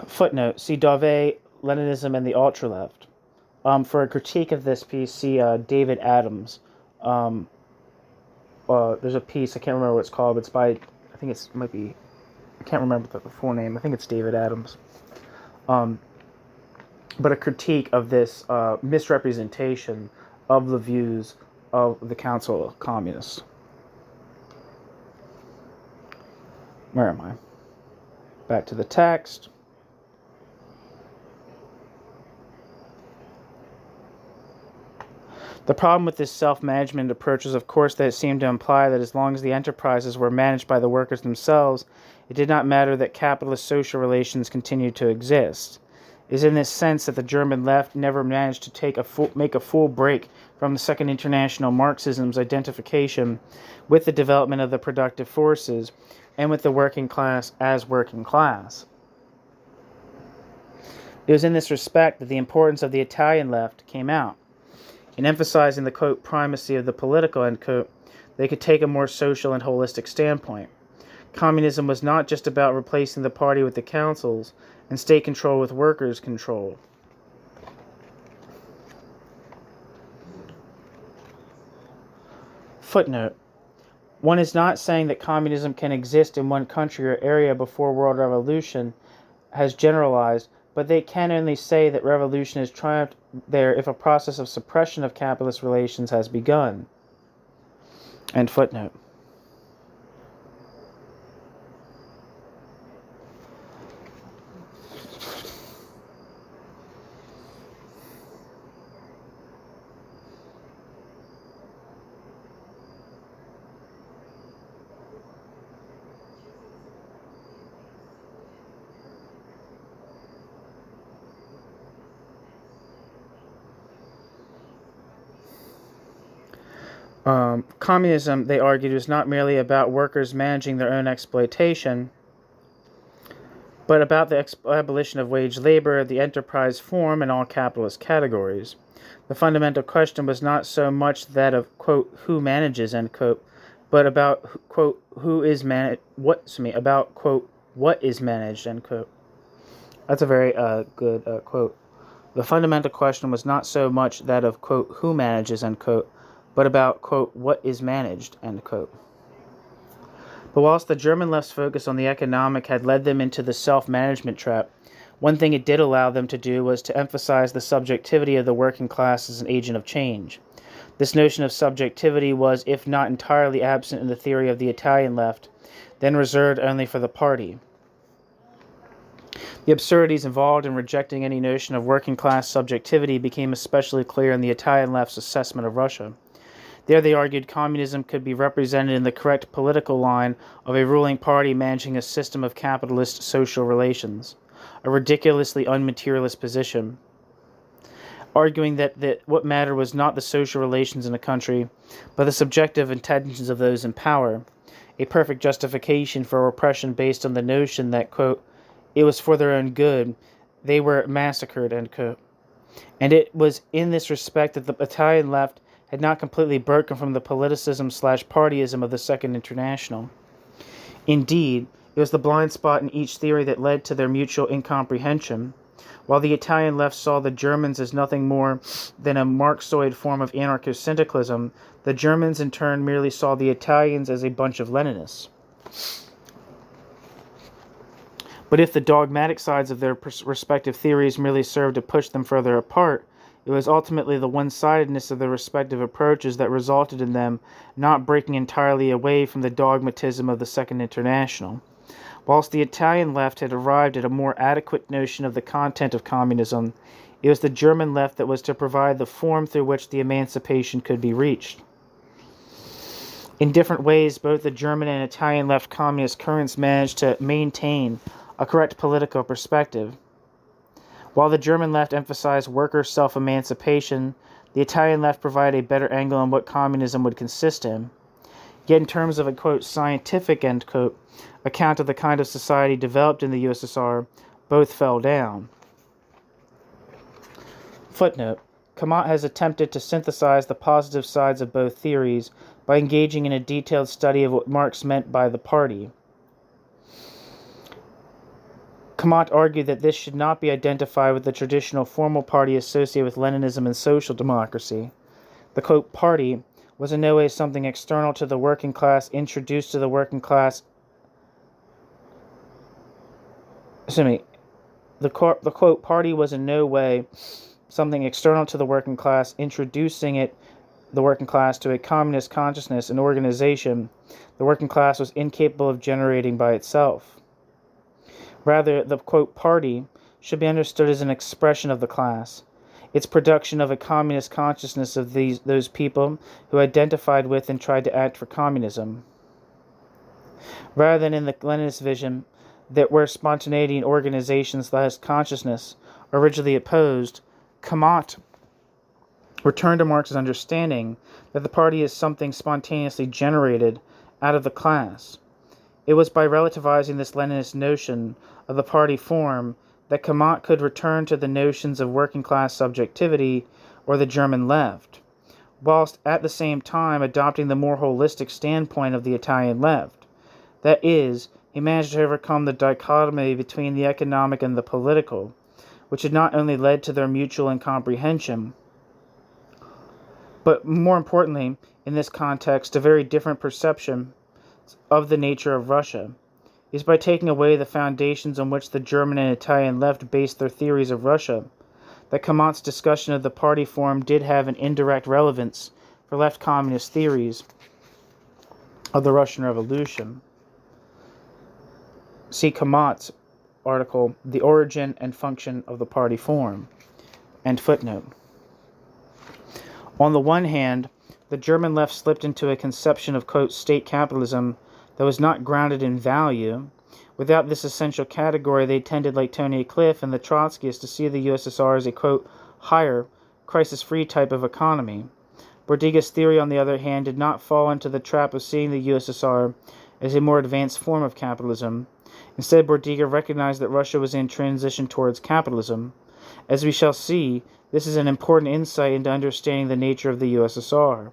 [SPEAKER 1] Footnote, see Dauvet, Leninism and the Ultraleft. For a critique of this piece, see David Adams. There's a piece, I can't remember what it's called, but it's by, I think it might be, I can't remember the full name, I think it's David Adams. But a critique of this misrepresentation of the views of the Council of Communists. Where am I? Back to the text. The problem with this self-management approach was, of course, that it seemed to imply that as long as the enterprises were managed by the workers themselves, it did not matter that capitalist social relations continued to exist. It is in this sense that the German left never managed to make a full break from the Second International Marxism's identification with the development of the productive forces and with the working class as working class. It was in this respect that the importance of the Italian left came out. In emphasizing the, quote, primacy of the political, end quote, they could take a more social and holistic standpoint. Communism was not just about replacing the party with the councils and state control with workers' control. Footnote. One is not saying that communism can exist in one country or area before world revolution has generalized, but they can only say that revolution has triumphed there if a process of suppression of capitalist relations has begun. End footnote. Communism, they argued, was not merely about workers managing their own exploitation, but about the abolition of wage labor, the enterprise form, and all capitalist categories. The fundamental question was not so much that of, quote, who manages, end quote, but about, quote, what is managed, end quote. That's a very good quote. The fundamental question was not so much that of, quote, who manages, end quote, but about, quote, what is managed, end quote. But whilst the German left's focus on the economic had led them into the self-management trap, one thing it did allow them to do was to emphasize the subjectivity of the working class as an agent of change. This notion of subjectivity was, if not entirely absent in the theory of the Italian left, then reserved only for the party. The absurdities involved in rejecting any notion of working class subjectivity became especially clear in the Italian left's assessment of Russia. There they argued communism could be represented in the correct political line of a ruling party managing a system of capitalist social relations, a ridiculously unmaterialist position, arguing that what mattered was not the social relations in a country, but the subjective intentions of those in power, a perfect justification for repression based on the notion that, quote, it was for their own good, they were massacred, end quote. And it was in this respect that the Italian left had not completely broken from the politicism/partyism of the Second International. Indeed, it was the blind spot in each theory that led to their mutual incomprehension. While the Italian left saw the Germans as nothing more than a Marxoid form of anarcho-syndicalism, the Germans in turn merely saw the Italians as a bunch of Leninists. But if the dogmatic sides of their respective theories merely served to push them further apart, it was ultimately the one-sidedness of their respective approaches that resulted in them not breaking entirely away from the dogmatism of the Second International. Whilst the Italian left had arrived at a more adequate notion of the content of communism, it was the German left that was to provide the form through which the emancipation could be reached. In different ways, both the German and Italian left communist currents managed to maintain a correct political perspective. While the German left emphasized worker self-emancipation, the Italian left provided a better angle on what communism would consist in. Yet in terms of a, quote, scientific, end quote, account of the kind of society developed in the USSR, both fell down. Footnote. Kamat has attempted to synthesize the positive sides of both theories by engaging in a detailed study of what Marx meant by the party. Kamat argued that this should not be identified with the traditional formal party associated with Leninism and social democracy. The, quote, party was in no way something external to the working class introduced to the working class. The quote, party was in no way something external to the working class, introducing the working class to a communist consciousness and organization the working class was incapable of generating by itself. Rather, the, quote, party should be understood as an expression of the class. its production of a communist consciousness of those people who identified with and tried to act for communism. Rather than in the Leninist vision, that where spontaneity and organization/slash consciousness originally opposed, Kamat returned to Marx's understanding that the party is something spontaneously generated out of the class. It was by relativizing this Leninist notion of the party form that Kamat could return to the notions of working class subjectivity or the German left, whilst at the same time adopting the more holistic standpoint of the Italian left. That is, he managed to overcome the dichotomy between the economic and the political, which had not only led to their mutual incomprehension, but more importantly, in this context, a very different perception of the nature of Russia, is by taking away the foundations on which the German and Italian left based their theories of Russia, that Kamat's discussion of the party form did have an indirect relevance for left communist theories of the Russian Revolution. See Kamat's article, The Origin and Function of the Party Form, and footnote. On the one hand, the German left slipped into a conception of, quote, state capitalism that was not grounded in value. Without this essential category, they tended, like Tony Cliff and the Trotskyists, to see the USSR as a, quote, higher, crisis-free type of economy. Bordiga's theory, on the other hand, did not fall into the trap of seeing the USSR as a more advanced form of capitalism. Instead, Bordiga recognized that Russia was in transition towards capitalism. As we shall see, this is an important insight into understanding the nature of the USSR.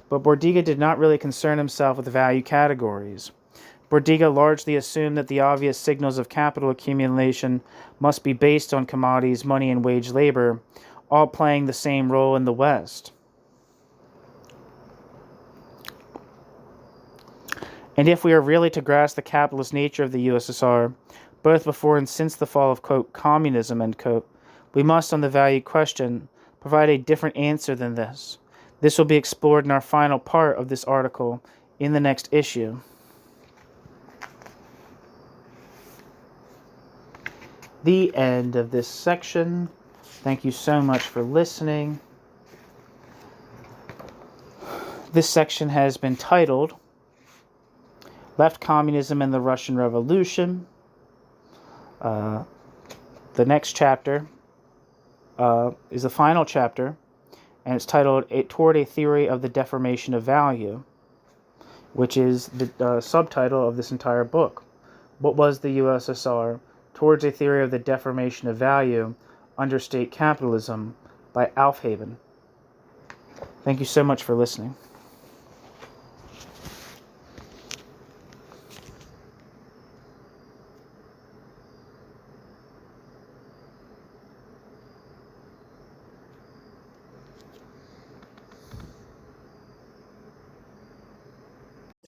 [SPEAKER 1] But Bordiga did not really concern himself with value categories. Bordiga largely assumed that the obvious signals of capital accumulation must be based on commodities, money, and wage labor, all playing the same role in the West. And if we are really to grasp the capitalist nature of the USSR, both before and since the fall of, quote, communism, end quote, we must, on the value question, provide a different answer than this. This will be explored in our final part of this article in the next issue. The end of this section. Thank you so much for listening. This section has been titled Left Communism and the Russian Revolution. The next chapter is the final chapter, and it's titled Toward a Theory of the Deformation of Value, which is the subtitle of this entire book. What was the USSR? Towards a Theory of the Deformation of Value under State Capitalism by Aufheben. Thank you so much for listening.